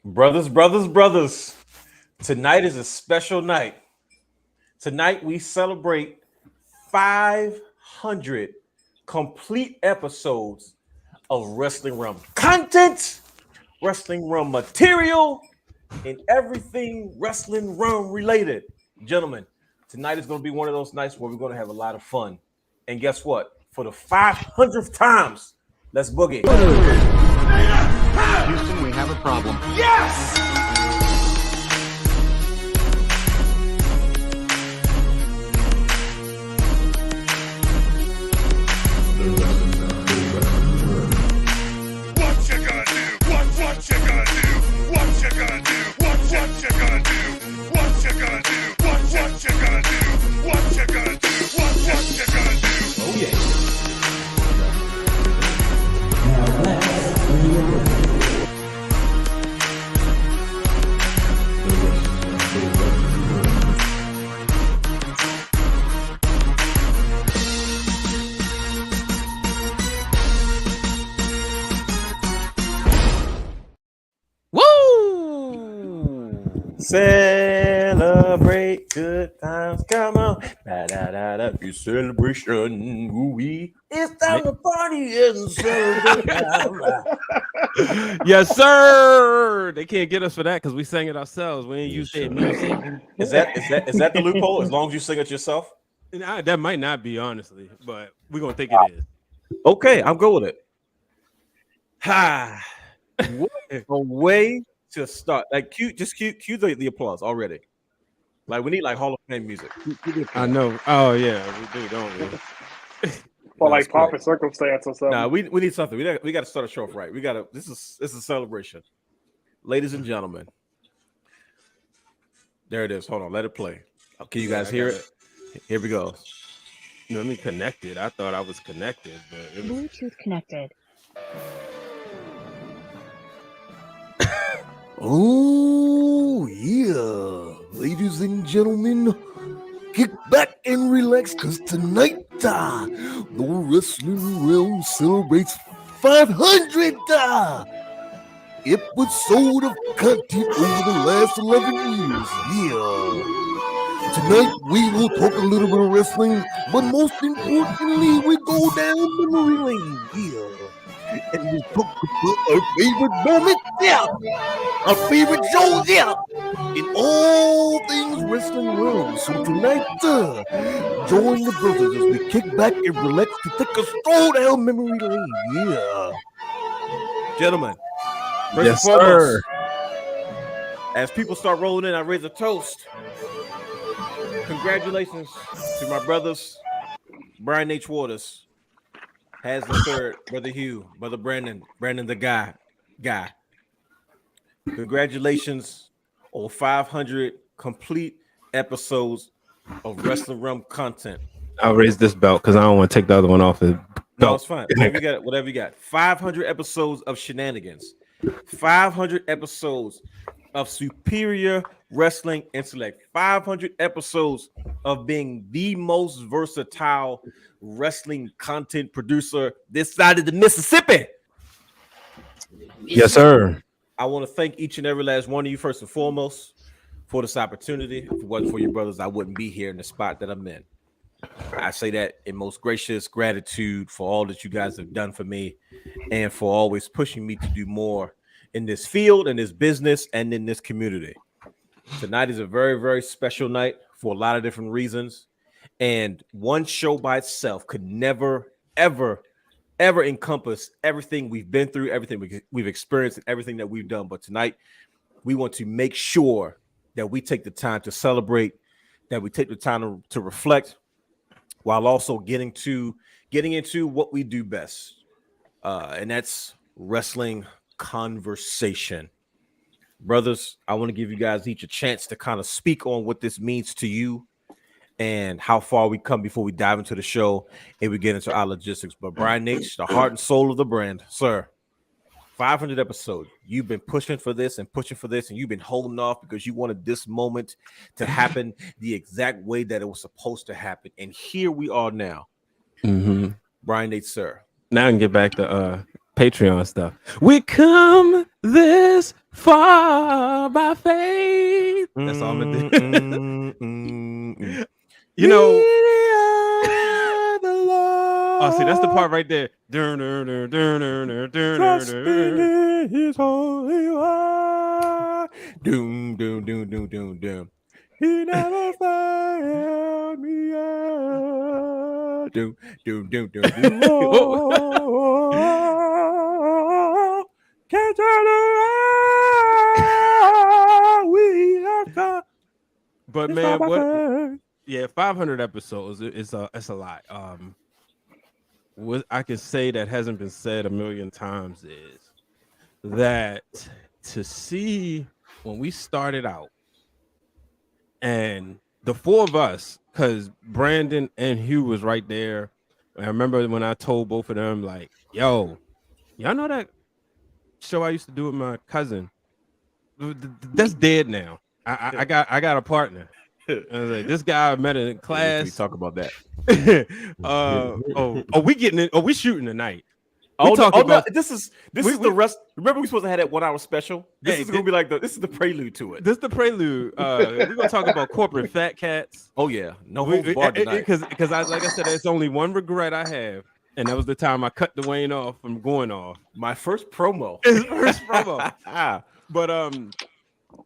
Brothers. Tonight is a special night. Tonight we celebrate 500 complete episodes of Wrestling Wrealm content, Wrestling Wrealm material, and everything Wrestling Wrealm related. Gentlemen, tonight is going to be one of those nights where we're going to have a lot of fun. And guess what? For the 500th times, let's boogie. Houston, we have a problem. Yes! What you gonna do? What you gonna do? What you gonna do? What you gonna do? What you gonna do? What you gonna do? What you gonna do? What you gonna do? Oh yeah. Celebrate good times, come on. Da-da-da-da. Celebration, ooh-wee. It's time to party and celebrate. Yes, sir. They can't get us for that because we sang it ourselves. We ain't use their music. Is that the loophole? As long as you sing it yourself? That might not be, honestly, but we're gonna think it is. Okay, I'm good with it. Ha! What a way to start. Like, cue the applause already. Like, we need like Hall of Fame music. I know. Oh yeah, we do, don't we? For like pomp and circumstance or something. Nah, we need something. We got to start a show off right. This is a celebration, ladies and gentlemen. There it is. Hold on, let it play. Can you guys hear it? Here we go. Let me connect it. I thought I was connected, but it was... Bluetooth connected. Oh, yeah. Ladies and gentlemen, kick back and relax because tonight, the Wrestling Wrealm celebrates 500 episode of content over the last 11 years. Yeah. Tonight, we will talk a little bit of wrestling, but most importantly, we go down memory lane. Yeah. And we talk about our favorite moments, yeah. Our favorite shows, yeah. In all things Wrestling Wrealm. So tonight, join the brothers as we kick back and relax to take a stroll down memory lane. Yeah. Gentlemen, Yes, sir. as people start rolling in, I raise a toast. Congratulations to my brothers, Brian H. Waters, Has the Third, Brother Hugh, Brother Brandon the guy. Congratulations on 500 complete episodes of Wrestling Wrealm content. I'll raise this belt because I don't want to take the other one off. No, it's fine. Whatever you got. 500 episodes of shenanigans. 500 episodes of superior wrestling intellect. 500 episodes of being the most versatile wrestling content producer this side of the Mississippi. Yes, sir. I want to thank each and every last one of you first and foremost for this opportunity. If it wasn't for your brothers, I wouldn't be here in the spot that I'm in. I say that in most gracious gratitude for all that you guys have done for me and for always pushing me to do more in this field, in this business, and in this community. Tonight is a very, very special night for a lot of different reasons. And one show by itself could never, ever encompass everything we've been through, everything we've experienced, and everything that we've done. But tonight, we want to make sure that we take the time to celebrate, that we take the time to reflect, while also getting into what we do best, and that's wrestling conversation. Brothers, I want to give you guys each a chance to kind of speak on what this means to you and how far we come before we dive into the show and we get into our logistics. But Brian H., the heart and soul of the brand, sir, 500 episodes. You've been pushing for this, and you've been holding off because you wanted this moment to happen the exact way that it was supposed to happen. And here we are now. Brian H., sir. Now I can get back to Patreon stuff. We come this far by faith. That's all I'm gonna do. You know. Oh, see, that's the part right there. Trusting in his holy word. Doom, doom, doom, doom, doom, doom. He never failed me yet. Doom, doom, doom, doom, doom. Oh, can't turn around. We have come. But It's man, not my what? fault. Yeah, 500 episodes. It's a lot. What I can say that hasn't been said a million times is that to see when we started out and the four of us, because Brandon and Hugh was right there. I remember when I told both of them, like, yo, y'all know that show I used to do with my cousin? That's dead now. I got a partner. I was like, this guy I met in class. We talk about that. We shooting tonight. This is the rest. Remember, we supposed to have that 1 hour special. This is gonna be like this is the prelude to it. This is the prelude. We're gonna talk about corporate fat cats. Oh yeah, no holds barred tonight. Because like I said, there's only one regret I have, and that was the time I cut Dwayne off from going off. My first promo. His first promo. But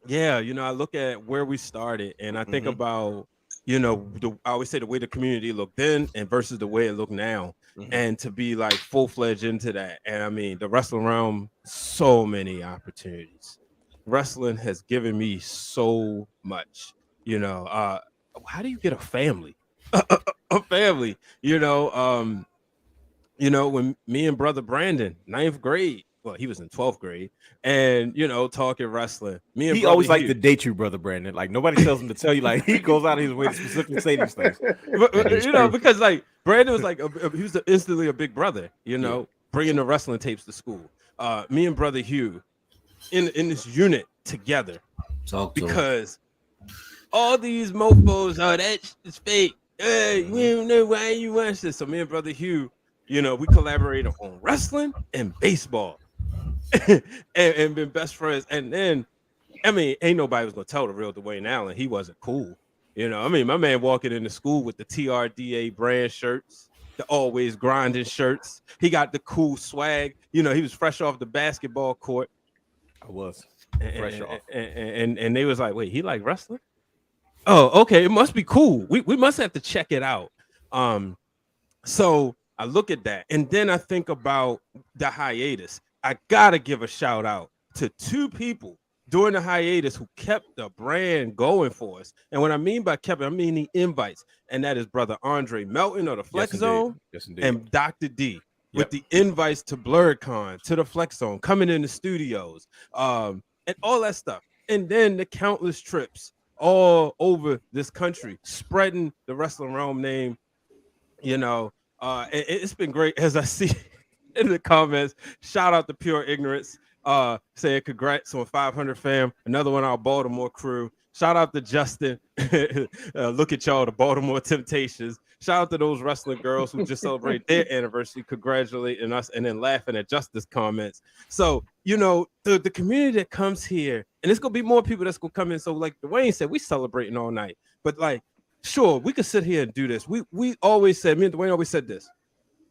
yeah, I look at where we started, and I think about I always say the way the community looked then and versus the way it looked now. And to be like full-fledged into that. And I mean, the Wrestling Wrealm, so many opportunities. Wrestling has given me so much. How do you get a family? A family, when me and brother Brandon, 9th grade, well, he was in 12th grade, and talking wrestling. He always liked to date you, brother Brandon. Like nobody tells him to tell you. Like he goes out of his way to specifically say these things. But, because like Brandon was like he was instantly a big brother. Bringing the wrestling tapes to school. Me and brother Hugh in this unit together. Because all these mofos, that is fake. You don't know why you watch this. So me and brother Hugh, we collaborated on wrestling and baseball. and been best friends. And then, I mean, ain't nobody was gonna tell the real Dwayne Allen he wasn't cool. I mean, my man walking into school with the TRDA brand shirts, the always grinding shirts. He got the cool swag. He was fresh off the basketball court. I was fresh off. And they was like, wait, he like wrestling? Oh, okay. It must be cool. We must have to check it out. So I look at that, and then I think about the hiatus. I gotta give a shout out to two people during the hiatus who kept the brand going for us. And what I mean by kept, I mean the invites, and that is brother Andre Melton of the Flex Zone, and Dr. D with the invites to BlurredCon, to the Flex Zone, coming in the studios, and all that stuff. And then the countless trips all over this country, spreading the Wrestling Wrealm name. It's been great, as I see in the comments. Shout out to Pure Ignorance, saying congrats on 500 fam. Another one, our Baltimore crew. Shout out to Justin. Look at y'all, the Baltimore Temptations. Shout out to those wrestling girls who just celebrate their anniversary, congratulating us and then laughing at Justin's comments. So, the community that comes here, and it's gonna be more people that's gonna come in. So, like Dwayne said, we celebrating all night. But like, sure, we could sit here and do this. We always said, me and Dwayne always said this.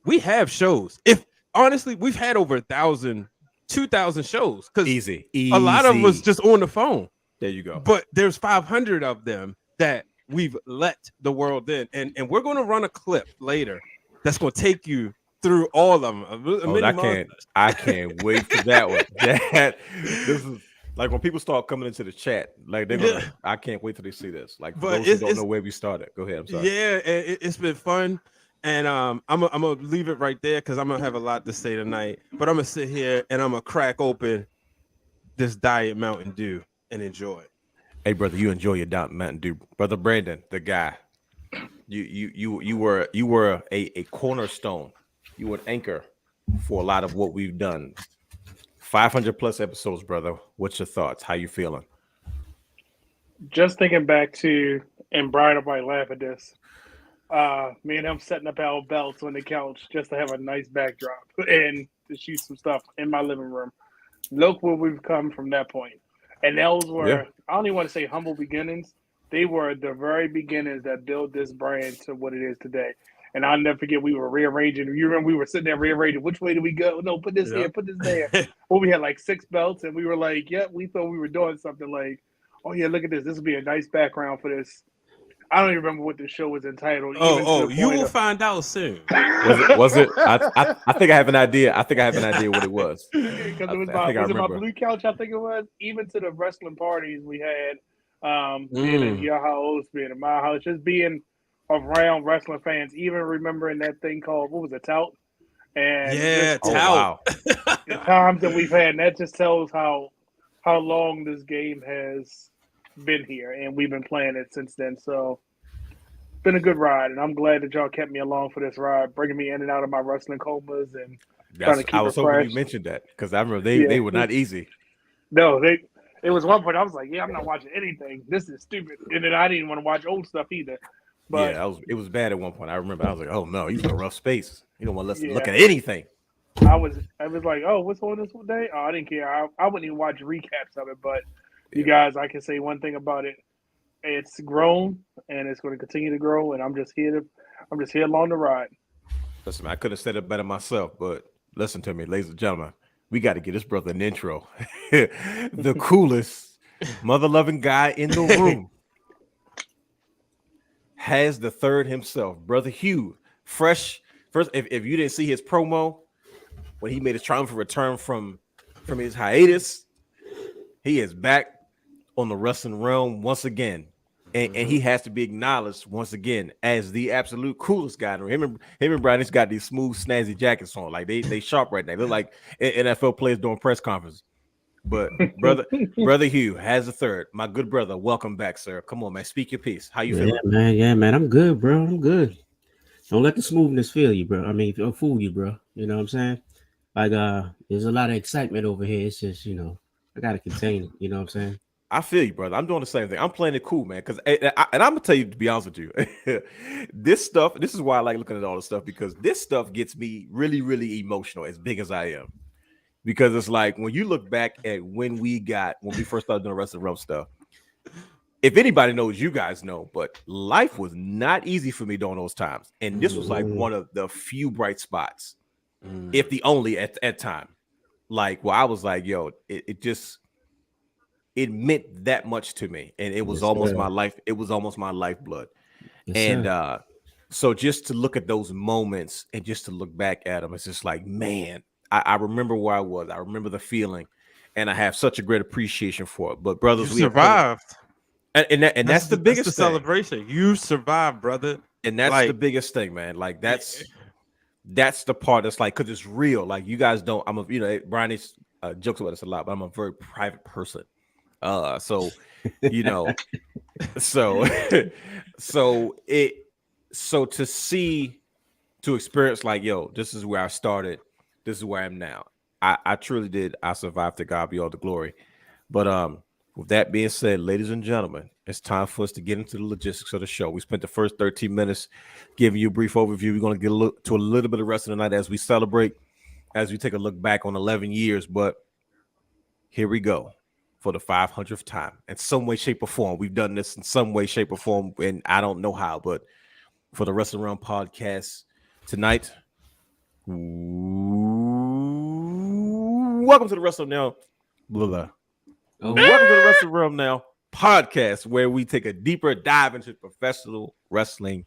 We have shows. If honestly, we've had over 1,000, 2,000 shows, because easy. A lot of them was just on the phone. There you go. But there's 500 of them that we've let the world in, and we're going to run a clip later that's going to take you through all of them. I can't wait for that one. This is like when people start coming into the chat, like I can't wait till they see this. Like for those who don't know where we started. Go ahead. I'm sorry. Yeah, it's been fun. And I'm gonna leave it right there because I'm gonna have a lot to say tonight. But I'm gonna sit here and I'm gonna crack open this Diet Mountain Dew and enjoy it. Hey, brother, you enjoy your Diet Mountain Dew, brother Brandon, the guy. You were a cornerstone. You were an anchor for a lot of what we've done. 500 plus episodes, brother. What's your thoughts? How you feeling? Just thinking back to, and Brian might laugh at this. Me and him setting up our belts on the couch just to have a nice backdrop and to shoot some stuff in my living room. Look where we've come from that point. And those were, I don't even want to say humble beginnings. They were the very beginnings that built this brand to what it is today. And I'll never forget, we were rearranging. You remember we were sitting there rearranging. Which way do we go? No, put this here, put this there. Well, we had like 6 belts, and we were like, yep, we thought we were doing something like, oh, yeah, look at this. This would be a nice background for this. I don't even remember what the show was entitled. You will find out soon. Was it? I think I have an idea. I think I have an idea what it was. Because it was my blue couch, I think it was. Even to the wrestling parties we had, being in your house, being in my house, just being around wrestling fans, even remembering that thing called, what was it, Tout? And Tout. Wow. The times that we've had, and that just tells how long this game has been here, and we've been playing it since then. So it's been a good ride, and I'm glad that y'all kept me along for this ride, bringing me in and out of my wrestling comas and trying to keep I was it hoping fresh. you mentioned that because I remember they were not easy. No, it was one point I was like, yeah, I'm not watching anything. This is stupid. And then I didn't want to watch old stuff either. But it was bad at one point. I remember I was like, oh no, he's in a rough space. You don't want to look at anything. I was like, oh, what's on this day? Oh, I didn't care. I wouldn't even watch recaps of it. But you guys, I can say one thing about it. It's grown and it's going to continue to grow. And I'm just here along the ride. Listen, I could have said it better myself, but listen to me, ladies and gentlemen. We got to get this brother an intro. The coolest, mother-loving guy in the room has the third himself, Brother Hugh. Fresh. First, if you didn't see his promo when he made his triumphant return from his hiatus, he is back on the Wrestling Realm once again. And he has to be acknowledged once again as the absolute coolest guy. Him and Brian's got these smooth, snazzy jackets on. Like they sharp right now. They're like NFL players doing press conferences. But brother Hugh has a third. My good brother, welcome back, sir. Come on, man. Speak your piece. How you feeling? Yeah, man. I'm good, bro. I'm good. Don't let the smoothness fool you, bro. I mean, fool you, bro. You know what I'm saying? Like, there's a lot of excitement over here. It's just, I gotta contain it. You know what I'm saying? I feel you, brother. I'm doing the same thing. I'm playing it cool, man. Because and I'm gonna tell you, to be honest with you, this is why I like looking at all this stuff, because this stuff gets me really, really emotional, as big as I am. Because it's like when you look back at when we first started doing Wrestling Wrealm stuff. If anybody knows, you guys know, but life was not easy for me during those times, and this was like one of the few bright spots, if the only at time. Like, well, I was like, yo, it meant that much to me, and it was almost my life. It was almost my lifeblood. So just to look at those moments and just to look back at them, it's just like, man, I remember where I was. I remember the feeling, and I have such a great appreciation for it. But brothers, we survived, and that's the biggest celebration. You survived, brother, and that's the biggest thing, man. Like that's the part that's like, because it's real. Like, you guys don't. Brian jokes about this a lot, but I'm a very private person. So to experience like, yo, this is where I started, this is where I am now. I truly did. I survived. To God be all the glory. But with that being said, ladies and gentlemen, it's time for us to get into the logistics of the show. We spent the first 13 minutes giving you a brief overview. We're going to get to a little bit of rest of the night as we celebrate, as we take a look back on 11 years. But here we go. For the 500th time, in some way, shape, or form. We've done this in some way, shape, or form, and I don't know how, but for the Wrestling Wrealm podcast tonight, welcome to the Wrestling Now. Welcome to the Wrestling Wrealm Now podcast, where we take a deeper dive into professional wrestling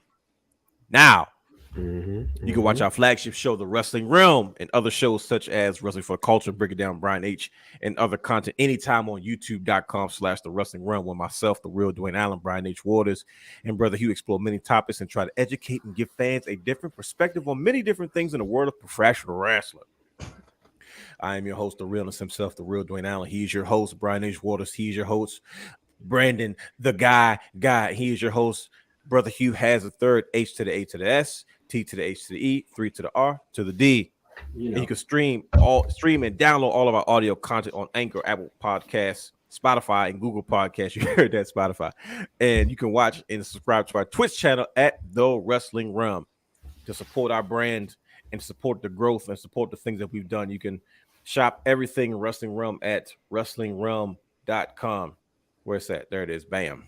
now. You can watch our flagship show, The Wrestling Wrealm, and other shows such as Wrestling for Culture, Break It Down, Brian H., and other content anytime on youtube.com/The Wrestling Wrealm, where myself, the real Dwayne Allen, Brian H. Waters, and Brother Hugh explore many topics and try to educate and give fans a different perspective on many different things in the world of professional wrestling. I am your host, the realness himself, the real Dwayne Allen. He's your host, Brian H. Waters. He's your host, Brandon, the guy. He is your host. Brother Hugh has a third, H to the A to the S, T to the H to the E, 3 to the R to the D. And you can stream and download all of our audio content on Anchor, Apple Podcasts, Spotify, and Google Podcasts. You heard that, Spotify. And you can watch and subscribe to our Twitch channel at The Wrestling Wrealm to support our brand and support the growth and support the things that we've done. You can Shop everything Wrestling Realm at WrestlingWrealm.com. Where's that? There it is. Bam.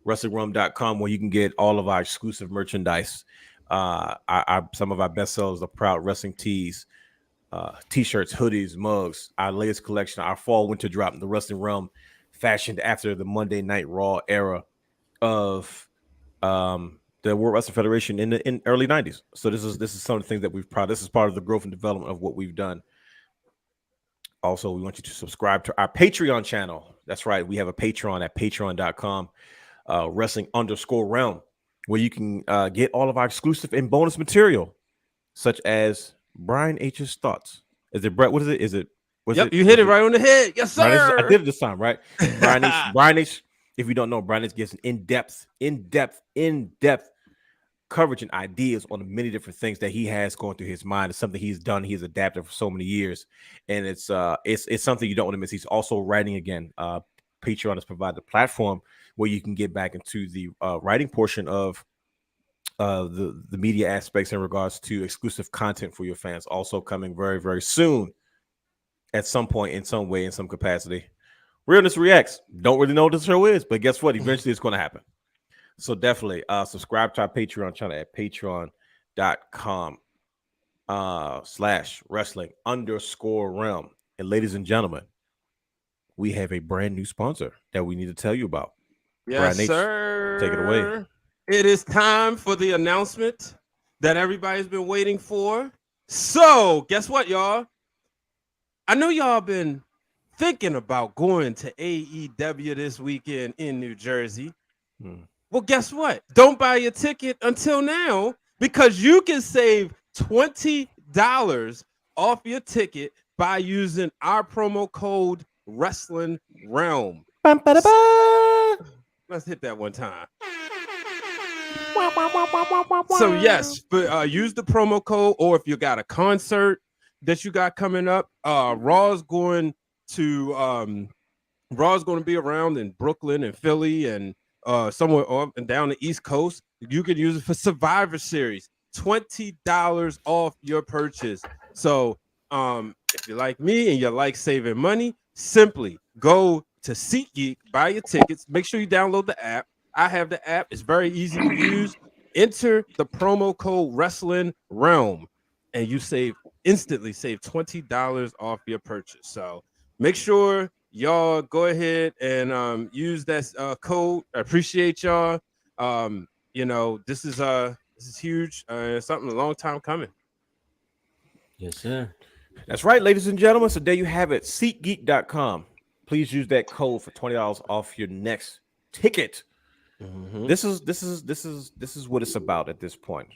WrestlingWrealm.com, where you can get all of our exclusive merchandise. Some of our best sellers are Proud Wrestling Tees, T-shirts, hoodies, mugs, our latest collection, our fall winter drop, the Wrestling Realm, fashioned after the Monday Night Raw era of the World Wrestling Federation in the early 90s. So this is some of the things that we've this is part of the growth and development of what we've done. Also, we want you to subscribe to our Patreon channel. That's right, we have a Patreon at patreon.com, wrestling_realm, where you can get all of our exclusive and bonus material, such as Brian H's thoughts. Is it Brett? What is it? Is it? Yep, you hit it right on the head. Yes, sir. I did it this time, right? Brian H. If you don't know, Brian H gives an in-depth coverage and ideas on the many different things that he has going through his mind. It's something he's done. He's adapted for so many years, and it's something you don't want to miss. He's also writing again. Patreon has provided a platform where you can get back into the writing portion of the media aspects in regards to exclusive content for your fans. Also coming very, very soon, at some point, in some way, in some capacity. Realness Reacts. Don't really know what the show is, but guess what? Eventually, it's going to happen. So definitely subscribe to our Patreon channel at patreon.com /wrestling_realm. And ladies and gentlemen, we have a brand new sponsor that we need to tell you about. Yes, sir. Take it away. It is time for the announcement that everybody's been waiting for. So guess what, y'all? I know y'all been thinking about going to AEW this weekend in New Jersey. Well, guess what? Don't buy your ticket until now, because you can save $20 off your ticket by using our promo code Wrestling Wrealm. Let's hit that one time. So yes, but use the promo code, or if you got a concert that you got coming up, Raw's going to be around in Brooklyn and Philly and somewhere up and down the East Coast. You can use it for Survivor Series. $20 off your purchase. So if you're like me and you like saving money, simply go to Seat Geek, buy your tickets. Make sure you download the app. I have the app. It's very easy to use. Enter the promo code Wrestling Wrealm, and you instantly save $20 off your purchase. So make sure y'all go ahead and use that code. I appreciate y'all. This is huge. Something a long time coming. Yes, sir. That's right, ladies and gentlemen. So there you have it. SeatGeek.com. Please use that code for $20 off your next ticket. Mm-hmm. This is what it's about at this point.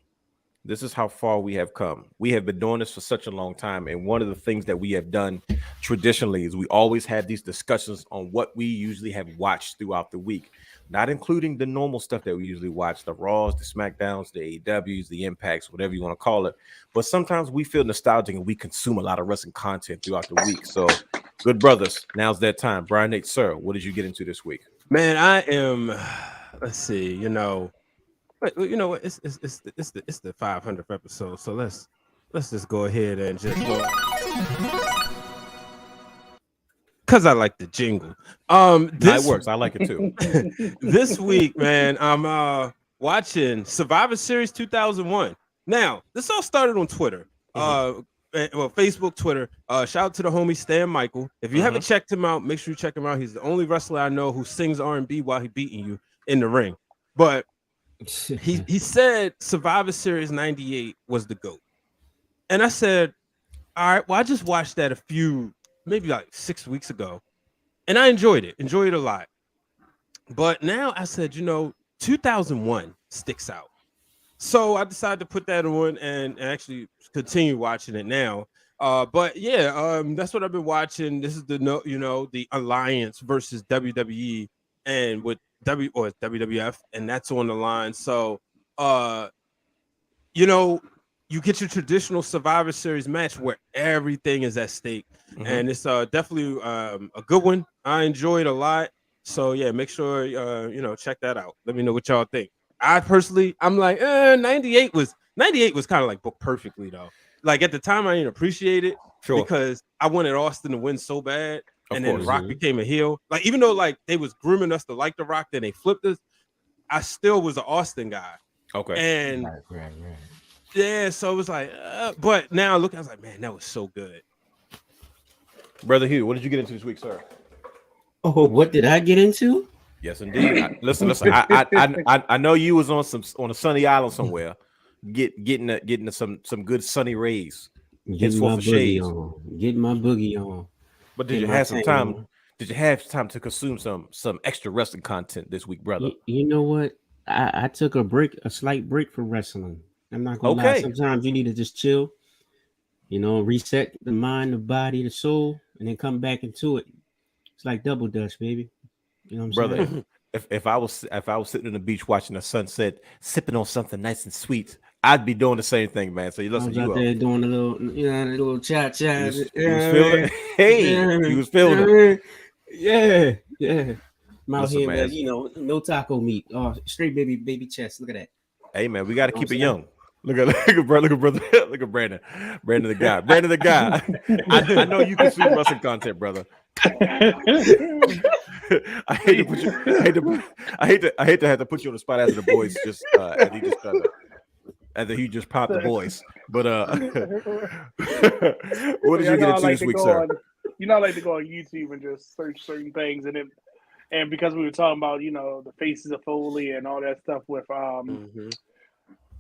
This is how far we have come. We have been doing this for such a long time, and one of the things that we have done traditionally is we always have these discussions on what we usually have watched throughout the week, not including the normal stuff that we usually watch, the Raws, the Smackdowns, the AEWs, the Impacts, whatever you want to call it. But sometimes we feel nostalgic and we consume a lot of wrestling content throughout the week. So, good brothers, now's that time. Brian Nate, sir, what did you get into this week? Man, I am. Let's see. But you know what? It's the 500th episode, so let's just go ahead and just because I like the jingle. It works. I like it too. This week, man, I'm watching Survivor Series 2001. Now, this all started on Twitter. Facebook, Twitter. Shout out to the homie Stan Michael. If you haven't checked him out, make sure you check him out. He's the only wrestler I know who sings R&B while he beating you in the ring. But he said Survivor Series 98 was the GOAT. And I said, all right, well, I just watched that maybe like 6 weeks ago. And I enjoyed it a lot. But now I said, 2001 sticks out. So I decided to put that on and actually continue watching it now. But yeah, that's what I've been watching. This is the Alliance versus WWE and with WWF, and that's on the line. So you get your traditional Survivor Series match where everything is at stake. And it's definitely a good one. I enjoyed a lot. So yeah, make sure check that out. Let me know what y'all think. I'm like 98 was kind of like booked perfectly though. like at the time I didn't appreciate it Sure. because I wanted Austin to win so bad, Of and then course. Rock became a heel. Like even though like they was grooming us to like the Rock, then they flipped us. I still was an Austin guy, Okay. and Right. yeah, so it was like, but now look, I was like, man, that was so good. Brother Hugh, what did you get into this week, sir? Oh, what did I get into? Yes, indeed. Listen. I know you was on a sunny island somewhere, getting some good sunny rays. Getting my for boogie shades. on. Getting my boogie on. But did Getting you my have some tan time? on. Did you have time to consume some extra wrestling content this week, brother? You know what? I took a slight break from wrestling. I'm not gonna lie. Okay. Sometimes you need to just chill, reset the mind, the body, the soul, and then come back into it. It's like double dutch, baby. You know what I'm Brother, saying? if I was sitting on the beach watching the sunset, sipping on something nice and sweet, I'd be doing the same thing, man. So you I listen, was you out up. there doing a little chat. You was feeling it. Hey, you was feeling it. Yeah. I'm out Listen, here, man. with, no taco meat. Oh, straight baby chest. Look at that. Hey, man, we got to You know keep what it I'm young. Look at brother. Look at Brandon. Brandon the guy. I know you consume wrestling content, brother. I hate to have to put you on the spot after the boys just after he just popped the voice. But what did you get into this week, sir? I like to go on YouTube and just search certain things, and because we were talking about the faces of Foley and all that stuff with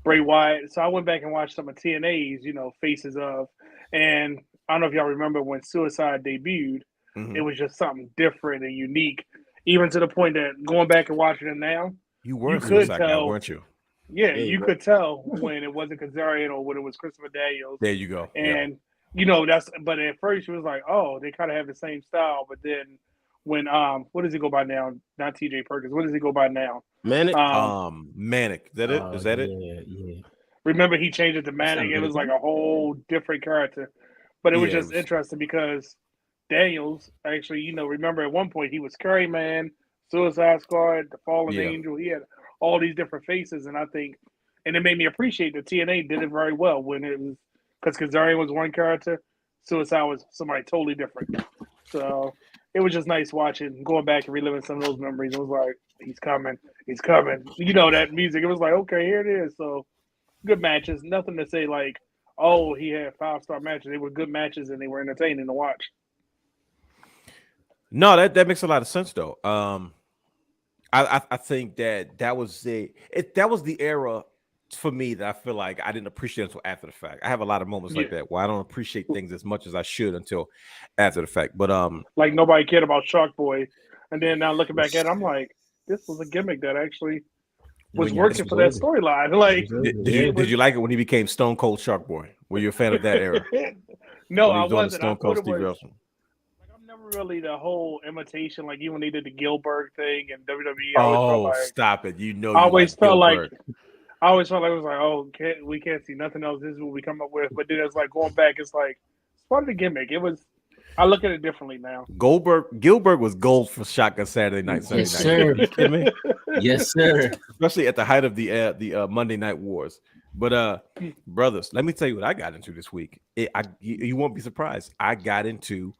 Bray Wyatt, so I went back and watched some of TNA's faces of, and I don't know if y'all remember when Suicide debuted. Mhm. It was just something different and unique, even to the point that going back and watching it now, You were you a could Suicide guy, tell- weren't you? yeah, you you go. could tell when it wasn't Kazarian or when it was Christopher Daniels. There you go. Yeah. And but at first it was like, oh, they kind of have the same style. But then when what does he go by now? Not TJ Perkins. What does he go by now? Manic. Manic. Is that it? Is that it? Yeah. Remember he changed it to Manic. It was like a whole different character. But it was Yeah, just interesting because Daniels actually, remember at one point he was Curry Man, Suicide Squad, the Fallen Yeah. Angel. He had all these different faces, and I think, and it made me appreciate that TNA did it very well when it was because Kazarian was one character, Suicide was somebody totally different. So it was just nice watching, going back and reliving some of those memories. It was like, he's coming. That music. It was like, okay, here it is. So good matches. Nothing to say like, oh, he had 5-star matches. They were good matches and they were entertaining to watch. No, that makes a lot of sense though. I think that was the era for me that I feel like I didn't appreciate until after the fact. I have a lot of moments like that where I don't appreciate things as much as I should until after the fact. But like nobody cared about Shark Boy, and then now looking back at it, I'm like, this was a gimmick that actually was working for that storyline. Like, did you like it when he became Stone Cold Shark Boy? Were you a fan of that era? No, When he I was doing the wasn't. Stone Cold Steve Austin? I'm never really the whole imitation. Like even when they did the Gilbert thing and WWE. Oh, stop it! You I always felt like it was like, oh, we can't see nothing else. This is what we come up with. But then it's like going back, it's like it's part of the gimmick. It was. I look at it differently now. Gilbert was gold for Shotgun Saturday Night. Yes, sir. Yes, sir. Especially at the height of the Monday Night Wars. But brothers, let me tell you what I got into this week. You won't be surprised. I got into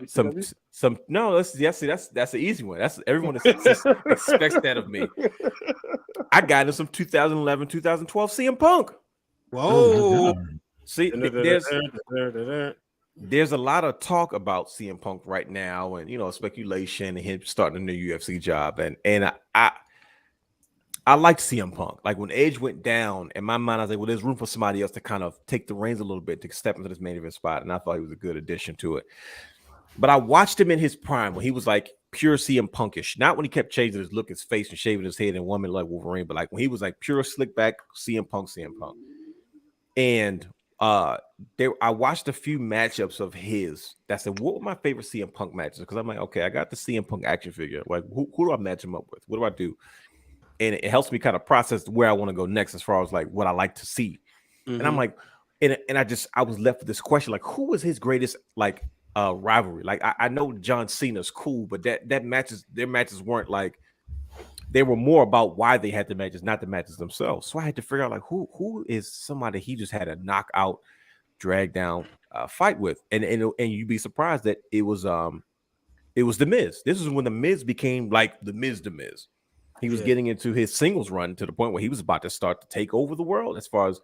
some. No, that's the easy one. That's everyone expects that of me. I got into some 2011, 2012 CM Punk. Whoa! See, there's a lot of talk about CM Punk right now, and speculation and him starting a new UFC job, and I liked CM Punk. Like when Edge went down, in my mind, I was like, well, there's room for somebody else to kind of take the reins a little bit to step into this main event spot, and I thought he was a good addition to it. But I watched him in his prime when he was like pure CM Punkish, not when he kept changing his look, his face, and shaving his head and woman like Wolverine, but like when he was like pure slick back CM Punk. And I watched a few matchups of his that said, what were my favorite CM Punk matches? Because I'm like, okay, I got the CM Punk action figure. Like, who do I match him up with? What do I do? And it helps me kind of process where I want to go next as far as like what I like to see. Mm-hmm. And I'm like, and I was left with this question, like, who was his greatest like rivalry? Like, I know John Cena's cool, but their matches weren't like, they were more about why they had the matches, not the matches themselves. So I had to figure out like who is somebody he just had a knockout drag down fight with, and you'd be surprised that it was the Miz. This is when the Miz became like the Miz. He was getting into his singles run to the point where he was about to start to take over the world as far as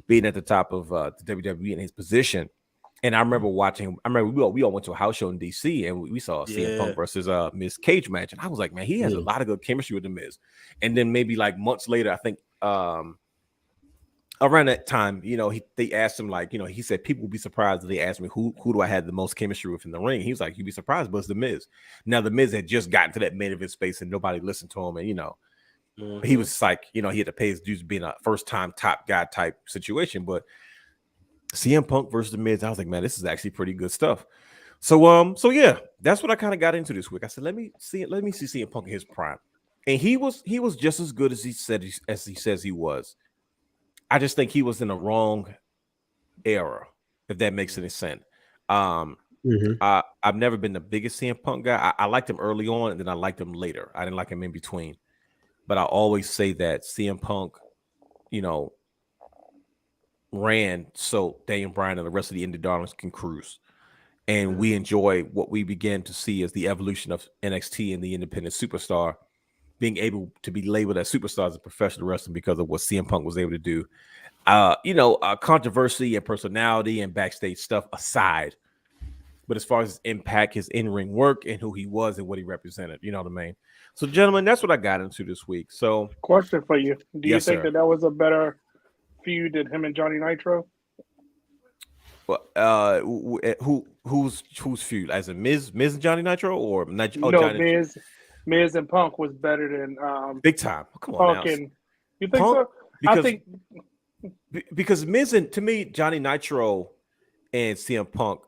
being at the top of the WWE in his position. And I remember watching. I remember we all went to a house show in DC, and we saw CM Punk versus Miz Cage match, and I was like, man, he has a lot of good chemistry with the Miz. And then maybe like months later, I think around that time, they asked him, like, he said people would be surprised if they asked me who do I have the most chemistry with in the ring. He was like, you'd be surprised, but it's the Miz. Now the Miz had just gotten to that main event space, and nobody listened to him, and he was like, he had to pay his dues being a first time top guy type situation, but. CM Punk versus the Miz, I was like, man, this is actually pretty good stuff. So yeah, that's what I kind of got into this week. I said, let me see CM Punk in his prime, and he was just as good as he says he was. I just think he was in the wrong era, if that makes any sense. I've never been the biggest CM Punk guy. I liked him early on, and then I liked him later. I didn't like him in between, but I always say that CM Punk, ran so Daniel Bryan and the rest of the indie darlings can cruise, and we enjoy what we began to see as the evolution of NXT and the independent superstar being able to be labeled as superstars in professional wrestling because of what CM Punk was able to do. Controversy and personality and backstage stuff aside, but as far as his impact, his in-ring work, and who he was and what he represented, you know what I mean? So, gentlemen, that's what I got into this week. So, question for you: do you think sir. that was a better feud than him and Johnny Nitro? Well, who's feud? As a Miz and Johnny Nitro, or Johnny Miz and Punk was better than big time. Come on, Punk now. and you think Punk, so? I think because Miz and, to me, Johnny Nitro and CM Punk,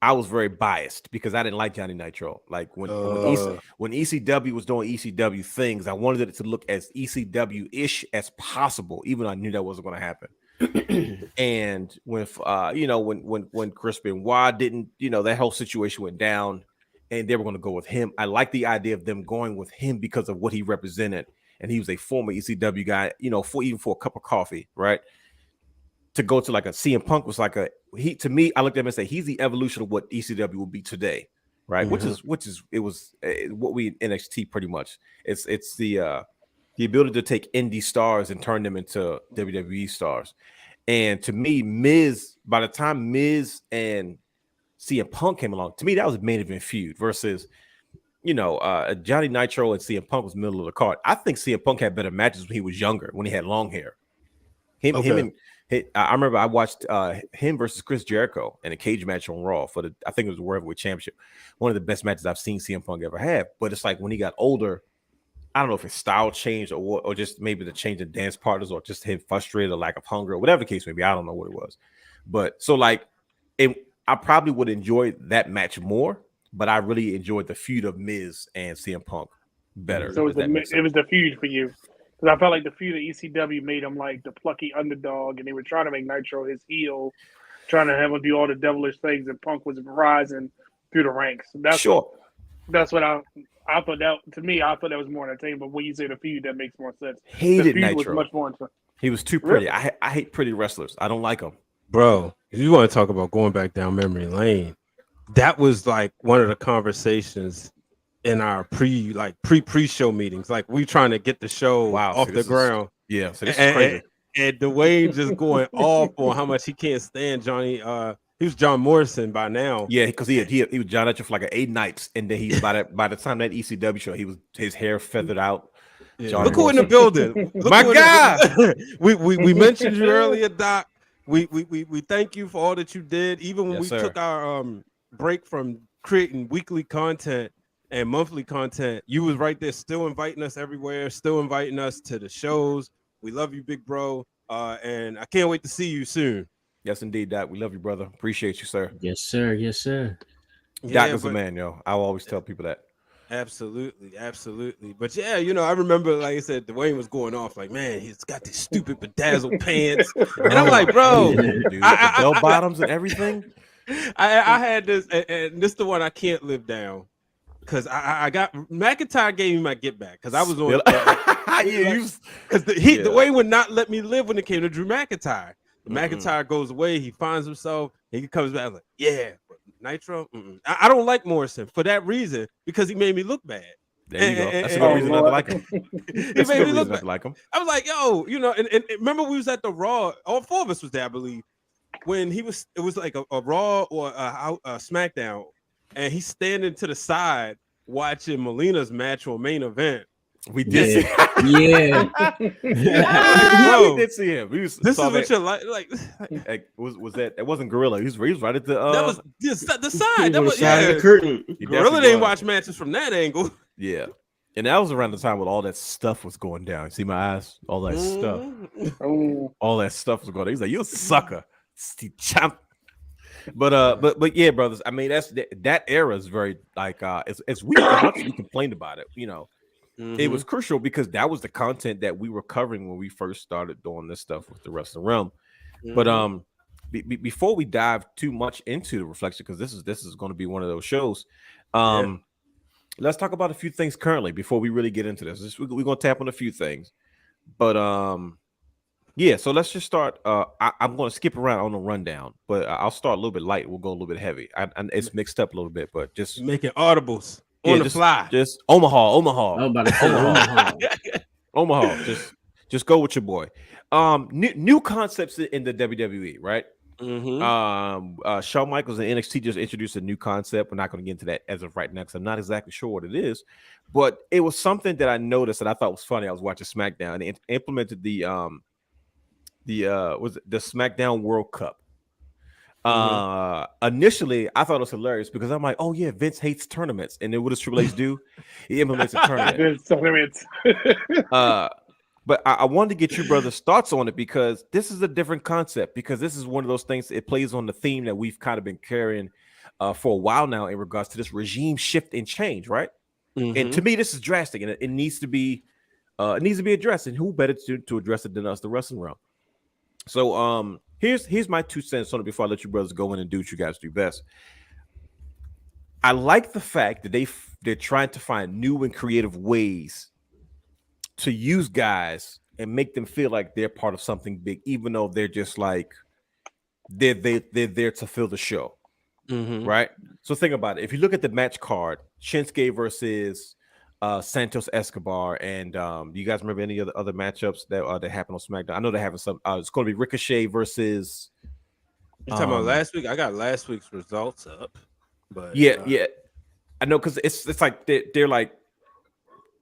I was very biased because I didn't like Johnny Nitro. Like when ECW was doing ECW things, I wanted it to look as ECW-ish as possible, even though I knew that wasn't going to happen. And when Chris Benoit didn't, that whole situation went down, and they were going to go with him. I like the idea of them going with him because of what he represented, and he was a former ECW guy. For a cup of coffee, right? To go to like a CM Punk was like to me, I looked at him and said he's the evolution of what ECW will be today, right? Which is what we in NXT pretty much. It's the ability to take indie stars and turn them into WWE stars. And to me, by the time Miz and CM Punk came along, to me that was a main event feud versus Johnny Nitro and CM Punk was middle of the card. I think CM Punk had better matches when he was younger, when he had long hair. I remember I watched him versus Chris Jericho in a cage match on Raw I think it was the World Heavyweight Championship. One of the best matches I've seen CM Punk ever have. But it's like when he got older, I don't know if his style changed or just maybe the change in dance partners or just him frustrated or lack of hunger or whatever the case may be. I don't know what it was. But so I probably would enjoy that match more, but I really enjoyed the feud of Miz and CM Punk better. So it was the feud for you. Because I felt like the feud of ECW made him like the plucky underdog, and they were trying to make Nitro his heel, trying to have him do all the devilish things, and Punk was rising through the ranks. That's what I thought that, to me, I thought that was more entertaining. But when you say the feud, that makes more sense. Hated the feud Nitro. Was much more entertaining. He was too pretty. Really? I hate pretty wrestlers. I don't like them. Bro, if you want to talk about going back down memory lane, that was like one of the conversations in our pre-show meetings. Like we trying to get the show off the ground. So this is crazy. And Dwayne just going off on how much he can't stand Johnny. He was John Morrison by now. Yeah, because he was John Nitro for like 8 nights, and then he by the time that ECW show, his hair feathered out. Yeah. Look who in the building. My God. we mentioned you earlier, Doc. We thank you for all that you did. Even when we took our break from creating weekly content and monthly content, you was right there, still inviting us everywhere, still inviting us to the shows. We love you, big bro, and I can't wait to see you soon. Yes, indeed, Doc. We love you, brother. Appreciate you, sir. Yes, sir. Yes, sir. Doc is a man, yo. I always tell people that. Absolutely. But yeah, I remember, like I said, Dwayne was going off like, man, he's got these stupid bedazzled pants, and I'm like, bro, dude, bell bottoms and everything. I had this, and this is the one I can't live down. Because I got McIntyre gave me my get back because I was on because the Wayne would not let me live when it came to Drew McIntyre. McIntyre goes away. He finds himself. He comes back like, yeah, but Nitro. I don't like Morrison for that reason because he made me look bad. There you go. That's a good reason not to like him. That's a good reason not to like him. I was like, yo, and remember we was at the Raw. All 4 of us was there, I believe, when it was like a Raw or a SmackDown, and he's standing to the side watching Melina's match or main event. We did see Bro, we did see him. This is what you're like. Was that? It wasn't Gorilla. He was right at the. That was the side. That On the was side of the curtain. Gorilla didn't watch matches from that angle. Yeah, and that was around the time when all that stuff was going down. See my eyes? All that stuff. All that stuff was going down. He's like, "You a sucker, Steve Champ." But yeah, brothers. I mean, that era is very like it's weird. As much as we complained about it, it was crucial because that was the content that we were covering when we first started doing this stuff with the Wrestling Realm. But before we dive too much into the reflection, because this is going to be one of those shows. Let's talk about a few things currently before we really get into this. We're going to tap on a few things, but yeah. So let's just start. I'm going to skip around on the rundown, but I'll start a little bit light. We'll go a little bit heavy. And it's mixed up a little bit, but just making audibles on the fly. Just Omaha. I'm about to say Omaha. Just go with your boy. New concepts in the WWE, right? Shawn Michaels and NXT just introduced a new concept. We're not going to get into that as of right now because I'm not exactly sure what it is, but it was something that I noticed that I thought was funny. I was watching SmackDown and they implemented the Smackdown World Cup. Initially, I thought it was hilarious because I'm like, oh yeah, Vince hates tournaments, and then what does Triple H do? He implements a tournament. But I wanted to get your brother's thoughts on it because this is a different concept. Because this is one of those things. It plays on the theme that we've kind of been carrying for a while now in regards to this regime shift and change, right? And to me, this is drastic, and it needs to be addressed. And who better to address it than us, the Wrestling Realm? So here's my 2 cents on it before I let you brothers go in and do what you guys do best. I like the fact that they're trying to find new and creative ways to use guys and make them feel like they're part of something big, even though they're just like they're there to fill the show, right? So think about it. If you look at the match card, Shinsuke versus Santos Escobar, and you guys remember any other matchups that happened on SmackDown? I know they're having some. It's going to be Ricochet versus. You talking about last week? I got last week's results up, but yeah, I know because it's like they're like.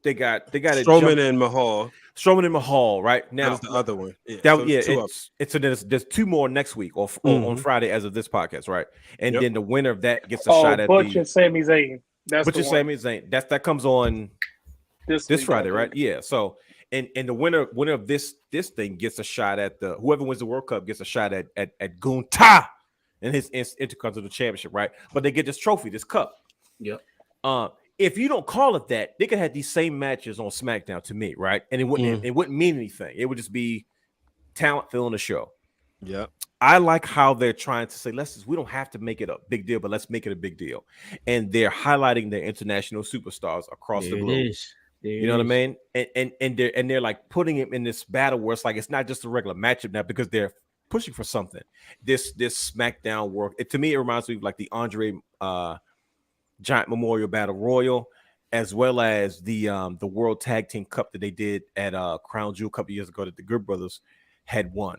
They got Strowman and Mahal. Strowman and Mahal, right? Now that's the other one. There's 2 more next week or on Friday as of this podcast, right? And then the winner of that gets a shot at Butch and Sami Zayn. Sami Zayn. That comes on this Friday, right? Yeah. So and the winner of this thing gets a shot at whoever wins the World Cup gets a shot at Gunther and his Intercontinental Championship, right? But they get this trophy, this cup. Yep. If you don't call it that, they could have these same matches on SmackDown to me, right? And it wouldn't mean anything. It would just be talent filling the show. Yeah. I like how they're trying to say, we don't have to make it a big deal, but let's make it a big deal. And they're highlighting their international superstars across the globe. You know what I mean? And they're like putting him in this battle where it's like it's not just a regular matchup now because they're pushing for something. This SmackDown work. To me, it reminds me of like the Andre Giant Memorial Battle Royal, as well as the World Tag Team Cup that they did at Crown Jewel a couple years ago that the Good Brothers had won.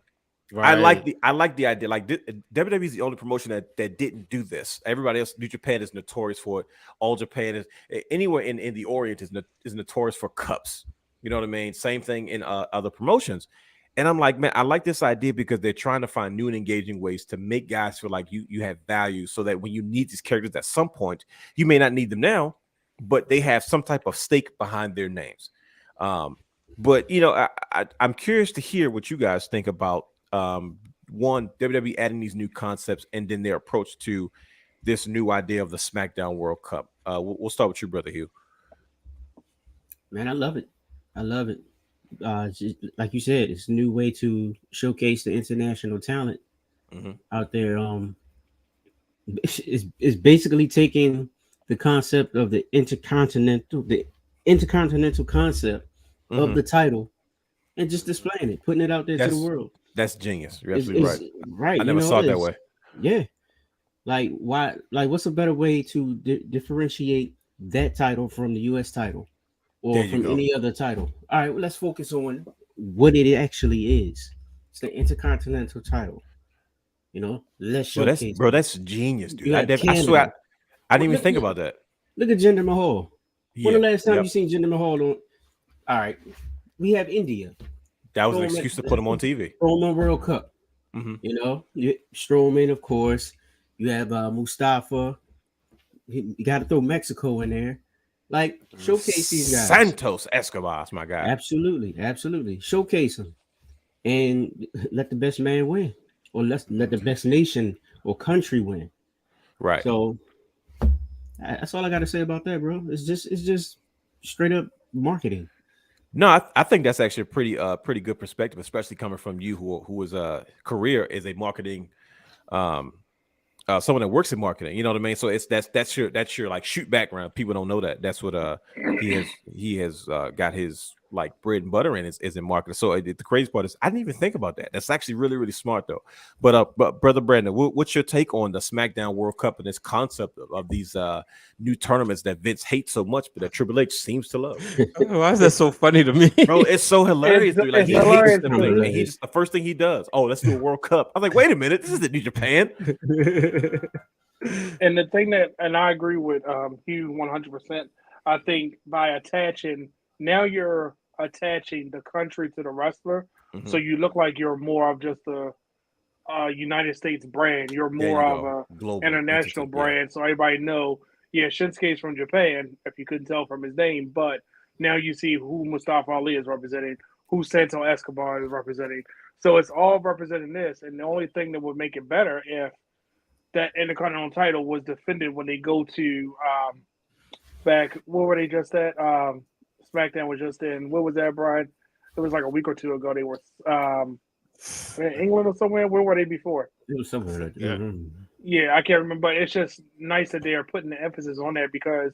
Right. I like the idea. Like WWE is the only promotion that didn't do this. Everybody else, New Japan is notorious for it. All Japan is anywhere in the Orient is notorious for cups. You know what I mean? Same thing in other promotions. And I'm like, man, I like this idea because they're trying to find new and engaging ways to make guys feel like you have value, so that when you need these characters at some point, you may not need them now, but they have some type of stake behind their names. But I'm curious to hear what you guys think about one, WWE adding these new concepts and then their approach to this new idea of the SmackDown World Cup. We'll start with you, brother Hugh. Man, I love it. Like you said, it's a new way to showcase the international talent out there. It's basically taking the concept of the intercontinental concept of the title and just displaying it, putting it out there to the world. That's genius. You're It's, absolutely it's right. right. I never saw it that it's- way. Yeah. Like why? Like what's a better way to differentiate that title from the U.S. title or There you from go. any other title? All right, well, let's focus on what it actually is. It's the Intercontinental title. Let's showcase. That's genius, dude. You got I Canada. swear, I didn't even Look- think look- about that. Look at Jinder Mahal. Yeah, When the last time yep. you seen Jinder Mahal on? All right, we have India. That was an Strowman- excuse to put him on TV. Strowman World Cup. Mhm. Strowman, of course. You have Mustafa. You got to throw Mexico in there. Like showcase these guys. Santos Escobar's my guy. Absolutely. Showcase them and let the best man win, or let the best nation or country win. Right. So that's all I got to say about that, bro. It's just straight up marketing. No, I think that's actually a pretty good perspective, especially coming from you, who was a career as a marketing, someone that works in marketing. You know what I mean? So that's your like shoot background. People don't know that. That's what he has got his like bread and butter in is in marketing. So the crazy part is I didn't even think about that. That's actually really, really smart though. But brother Brandon, what's your take on the Smackdown World Cup and this concept of these new tournaments that Vince hates so much, but that Triple H seems to love? Why is that so funny to me? Bro, it's so hilarious, dude. Like it's he hates hilarious, them dude. things, and he's the first thing he does. Oh, let's do a World Cup. I was like, wait a minute, this isn't New Japan. And the thing and I agree with Hugh 100%. I think by attaching, now you're attaching the country to the wrestler, Mhm. so you look like you're more of just a United States brand. You're There more you of go. a Global international entity, yeah. brand, so everybody know. Yeah, Shinsuke's from Japan, if you couldn't tell from his name, but now you see who Mustafa Ali is representing, who Santo Escobar is representing. So it's all representing this, and the only thing that would make it better if that Intercontinental title was defended when they go to back. Where were they just at? SmackDown was just in. What was that, Brian? It was like a week or two ago. They were in England or somewhere. Where were they before? It was somewhere like that. Yeah. Mhm. Yeah, I can't remember. But it's just nice that they are putting the emphasis on that, because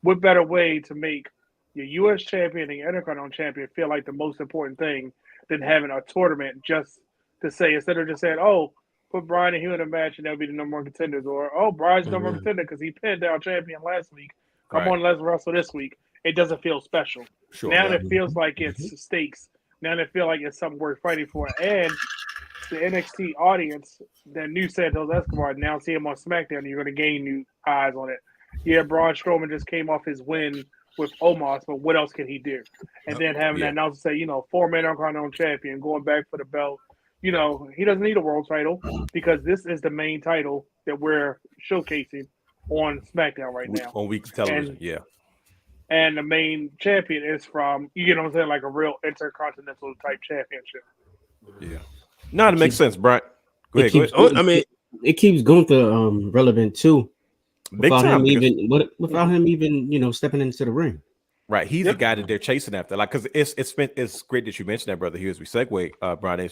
what better way to make your U.S. champion and your Intercontinental champion feel like the most important thing than having a tournament just to say, instead of just saying, oh, put Brian and Hugh in a match and they'll be the number one contenders, or oh, Brian's number one contender because he pinned our champion last week. Come Right. on, let's wrestle this week. It doesn't feel special. Sure. Now yeah. it feels like it's stakes. Now it feels like it's something worth fighting for. And the NXT audience that knew Santos Escobar now see him on SmackDown, you're going to gain new eyes on it. Yeah, Braun Strowman just came off his win with Omos, but what else can he do? And then having Yeah. that announcer say, four-man Intercontinental champion going back for the belt. He doesn't need a world title because this is the main title that we're showcasing on SmackDown right now. On weekly television, And- yeah. And the main champion is from, you know what I'm saying, like a real intercontinental type championship. Yeah. No, it makes sense, Brian. Go ahead. keeps- Oh, I mean, It keeps Gunther relevant too. Big Without time. him because- without him even stepping into the ring. Right, he's Yep. the guy that they're chasing after. Like, because it's great that you mentioned that, brother. Here as we segue, Brian.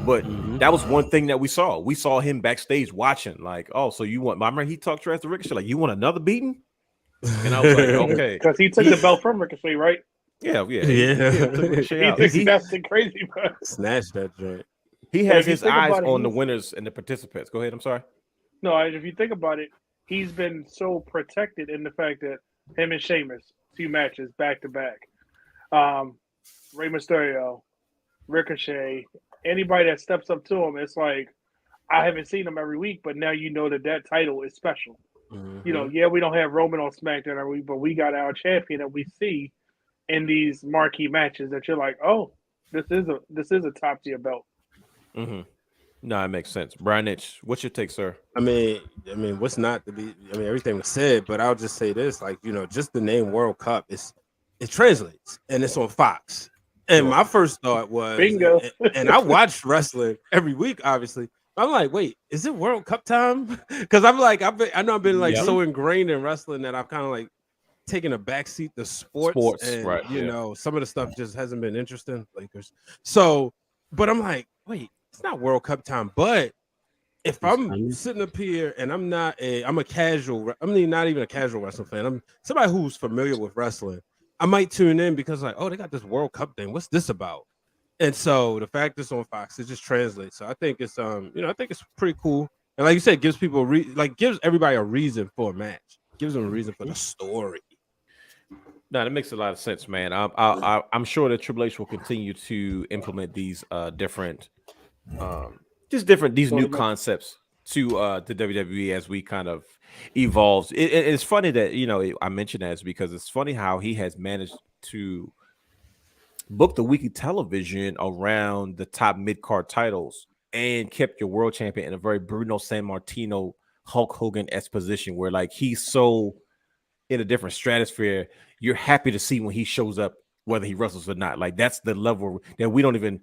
But that was one thing that we saw. We saw him backstage watching. Like, oh, so you want? I remember he talked trash to Ricochet. Like, you want another beating? And I was like, okay, Because he took the belt from Ricochet, right? yeah. Yeah. took Ricochet He out. thinks He, that's the crazy part. snatch that joint. he But has if you his think eyes about it, on the he's- winners and the participants. Go ahead. I'm sorry. No, if you think about it, he's been so protected in the fact that him and Sheamus, 2 matches back to back. Rey Mysterio, Ricochet, anybody that steps up to him, it's like, I haven't seen him every week, but now you know that title is special. Yeah, we don't have Roman on SmackDown every week, but we got our champion that we see in these marquee matches that you're like, oh, this is a top tier belt. Mm-hmm. No, it makes sense. Brian Itch, what's your take, sir? I mean, what's not to be? I mean, everything was said, but I'll just say this: like, just the name World Cup it translates, and it's on Fox. And my first thought was, Bingo. and I watch wrestling every week, obviously. I'm like, wait, is it World Cup time? Because I'm like, I've been like Yeah. so ingrained in wrestling that I've kind of like taken a backseat to sports, and right, some of the stuff just hasn't been interesting. Lakers. So, but I'm like, wait, it's not World Cup time. But if I'm sitting up here and I'm not a casual, not even a casual wrestling fan. I'm somebody who's familiar with wrestling. I might tune in because like, oh, they got this World Cup thing. What's this about? And so the fact it's on Fox, it just translates. So I think it's I think it's pretty cool. And like you said, it gives people gives everybody a reason for a match. Gives them a reason for the story. No, that makes a lot of sense, man. I'm sure that Triple H will continue to implement these different these new concepts to the WWE as we kind of evolves. It's funny that I mentioned that because it's funny how he has managed to book the weekly television around the top mid-card titles and kept your world champion in a very Bruno Sammartino, Hulk Hogan-esque position where like he's so in a different stratosphere. You're happy to see when he shows up, whether he wrestles or not. Like that's the level that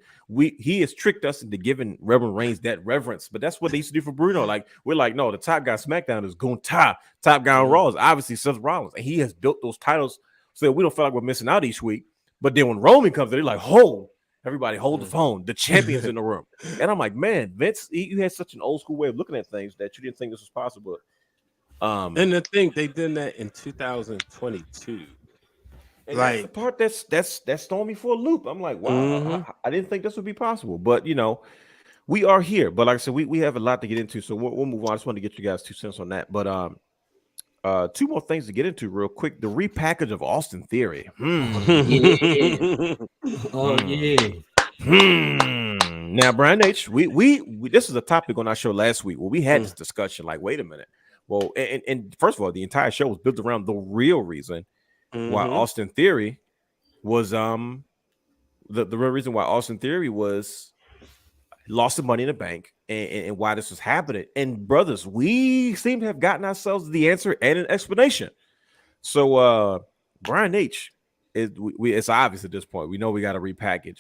he has tricked us into giving Reverend Reigns that reverence, but that's what they used to do for Bruno. Like we're like, no, the top guy Smackdown is going top guy on Raw is obviously Seth Rollins, and he has built those titles so that we don't feel like we're missing out each week. But then when Roman comes in, they're like, "Hold, everybody, hold the phone. The champion's in the room." And I'm like, man, Vince, you had such an old school way of looking at things that you didn't think this was possible. And the thing they did that in 2022. And that's the part that's throwing me for a loop. I'm like, wow, I didn't think this would be possible. But we are here. But like I said, we have a lot to get into, so we'll move on. I just want to get you guys 2 cents on that. But 2 more things to get into real quick. The repackage of Austin Theory. Yeah. Oh yeah. Now, Brian H, we this is a topic on our show last week where we had this discussion. Like, wait a minute. Well, and first of all, the entire show was built around the real reason why Austin Theory was the real reason why Austin Theory was lost the Money in the Bank and why this was happening. And brothers, we seem to have gotten ourselves the answer and an explanation. So Brian H, it's obvious at this point. We know we got to repackage.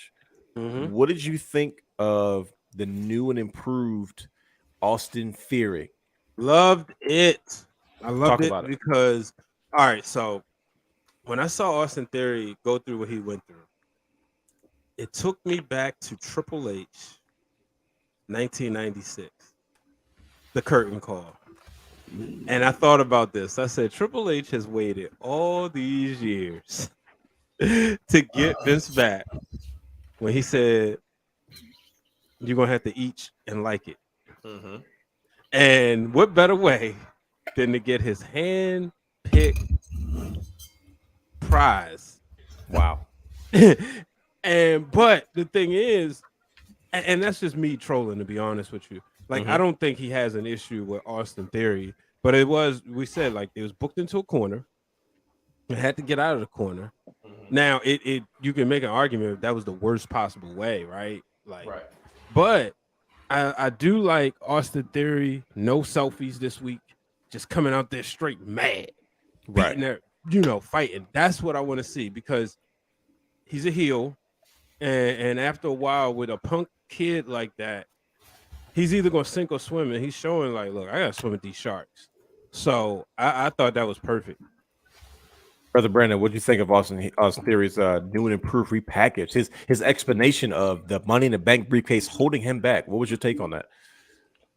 What did you think of the new and improved Austin Theory? Loved it. I loved Talk it because all right, so when I saw Austin Theory go through what he went through, it took me back to Triple H 1996, the curtain call. And I thought about this. I said, Triple H has waited all these years to get Vince back when he said, you're going to have to eat and like it. And what better way than to get his hand-picked prize? Wow. But the thing is, and that's just me trolling, to be honest with you. Like, I don't think he has an issue with Austin Theory, but we said, like, it was booked into a corner. It had to get out of the corner. Now, you can make an argument that was the worst possible way, right? Like, right. But I do like Austin Theory, no selfies this week, just coming out there straight mad, beating there, fighting. That's what I want to see because he's a heel, and after a while with a punk kid like that, he's either gonna sink or swim, and he's showing like, look, I gotta swim with these sharks. So I thought that was perfect. Brother Brandon, what do you think of Austin Theory's new and improved repackage? His explanation of the Money in the Bank briefcase holding him back. What was your take on that?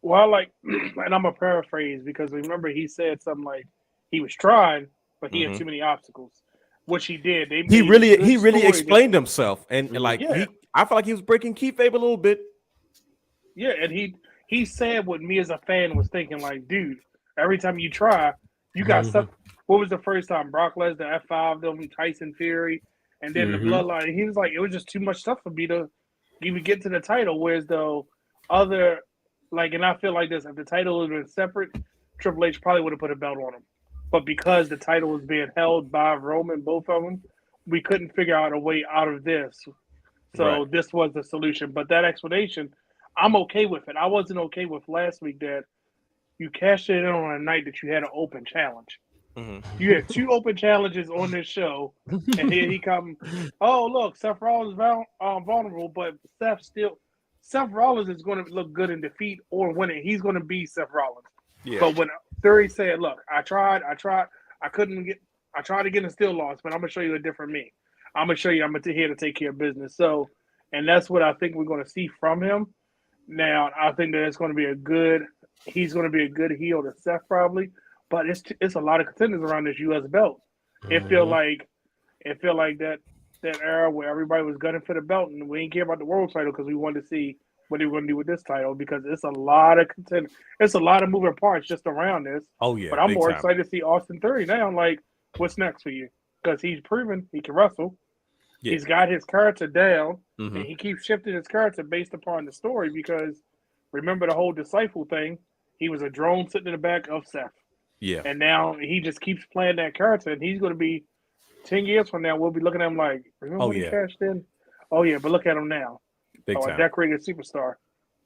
Well, and I'm a paraphrase because remember he said something like he was trying, but he had too many obstacles, which he did. He really explained himself, and I felt like he was breaking kayfabe a little bit. Yeah, and he said what me as a fan was thinking, like, dude, every time you try, you got stuff. What was the first time? Brock Lesnar, F5, them, Tyson Fury, and then the Bloodline. He was like, it was just too much stuff for me to even get to the title. Whereas though other, and I feel like this, if the title had been separate, Triple H probably would have put a belt on him. But because the title was being held by Roman, both of them, we couldn't figure out a way out of this. So this was the solution. But that explanation, I'm okay with it. I wasn't okay with last week that you cashed it in on a night that you had an open challenge. You had 2 open challenges on this show, and here he come. Oh, look, Seth Rollins is vulnerable, but Seth Rollins is going to look good in defeat or winning. He's going to be Seth Rollins. Yeah. But when Theory said, "Look, I tried, I tried to get and still lost, but I'm gonna show you a different me. I'm gonna show you I'm here to take care of business." So, and that's what I think we're going to see from him. Now, I think that it's going to be he's going to be a good heel to Seth probably. But it's a lot of contenders around this U.S. belt. It feel like that that era where everybody was gunning for the belt, and we didn't care about the world title because we wanted to see what they were going to do with this title because it's a lot of it's a lot of moving parts just around this. Oh yeah, But I'm big more time. excited to see Austin Theory now. I'm like, what's next for you? Because he's proven he can wrestle. Yeah. He's got his character down, Mhm. and he keeps shifting his character based upon the story. Because remember the whole disciple thing? He was a drone sitting in the back of Seth, Yeah, and now he just keeps playing that character, and he's going to be 10 years from now. We'll be looking at him like, remember Oh, when he yeah. cashed in? Oh yeah, but look at him now. big A time. decorated superstar.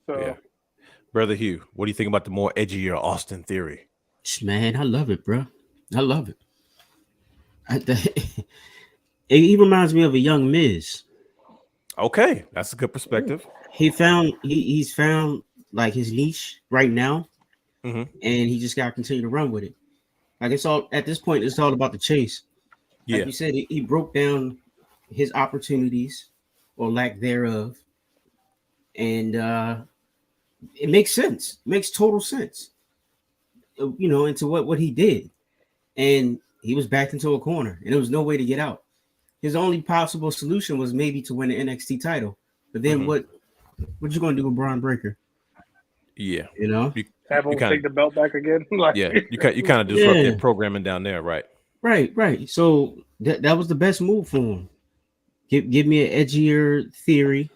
So Yeah. Brother Hugh, what do you think about the more edgier Austin Theory? Man, I love it, bro. I love it. He reminds me of a young Miz. Okay, that's a good perspective. He's found like his niche right now, Mhm. and he just got to continue to run with it. Like it's all at this point, it's all about the chase. Like Yeah, you said, he broke down his opportunities or lack thereof, and it makes sense. It makes total sense. You know, into what he did, and he was backed into a corner, and there was no way to get out. His only possible solution was maybe to win the NXT title, but then Mhm. what you gonna do with Braun Breaker? yeah, You know, have him kinda- take the belt back again. Like, yeah. You kind of disrupt Yeah. their programming down there, right? right. So that was the best move for him. Give me an edgier Theory.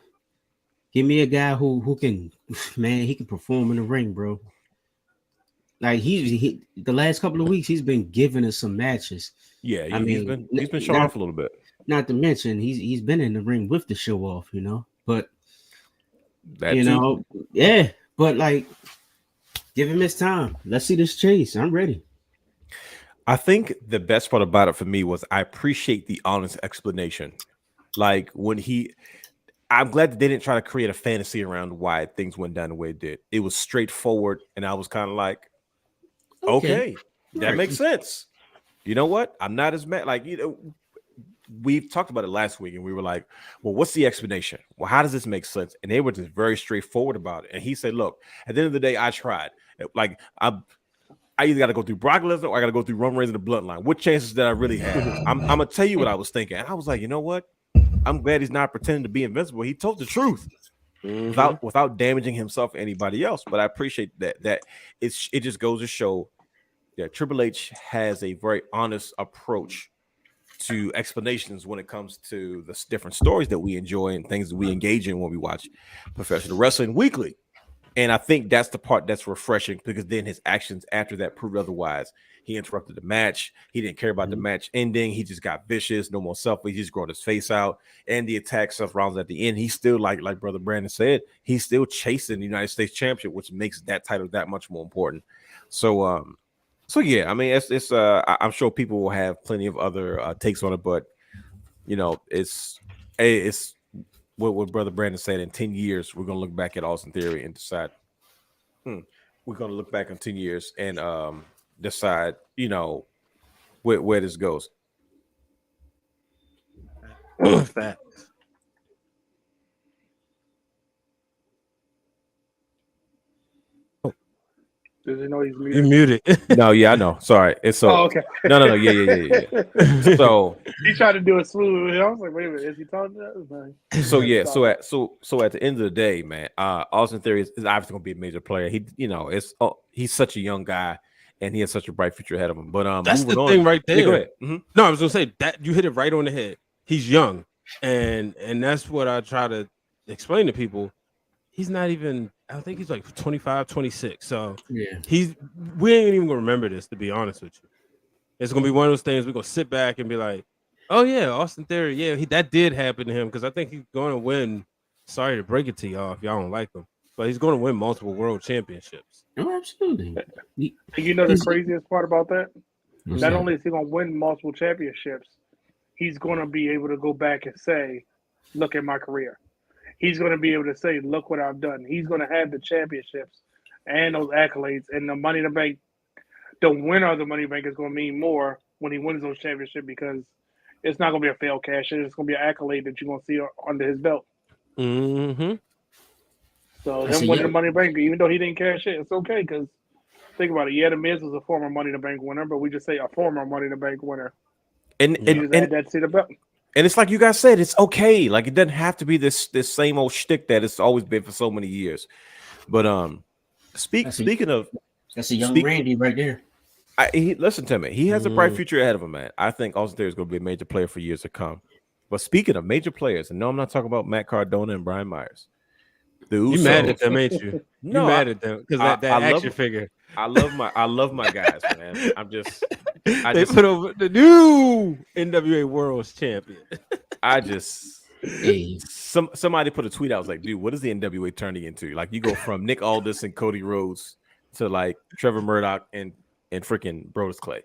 Give me a guy who can, man, he can perform in the ring, bro. Like he the last couple of weeks he's been giving us some matches. Yeah, I mean, he's been showing off a little bit. Not to mention he's been in the ring with the show off, you know. But That you too. know, yeah. But like, give him his time. Let's see this chase. I'm ready. I think the best part about it for me was I appreciate the honest explanation. Like when I'm glad that they didn't try to create a fantasy around why things went down the way it did. It was straightforward, and I was kind of like, okay, that Right. makes sense. You know what? I'm not as mad. Like, we've talked about it last week, and we were like, well, what's the explanation? Well, how does this make sense? And they were just very straightforward about it. And he said, look, at the end of the day, I tried. Like, I either got to go through Brock Lesnar or I got to go through Roman Reigns in the bloodline. What chances did I really have? I'm going to tell you what I was thinking. And I was like, you know what? I'm glad he's not pretending to be invincible. He told the truth without damaging himself or anybody else. But I appreciate that it just goes to show that Triple H has a very honest approach to explanations when it comes to the different stories that we enjoy and things that we engage in when we watch professional wrestling weekly. And I think that's the part that's refreshing because then his actions after that proved otherwise. He interrupted the match. He didn't care about the match ending. He just got vicious. No more selfies. He just growing his face out. And the attack Seth Rollins at the end. He's still like Brother Brandon said, he's still chasing the United States Championship, which makes that title that much more important. So yeah, I mean, it's I'm sure people will have plenty of other takes on it, but you know, it's what Brother Brandon said. In 10 years, we're gonna look back at Austin Theory and decide. We're gonna look back in 10 years and decide, you know, where this goes. Facts. does he know he's You muted? muted. No, yeah, I know. Sorry, it's so. Oh, okay. No, yeah. So He tried to do a smooth. I was like, wait a minute, is he talking to us? So yeah, so at the end of the day, man, Austin Theory is obviously gonna be a major player. He, you know, he's such a young guy and he has such a bright future ahead of him. But That's the moving on. thing right there. Yeah, go ahead. Mhm. No, I was gonna say that you hit it right on the head. He's young, and that's what I try to explain to people. He's not even. I think he's like 25, 26. So Yeah. we ain't even gonna remember this, to be honest with you. It's gonna be one of those things we're gonna sit back and be like, oh yeah, Austin Theory, yeah, that did happen to him because I think he's gonna win. Sorry to break it to y'all if y'all don't like him, but he's gonna win multiple world championships. Oh, absolutely. You know the craziest part about that? What's Not that? only is he going to win multiple championships, he's going to be able to go back and say, look at my career. He's going to be able to say, look what I've done. He's going to have the championships and those accolades and the Money in the Bank. The winner of the Money in the Bank is going to mean more when he wins those championships because it's not going to be a failed cash in. It's going to be an accolade that you're going to see under his belt. Mm-hmm. So That's him a winning the yeah. Money in the Bank, even though he didn't cash in, it's okay because think about it. Yeah, the Miz was a former Money in the Bank winner, but we just say a former Money in the Bank winner. And You just add that to the belt. And it's like you guys said, it's okay. Like it doesn't have to be this same old shtick that it's always been for so many years. But speaking of, that's a young Randy right there. Listen to me. He has a bright future ahead of him, man. I think Austin Theory is going to be a major player for years to come. But speaking of major players, and no, I'm not talking about Matt Cardona and Brian Myers. You mad at them, ain't you? No, you mad at them because that action figure. I love my guys, man. They put over the new NWA World's Champion. Somebody put a tweet out. I was like, dude, what is the NWA turning into? Like, you go from Nick Aldis and Cody Rhodes to like Trevor Murdoch and freaking Brodus Clay.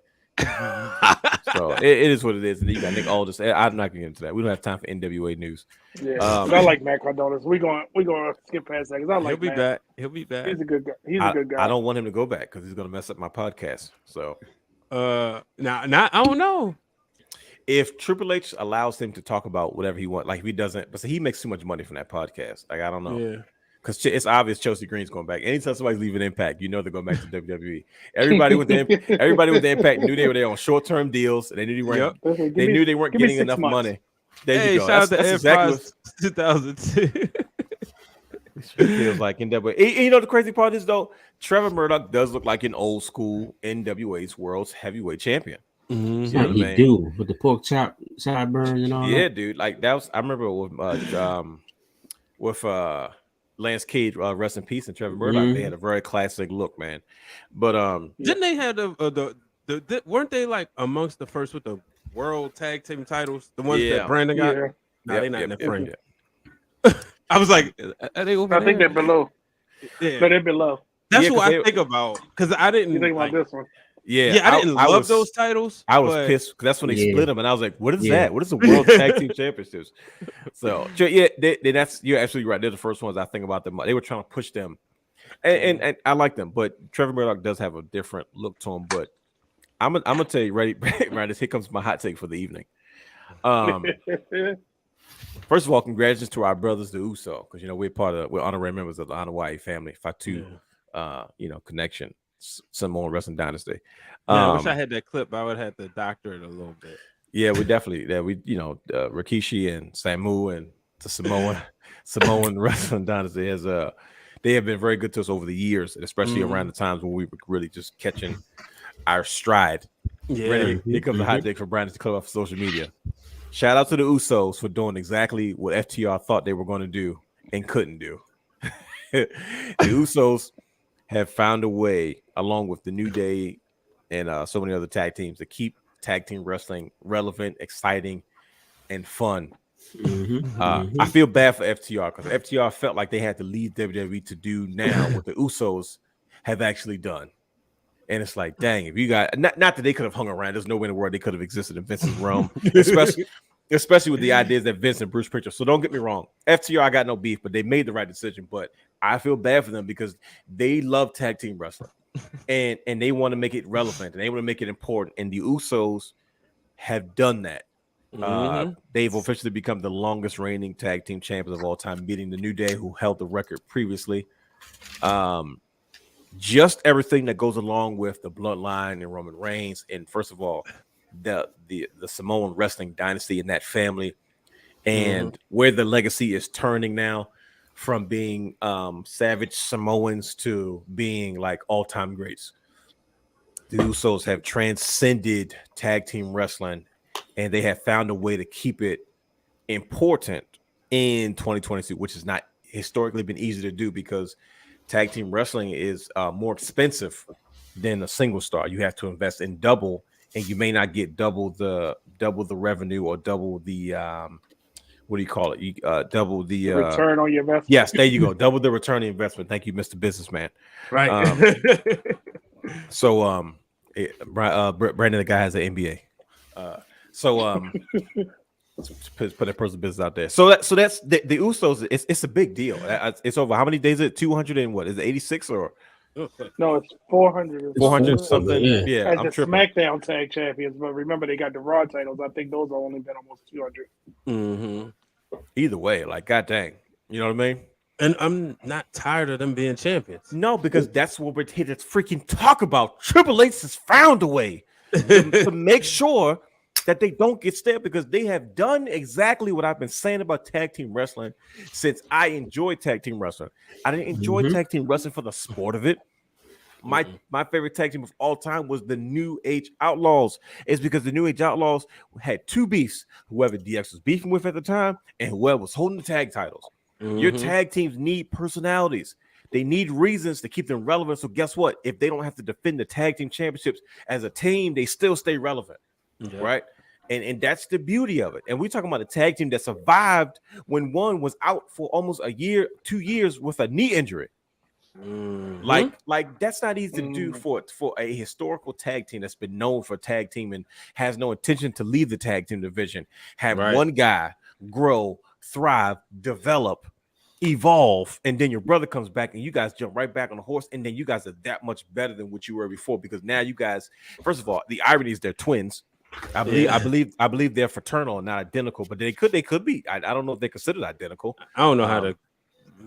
So it is what it is. And you got Nick Aldis. I'm not gonna get into that. We don't have time for NWA news. Yeah, I like Matt Cardona. We're gonna skip past that because I like. He'll be back. He's a good guy. A good guy. I don't want him to go back because he's gonna mess up my podcast. So, now I don't know if Triple H allows him to talk about whatever he wants. Like if he doesn't, but he makes too much money from that podcast. Like I don't know. Yeah. Because it's obvious Chelsea Green's going back. Anytime somebody's leaving Impact, you know they're going back to WWE. Everybody with the Impact knew they were on short-term deals, and they knew they weren't getting enough money. There you go. Shout out to that's exactly 2002. feels like NWA. You know the crazy part is though, Trevor Murdoch does look like an old school NWA's World's Heavyweight Champion. Mm-hmm. You know what I mean? Do with the pork chop sideburns and all. Yeah, dude. Like that was. I remember with Lance Cage, rest in peace, and Trevor Murdoch, they had a very classic look, man. But didn't they have the weren't they like amongst the first with the World Tag Team titles? The ones that Brandon got? Yeah. No, they're not in the front yet. I was like, are they over I think they're below. Yeah. So they're below. That's what I think about because I didn't You think about this one? Yeah, I didn't love those titles. I was pissed because that's when they split them, and I was like, "What is that? What is the World Tag Team Championships?" So, yeah, you're absolutely right. They're the first ones I think about them. They were trying to push them, and I like them, but Trevor Murdoch does have a different look to him. But I'm gonna tell you, right, here comes my hot take for the evening. First of all, congratulations to our brothers, the Usos, because we're honorary members of the Hawaii family, Fatu, connection. Samoan Wrestling Dynasty. I wish I had that clip. I would have to doctor it a little bit. Yeah, we definitely Rikishi and Samu and the Samoan Wrestling Dynasty they have been very good to us over the years, and especially around the times when we were really just catching our stride. Yeah, here comes the hot take for Brandon to cut off social media. Shout out to the Usos for doing exactly what FTR thought they were going to do and couldn't do. The Usos have found a way, along with the New Day and so many other tag teams, to keep tag team wrestling relevant, exciting, and fun. I feel bad for FTR because FTR felt like they had to leave WWE to do now what the Usos have actually done. And it's like, dang, if you got not that they could have hung around, there's no way in the world they could have existed in Vince's realm, especially with the ideas that Vince and Bruce Pritchard. So don't get me wrong, FTR, I got no beef, but they made the right decision. But I feel bad for them because they love tag team wrestling and they want to make it relevant and they want to make it important. And the Usos have done that. They've officially become the longest reigning tag team champions of all time, beating the New Day, who held the record previously. Just everything that goes along with the bloodline and Roman Reigns, and first of all, the Samoan wrestling dynasty in that family, and where the legacy is turning now from being savage Samoans to being like all-time greats. The Usos have transcended tag team wrestling, and they have found a way to keep it important in 2022, which has not historically been easy to do because tag team wrestling is more expensive than a single star. You have to invest in double, and you may not get double the revenue or double the what do you call it? Double the return on your investment. Yes, there you go. Double the return on investment. Thank you, Mr. Businessman. Right. Brandon, the guy has an MBA. Put that personal business out there. So that's the Usos. It's a big deal. It's over how many days? Is it 200 and what? Is it 86 or? No, it's 400. 400 something. Yeah, As I'm the tripping. SmackDown Tag Champions, but remember they got the Raw titles. I think those have only been almost 200. Either way, like god dang, you know what I mean? And I'm not tired of them being champions. No, because that's what we're here to freaking talk about. Triple H has found a way to make sure that they don't get stale because they have done exactly what I've been saying about tag team wrestling since I enjoyed tag team wrestling. I didn't enjoy tag team wrestling for the sport of it. My favorite tag team of all time was the New Age Outlaws. It's because the New Age Outlaws had two beefs: whoever DX was beefing with at the time and whoever was holding the tag titles. Your tag teams need personalities. They need reasons to keep them relevant. So guess what? If they don't have to defend the tag team championships as a team, they still stay relevant, right? And that's the beauty of it. And we're talking about a tag team that survived when one was out for almost a year, 2 years with a knee injury. Like that's not easy to do for a historical tag team that's been known for tag team and has no intention to leave the tag team division. Have one guy grow, thrive, develop, evolve, and then your brother comes back and you guys jump right back on the horse, and then you guys are that much better than what you were before because now you guys, first of all, the irony is they're twins. I believe they're fraternal and not identical, but they could be. I don't know if they're considered identical. I don't know how to.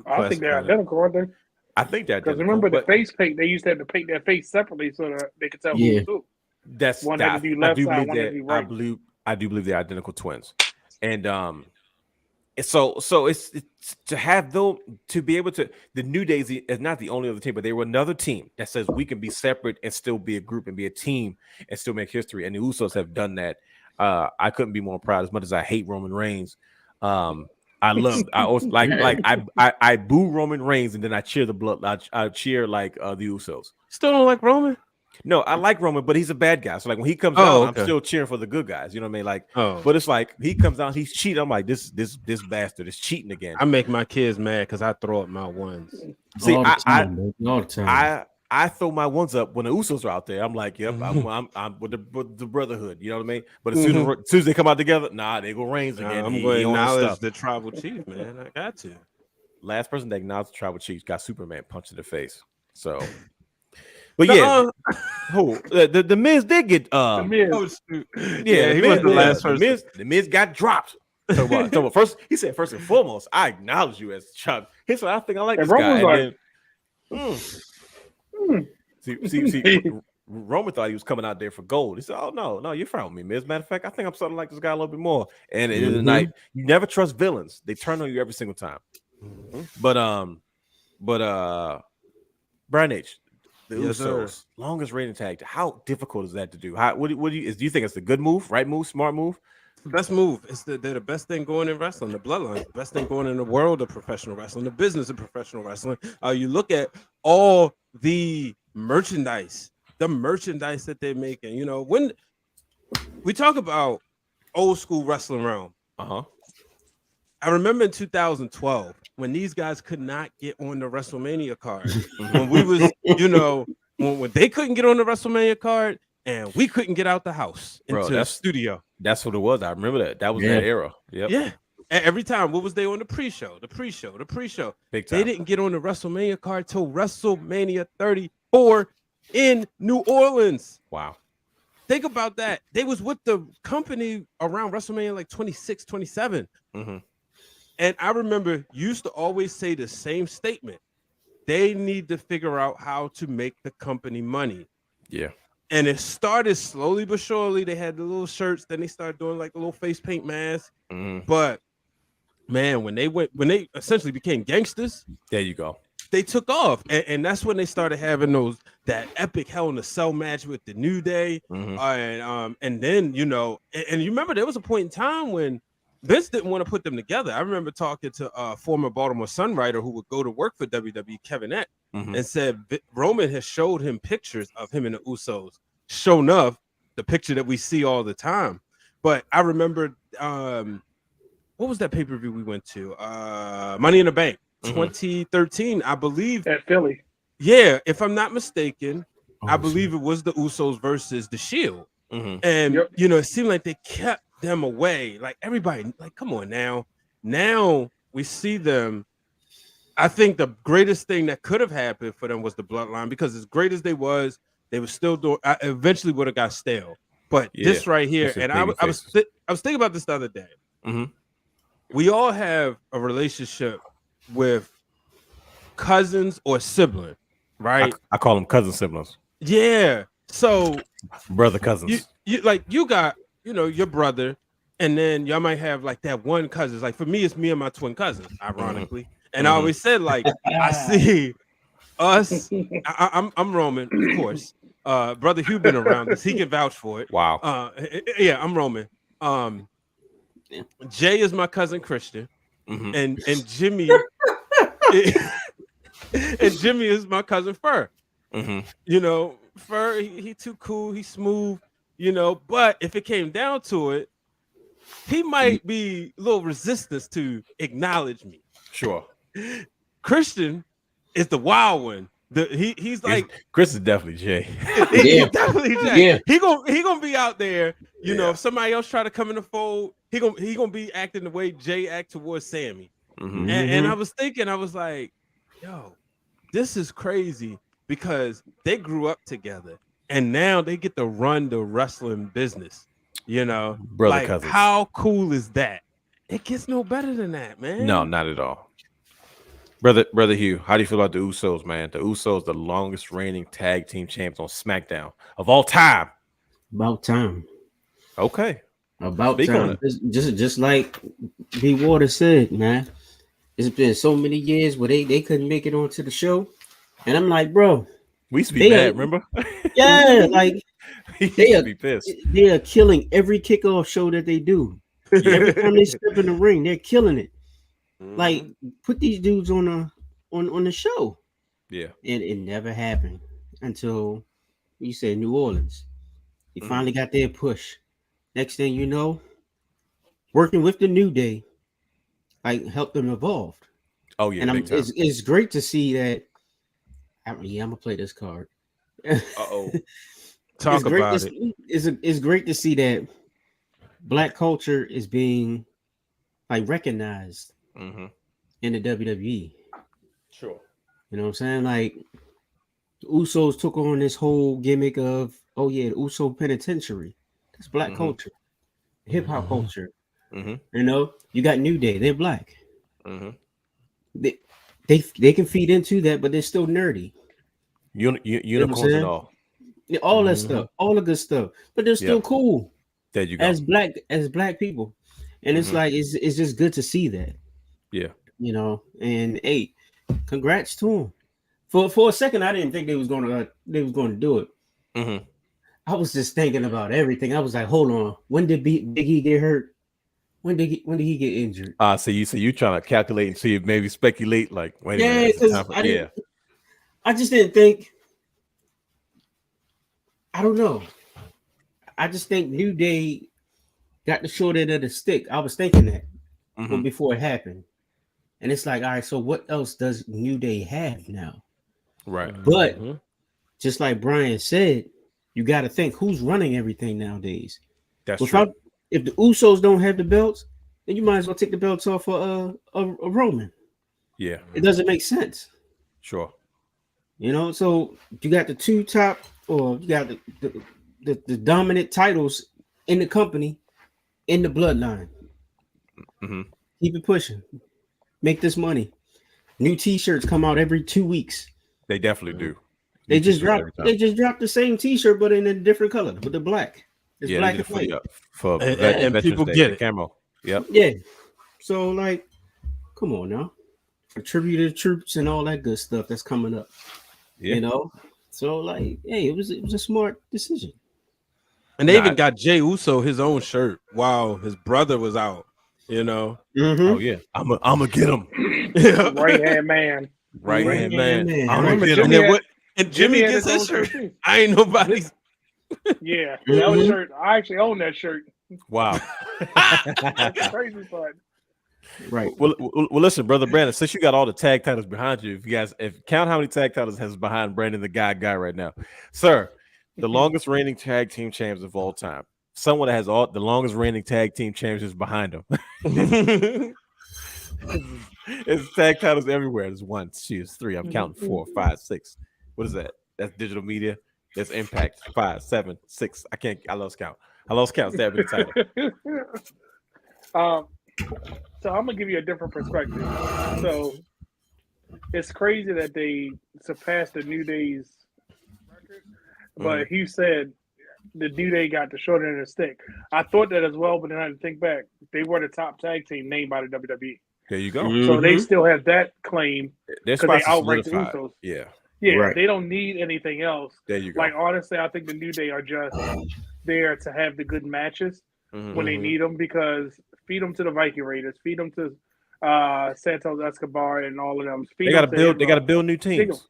I think they're identical, aren't they? I think they're because identical. remember the face paint. They used to have to paint their face separately so that they could tell who was who. That's one had to be left side, one had to be right. I do believe they're identical twins, and so it's to have them to be able to. The New Days is not the only other team, but they were another team that says we can be separate and still be a group and be a team and still make history. And the Usos have done that. I couldn't be more proud. As much as I hate Roman Reigns, I also I boo Roman Reigns and then I cheer the blood. I cheer like the Usos. Still don't like Roman? No, I like Roman, but he's a bad guy. So like when he comes out, I'm still cheering for the good guys. You know what I mean? Like, but it's like he comes out, he's cheating. I'm like, this bastard is cheating again. I make my kids mad because I throw up my ones. See, all the time. I throw my ones up when the Usos are out there. I'm like, yep, I'm with the brotherhood. You know what I mean? But as soon as they come out together, they go Reigns again. I'm going to acknowledge the tribal chief, man. I got to. Last person that acknowledged the tribal chief got Superman punched in the face. So. But yeah, the Miz did get the Miz. He was the last person. The Miz got dropped. So first he said, first and foremost, I acknowledge you as Chuck. He said, I think I like this guy. See, Roman thought he was coming out there for gold. He said, "Oh no, you're fine with me, Miz. Matter of fact, I think I'm starting to like this guy a little bit more." And at the end of the night, you never trust villains; they turn on you every single time. But Brian H. The Usos, longest reigning tag. How difficult is that to do? Do you think it's a good move, right move, smart move? Best move. They're the best thing going in wrestling. The bloodline, the best thing going in the world of professional wrestling, the business of professional wrestling. You look at all the merchandise that they're making. You know, when we talk about old school wrestling realm, I remember in 2012 when these guys could not get on the WrestleMania card. When we was, when they couldn't get on the WrestleMania card and we couldn't get out the house into the studio. That's what it was. I remember that. That was that era. Yep. Yeah. And every time, what was they on the pre-show? The pre-show. Big time. They didn't get on the WrestleMania card till WrestleMania 34 in New Orleans. Wow. Think about that. They was with the company around WrestleMania like 26, 27. And I remember used to always say the same statement. They need to figure out how to make the company money. Yeah. And it started slowly but surely. They had the little shirts. Then they started doing like a little face paint mask. But man, when they essentially became gangsters, there you go. They took off, and that's when they started having that epic Hell in a Cell match with the New Day, and then and you remember there was a point in time when Vince didn't want to put them together. I remember talking to a former Baltimore Sun writer who would go to work for WWE, Kevin Eck, and said Roman has showed him pictures of him and the Usos. Sure enough, the picture that we see all the time. But I remember, what was that pay-per-view we went to? Money in the Bank, 2013, I believe. At Philly. Yeah, if I'm not mistaken, I believe it was the Usos versus the Shield. And, it seemed like they kept them away. Like everybody, like, come on now. Now we see them. I think the greatest thing that could have happened for them was the bloodline, because as great as they were still doing. Eventually would have got stale. But this right here, and I was thinking about this the other day. We all have a relationship with cousins or sibling, right? I call them cousin siblings. Yeah. So brother cousins. You got your brother, and then y'all might have like that one cousin. Like for me, it's me and my twin cousins, ironically. And I always said, like, I see us. I'm Roman, of course. Brother Hugh been around us. He can vouch for it. Wow. Yeah, I'm Roman. Jay is my cousin Christian, and Jimmy and Jimmy is my cousin Fur. Fur, he too cool, he's smooth, but if it came down to it, he might be a little resistance to acknowledge me. Sure. Christian is the wild one. He's like Chris is definitely Jay. He's definitely Jay. Yeah. He gonna be out there. If somebody else try to come in the fold, he gonna be acting the way Jay act towards Sammy. And I was thinking, I was like, yo, this is crazy because they grew up together and now they get to run the wrestling business. Brother like, cousins. how cool is that? It gets no better than that, man. No, not at all. Brother Hugh, how do you feel about the Usos, man? The Usos, the longest reigning tag team champs on SmackDown of all time. About time. Okay. About Speak on time. Just like B Water said, man. It's been so many years where they couldn't make it onto the show. And I'm like, bro. We used to be mad, remember? Yeah, like we used to be pissed. They are killing every kickoff show that they do. Every time they step in the ring, they're killing it. Like, put these dudes on the show. Yeah. And it never happened until you said New Orleans. He finally got their push. Next thing you know, working with the New Day, like, helped them evolve. Oh yeah, and it's great to see that. I'm gonna play this card. Talk about it. It's great to see that Black culture is being like recognized in the WWE. Sure. You know what I'm saying? Like, the Usos took on this whole gimmick of, the Uso Penitentiary. That's Black culture, hip hop culture. You got New Day, they're Black. They can feed into that, but they're still nerdy. Unicorns and all. Yeah, all that stuff, all the good stuff, but they're still cool. There you go. As black people, and it's like it's just good to see that. Yeah, and hey, congrats to them. For a second, I didn't think they was going to do it. I was just thinking about everything. I was like, hold on, when did Big E get hurt? When did he get injured? So you trying to calculate and see, maybe speculate, like, wait a minute. I just didn't think. I don't know. I just think New Day got the short end of the stick. I was thinking that before it happened. And it's like, all right, so what else does New Day have now? Right. But just like Brian said, you got to think who's running everything nowadays. That's true. If the Usos don't have the belts, then you might as well take the belts off a Roman. Yeah. It doesn't make sense. Sure. So you got the two top, or you got the dominant titles in the company, in the bloodline. Keep it pushing. Make this money. New T-shirts come out every 2 weeks. They definitely do. They just dropped the same T-shirt, but in a different color, with the black. It's black and white. And people get it. Camo. Yep. Yeah. So, like, come on now. For tribute to the troops and all that good stuff that's coming up. Yeah. So, like, hey, it was a smart decision. And they even got Jey Uso his own shirt while his brother was out. Oh yeah, I'm gonna get him. Right hand man. Right hand man. I remember Jimmy and Jimmy gets his shirt. I ain't nobody's. Yeah, that was shirt. I actually own that shirt. Wow. That's crazy fun. Right. Well, listen, brother Brandon. Since you got all the tag titles behind you, if count how many tag titles has behind Brandon, the guy right now, sir, the longest reigning tag team champs of all time. Someone that has all the longest reigning tag team champions behind him. It's tag titles everywhere. There's 1, 2, 3. I'm counting 4, 5, 6. What is that? That's digital media. There's Impact. 5, 7, 6. I lost count. That many titles. So I'm gonna give you a different perspective. So it's crazy that they surpassed the New Day's record, but he said the New Day got the short end of the stick. I thought that as well, but then I had to think back. They were the top tag team named by the WWE. There you go. So they still have that claim Their because they spots are outranked the solidified. Usos. Yeah. Yeah, Right. they don't need anything else. There you go. Like, honestly, I think the New Day are just there to have the good matches when they need them, because feed them to the Viking Raiders, feed them to Santos Escobar and all of them. They got to build new teams.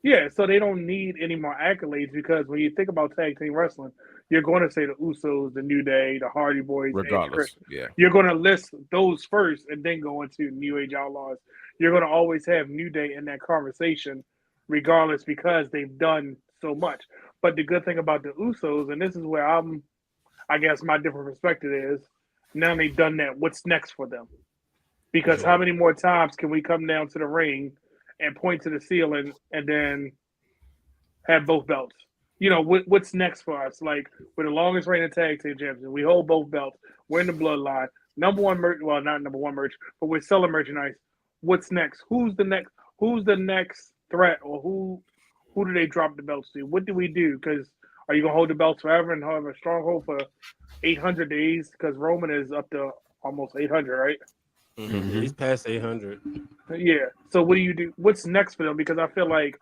Yeah, so they don't need any more accolades, because when you think about tag team wrestling, you're going to say the Usos, the New Day, the Hardy Boys, Regardless. Yeah. You're going to list those first and then go into New Age Outlaws. You're going to always have New Day in that conversation, regardless, because they've done so much. But the good thing about the Usos, and this is where I guess my different perspective is, now they've done that, what's next for them? Because how many more times can we come down to the ring and point to the ceiling and then have both belts? You know, what's next for us? Like, we're the longest reigning tag team champions. We hold both belts. We're in the bloodline. Number one merch, well, not number one merch, but we're selling merchandise. What's next? Who's the next threat, or who do they drop the belts to? What do we do? Because are you gonna hold the belts forever and have a stronghold for 800 days? Because Roman is up to almost 800, right? He's past 800. Yeah. So what do you do? What's next for them? Because I feel like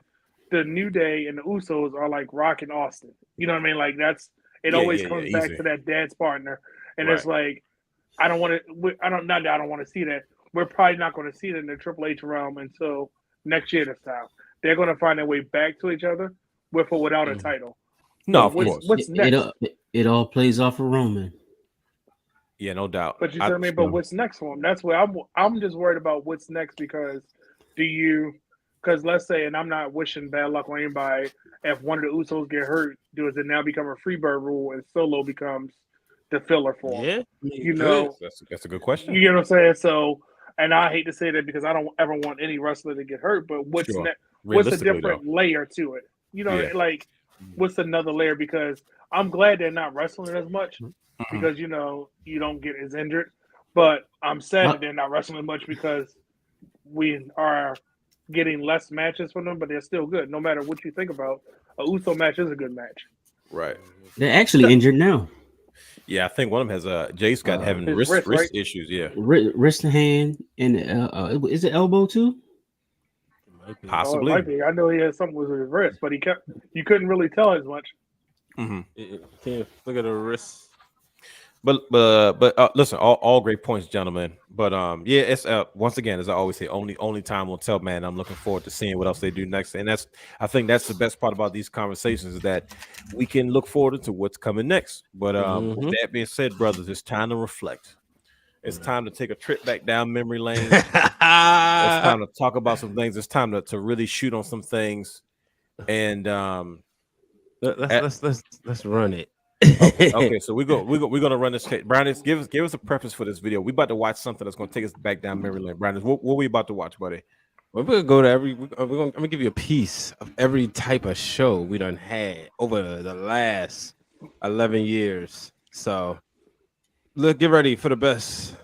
the New Day and the Usos are like Rock and Austin. You know what I mean? Like, that's it. Always comes back to that dance partner, and it's like, I don't want to see that. We're probably not going to see it in the Triple H realm until next year this time. They're going to find their way back to each other with or without a title. No, of course. What's next? It all plays off of Roman. Yeah, no doubt. But you tell me, but what's next for him? That's where I'm just worried about what's next, because because let's say, and I'm not wishing bad luck on anybody, if one of the Usos get hurt, does it now become a Freebird rule and Solo becomes the filler for him? Yeah, you know, that's a good question. You know what I'm saying? So, and I hate to say that because I don't ever want any wrestler to get hurt, but what's next? What's a different layer to it? You know, like, what's another layer? Because I'm glad they're not wrestling as much, because, you know, you don't get as injured. But I'm sad that they're not wrestling much, because we are getting less matches from them, but they're still good. No matter what you think about, a Uso match is a good match. Right. They're actually injured now. Yeah, I think one of them has Jace got having wrist issues. Yeah, wrist and hand, and is it elbow too? Possibly. Oh, it might be. I know he had something with his wrist, but you couldn't really tell as much. Look at the wrist. But listen, all great points, gentlemen. But yeah, it's once again, as I always say, only time will tell, man. I'm looking forward to seeing what else they do next, and I think that's the best part about these conversations, is that we can look forward to what's coming next. But with that being said, brothers, it's time to reflect. It's time to take a trip back down memory lane. It's time to talk about some things. It's time to really shoot on some things, and let's run it. Okay, so we're gonna run this. Brandon, give us a preface for this video. We about to watch something that's gonna take us back down memory lane. Brandon, what we about to watch, buddy? We're gonna go to I'm gonna give you a piece of every type of show we done had over the last 11 years. So get ready for the best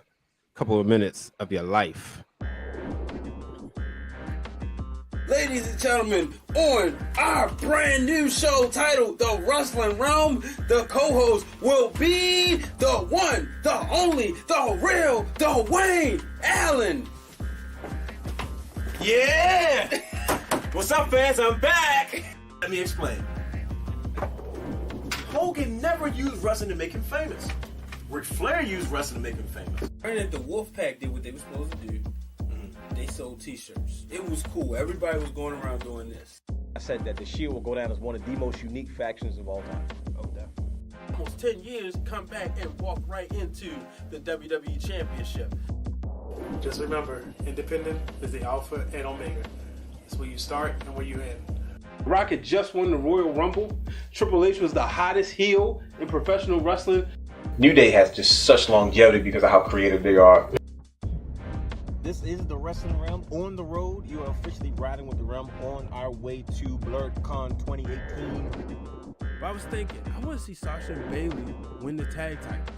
couple of minutes of your life. Ladies and gentlemen, on our brand new show titled The Wrestling Wrealm, the co-host will be the one, the only, the real Dwayne Allen. Yeah! What's up, fans? I'm back! Let me explain. Hogan never used wrestling to make him famous. Ric Flair used wrestling to make him famous. And the Wolfpack did what they were supposed to do. They sold t-shirts. It was cool. Everybody was going around doing this. I said that the Shield will go down as one of the most unique factions of all time. Oh, definitely. Almost 10 years, come back and walk right into the WWE Championship. Just remember, independent is the alpha and omega. It's where you start and where you end. Rock had just won the Royal Rumble. Triple H was the hottest heel in professional wrestling. New Day has just such longevity because of how creative they are. This is the Wrestling Wrealm on the road. You are officially riding with the Realm on our way to BlurredCon 2018. But I was thinking, I want to see Sasha and Bayley win the tag titles.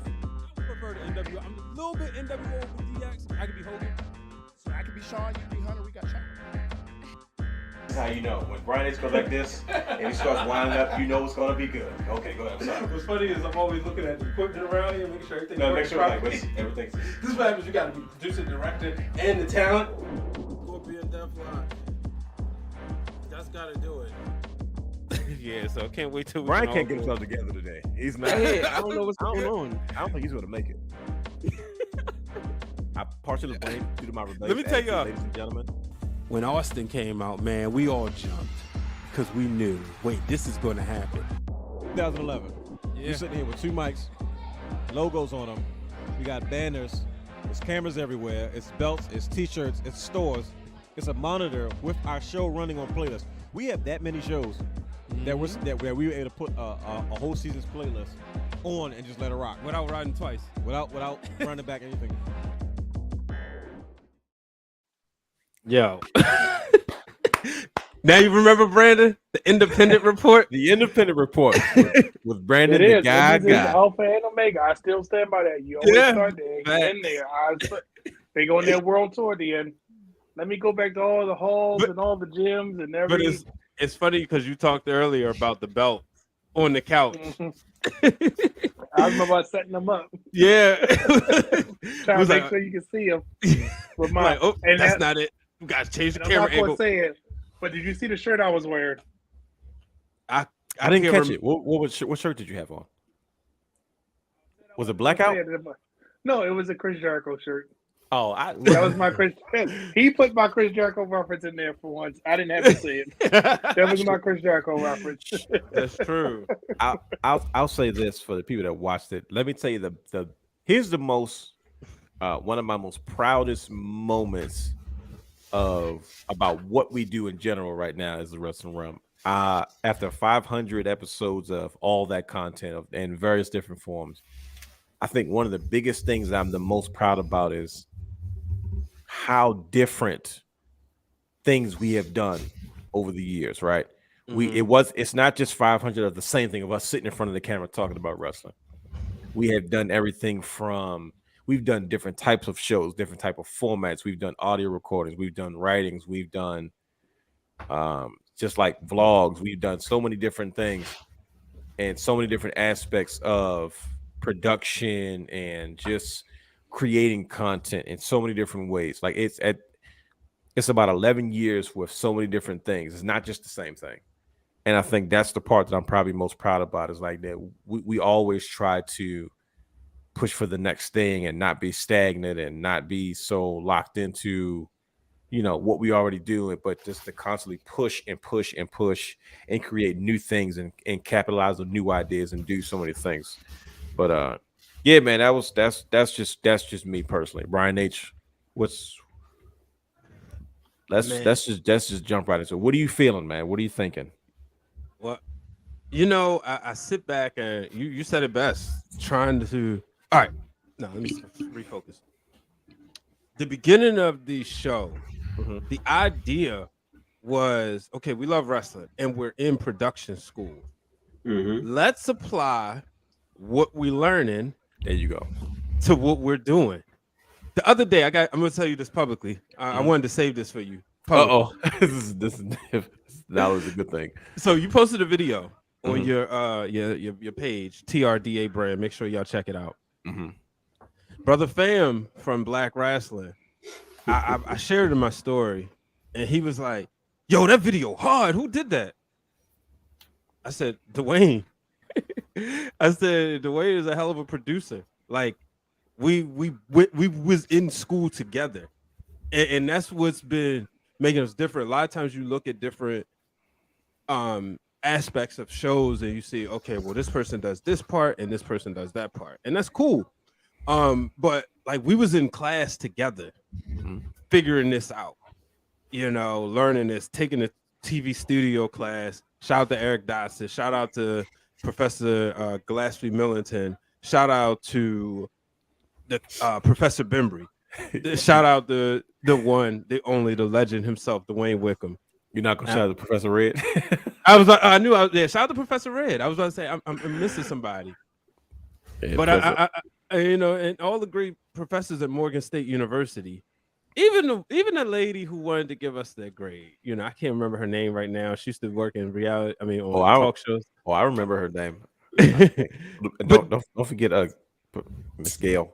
I prefer the NWO. I'm a little bit NWO with DX. I could be Hogan. So I could be Shawn, you could be Hunter. We got Chuck. how you know. When Brian H goes like this and he starts winding up, you know it's gonna be good. Okay, go ahead. I'm sorry. What's funny is I'm always looking at the equipment around here, making sure everything's No, make working sure like properly. everything's. This is what happens. You got to be producer, director, and the talent. Scorpion Deathline. That's got to do it. Yeah, so can't wait till we Brian can can't all get go. himself together today. He's not. Yeah, I don't know what's going on. I don't think he's gonna make it. I partially blame due to my rebellion. Let me tell y'all. ladies and gentlemen. When Austin came out, man, we all jumped because we knew, wait, this is going to happen. 2011. Yeah. We're sitting here with 2 mics, logos on them. We got banners. There's cameras everywhere. It's belts. It's T-shirts. It's stores. It's a monitor with our show running on playlist. We have that many shows that where we were able to put a whole season's playlist on and just let it rock Without riding twice. without running back anything. Yo. Now you remember, Brandon? The independent report? The independent report with Brandon, It the is. guy. This is Alpha and Omega. I still stand by that. You always Yeah. start there. Get in there. They go on their world tour at the end. Let me go back to all the halls and all the gyms and But every. it's funny because you talked earlier about the belt on the couch. I remember about setting them up. Yeah. Trying Was to make like- sure you can see them. With my, Like, oh, and that's that- not it. You guys change the and I'm camera not gonna angle. say it, but did you see the shirt I was wearing? I didn't can't catch rem- it. What shirt did you have on? Was it blackout? No, it was a Chris Jericho shirt. Oh, That was my Chris. He put my Chris Jericho reference in there for once. I didn't have to say it. That was my Chris Jericho reference. That's true. I'll say this for the people that watched it. Let me tell you here's the most one of my most proudest moments about what we do in general right now as the Wrestling Wrealm. After 500 episodes of all that content in various different forms, I think one of the biggest things I'm the most proud about is how different things we have done over the years, right? It's not just 500 of the same thing of us sitting in front of the camera talking about wrestling. We have done everything from we've done different types of shows, different type of formats. We've done audio recordings, we've done writings, we've done just like vlogs. We've done so many different things and so many different aspects of production and just creating content in so many different ways. Like it's about 11 years with so many different things. It's not just the same thing. And I think that's the part that I'm probably most proud about is like that we always try to push for the next thing and not be stagnant and not be so locked into, what we already do, but just to constantly push and push and push and create new things and capitalize on new ideas and do so many things. But yeah, man, that's just me personally. Brian H, let's just jump right into it. What are you feeling, man? What are you thinking? Well, I sit back and you said it best. Trying to all right. No, let me refocus. The beginning of the show, the idea was okay. We love wrestling and we're in production school. Let's apply what we're learning. There you go. To what we're doing. The other day, I'm gonna tell you this publicly. I wanted to save this for you. Oh, this is that was a good thing. So you posted a video on your page, TRDA brand. Make sure y'all check it out. Brother Fam from Black Wrestling, I shared it in my story, and he was like, "Yo, that video hard. Who did that?" I said, "Dwayne." I said, "Dwayne is a hell of a producer. Like, we was in school together, and that's what's been making us different. A lot of times you look at different aspects of shows and you see, okay, well, this person does this part and this person does that part, and that's cool. But like we was in class together, figuring this out, learning this, taking a TV studio class. Shout out to Eric Dotson. Shout out to Professor Gillespie Millington. Shout out to the Professor Bembry. Shout out the one, the only, the legend himself, Dwayne Wickham. You're not gonna shout out to Professor Red? I knew I was there. Shout out to Professor Red. I was about to say I'm missing somebody. Yeah, but I and all the great professors at Morgan State University, even the lady who wanted to give us that grade, you know, I can't remember her name right now. She used to work in reality. I mean, on talk shows. Oh, I remember her name. Don't forget Miss Gail.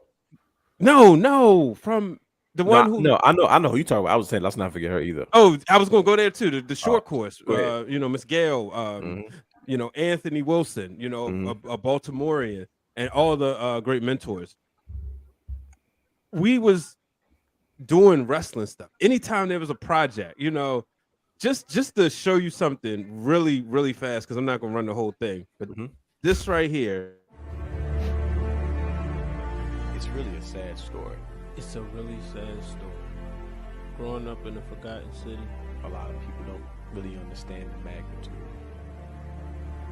No, from the one who. No, I know who you talking about. I was saying let's not forget her either. Oh, I was gonna go there too. The short course. go You know, Miss Gail. You know, Anthony Wilson. You know, a Baltimorean, and all the great mentors. We was doing wrestling stuff. Anytime there was a project, you know, just to show you something really, really fast, because I'm not gonna run the whole thing. But this right here. It's really a sad story. It's a really sad story. Growing up in a forgotten city, A lot of people don't really understand the magnitude.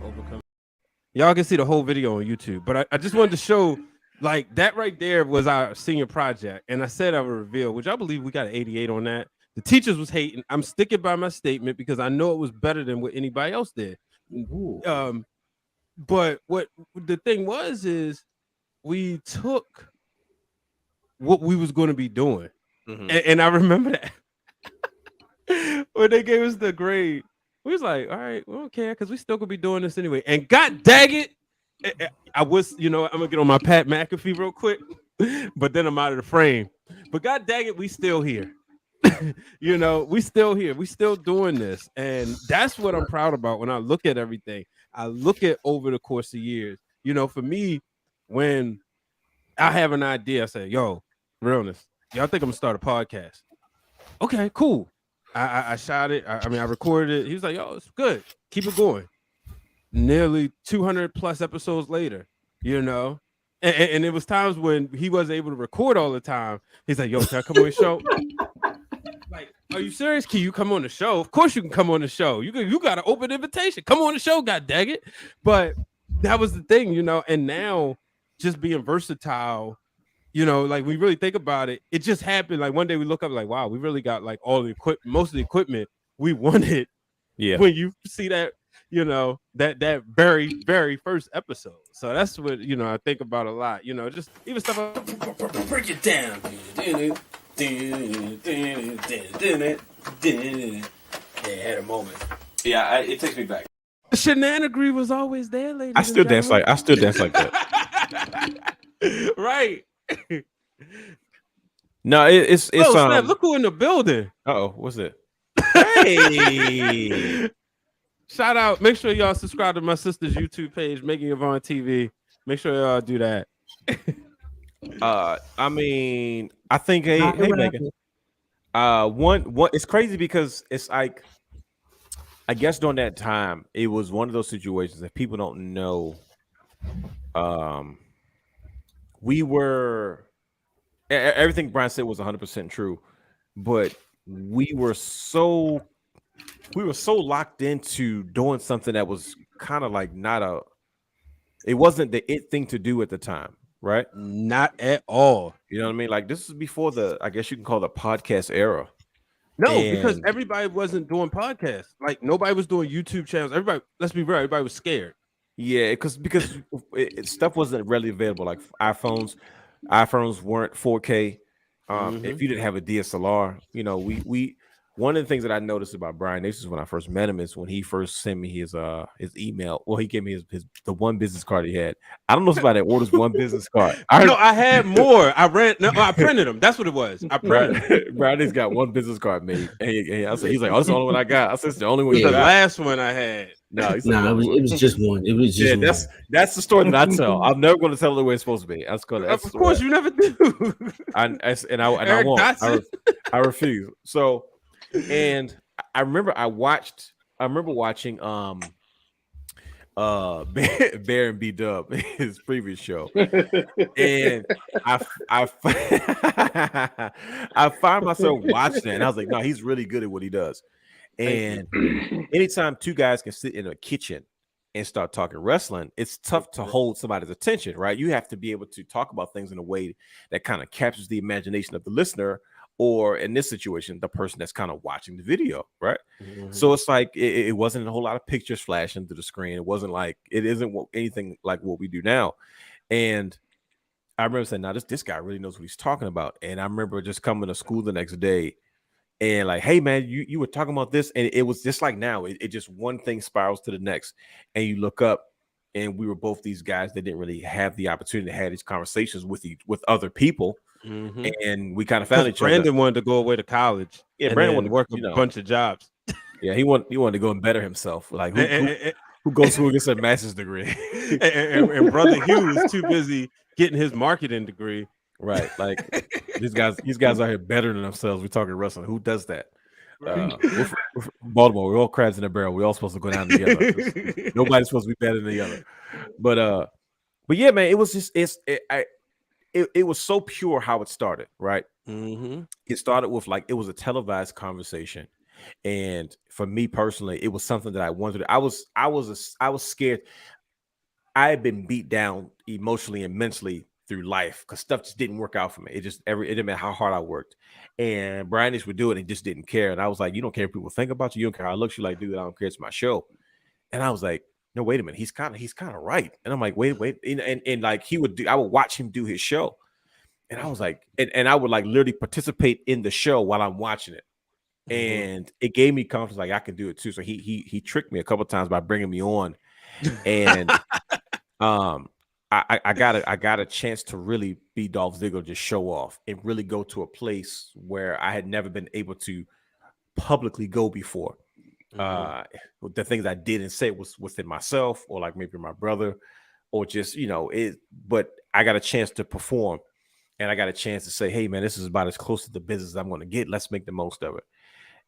overcome. Y'all can see the whole video on YouTube, but I just wanted to show, like, that right there was our senior project, and I said I would reveal, which I believe we got an 88 on that. The teachers was hating. I'm sticking by my statement because I know it was better than what anybody else did. But what the thing was is we took what we was going to be doing, and I remember that when they gave us the grade, we was like, all right, we don't care because we still gonna be doing this anyway. And god dang it, I was, you know, I'm gonna get on my Pat McAfee real quick, but then I'm out of the frame. But god dang it, we still here. You know, we still here. We still doing this, and that's what I'm proud about. When I look at everything, I look at over the course of years. You know, for me, when I have an idea, I say, "Yo, realness, y'all think I'm gonna start a podcast?" Okay, cool. I shot it. I mean, I recorded it. He was like, "Yo, it's good. Keep it going." Nearly 200 plus episodes later, you know, and it was times when he wasn't able to record all the time. He's like, "Yo, can I come on your show?" Like, are you serious? Can you come on the show? Of course you can come on the show. You got an open invitation. Come on the show, god dang it. But that was the thing, you know, and now just being versatile, you know, like we really think about it, it just happened. Like one day we look up like, wow, we really got like all the equipment, most of the equipment we wanted. Yeah. When you see that, you know, that very, very first episode. So that's what, you know, I think about a lot, you know, just even stuff like, break it down. Yeah, had a moment. Yeah, it takes me back. Shenanigans was always there, ladies. I still dance like that. Right. No, it's Snap, look who in the building. What's it? Hey. Shout out. Make sure y'all subscribe to my sister's YouTube page, Making Yvonne TV. Make sure y'all do that. I mean, I think hey Megan. One it's crazy because it's like, I guess during that time it was one of those situations that people don't know. We were, everything Brian said was 100% true, but we were so locked into doing something that was kind of like it wasn't the it thing to do at the time, right? Not at all. You know what I mean? Like this is before I guess you can call the podcast era. No, because everybody wasn't doing podcasts. Like nobody was doing YouTube channels. Everybody, let's be real, everybody was scared. Yeah, because stuff wasn't readily available. Like iPhones weren't 4K. If you didn't have a DSLR, you know, we one of the things that I noticed about Brian Nations when I first met him is when he first sent me his email. Well, he gave me the one business card he had. I don't know if somebody orders one business card. I had more. I printed them. That's what it was. I printed them. Brian's got one business card made. And he's like, "Oh, that's the only one I got." I said, "It's the only one." The last one I had. No, it was just one. It was just one. That's the story that I tell. I'm never going to tell it the way it's supposed to be. Of course, you never do. I won't. I refuse. So, and I remember watching Bear and B Dub, his previous show, and I find myself watching it, and I was like, no, he's really good at what he does. And anytime two guys can sit in a kitchen and start talking wrestling, it's tough to hold somebody's attention, right? You have to be able to talk about things in a way that kind of captures the imagination of the listener, or in this situation, the person that's kind of watching the video, right? Mm-hmm. So it's like it wasn't a whole lot of pictures flashing through the screen. It isn't anything like what we do now. And I remember saying, "Now this guy really knows what he's talking about." And I remember just coming to school the next day, and like, "Hey man, you were talking about this," and it was just like now, it just one thing spirals to the next, and you look up, and we were both these guys that didn't really have the opportunity to have these conversations with other people, and we kind of found each other. Brandon wanted to go away to college. Yeah, and Brandon then wanted work to, a bunch of jobs. Yeah, he wanted to go and better himself. Like who goes to get a master's degree? and brother Hugh was too busy getting his marketing degree. Right, like these guys out here better than themselves. We're talking wrestling. Who does that? We're from Baltimore. We're all crabs in a barrel. We're all supposed to go down together. Nobody's supposed to be better than the other. But yeah, man, it was just it was so pure how it started. Right, It started with like it was a televised conversation, and for me personally, it was something that I wanted to. I was scared. I had been beat down emotionally and mentally through life because stuff just didn't work out for me. It didn't matter how hard I worked. And Brian would do it and just didn't care. And I was like, you don't care if people think about you. You don't care how I look. You like, dude, I don't care. It's my show. And I was like, no, wait a minute. He's kind of right. And I'm like, wait. And like I would watch him do his show. And I was like, and I would like literally participate in the show while I'm watching it. And it gave me confidence, like I can do it too. So he tricked me a couple of times by bringing me on. And I got a chance to really be Dolph Ziggler, just show off and really go to a place where I had never been able to publicly go before. The things I did and say was within myself, or like maybe my brother, or just but I got a chance to perform, and I got a chance to say, hey man, this is about as close to the business as I'm going to get. Let's make the most of it.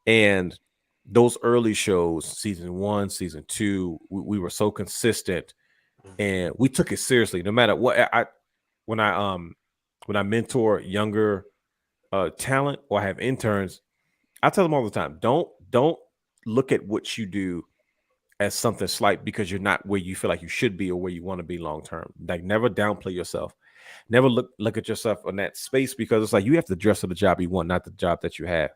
And those early shows, season 1, season 2, we were so consistent. And we took it seriously, no matter what. When I mentor younger talent or I have interns, I tell them all the time, don't look at what you do as something slight because you're not where you feel like you should be or where you want to be long term. Like never downplay yourself. Never look at yourself in that space, because it's like you have to dress for the job you want, not the job that you have.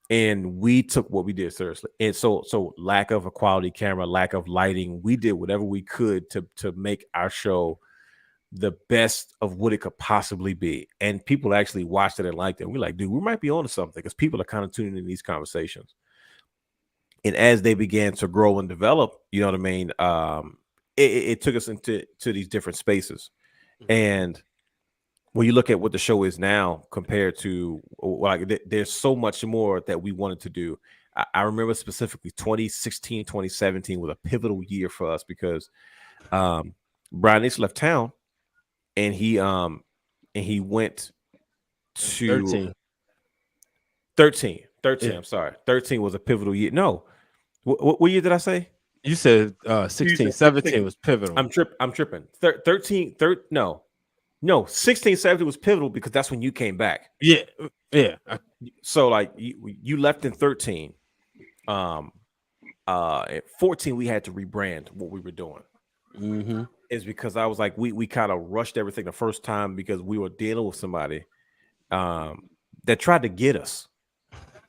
And we took what we did seriously. And so lack of a quality camera, lack of lighting, we did whatever we could to make our show the best of what it could possibly be. And people actually watched it and liked it. We're like, dude, we might be on to something, because people are kind of tuning in these conversations. And as they began to grow and develop, you know what I mean? It took us into these different spaces. And when you look at what the show is now compared to, like, there's so much more that we wanted to do. I remember specifically 2016, 2017 was a pivotal year for us, because Brian H left town, and he went to 13. Yeah. I'm sorry. 13 was a pivotal year. No. What year did I say? You said 16, 17 was pivotal. I'm tripping. 16, 17 was pivotal because that's when you came back. Yeah. So like you left in 13. At 14 we had to rebrand what we were doing. Is because I was like, we kind of rushed everything the first time because we were dealing with somebody that tried to get us.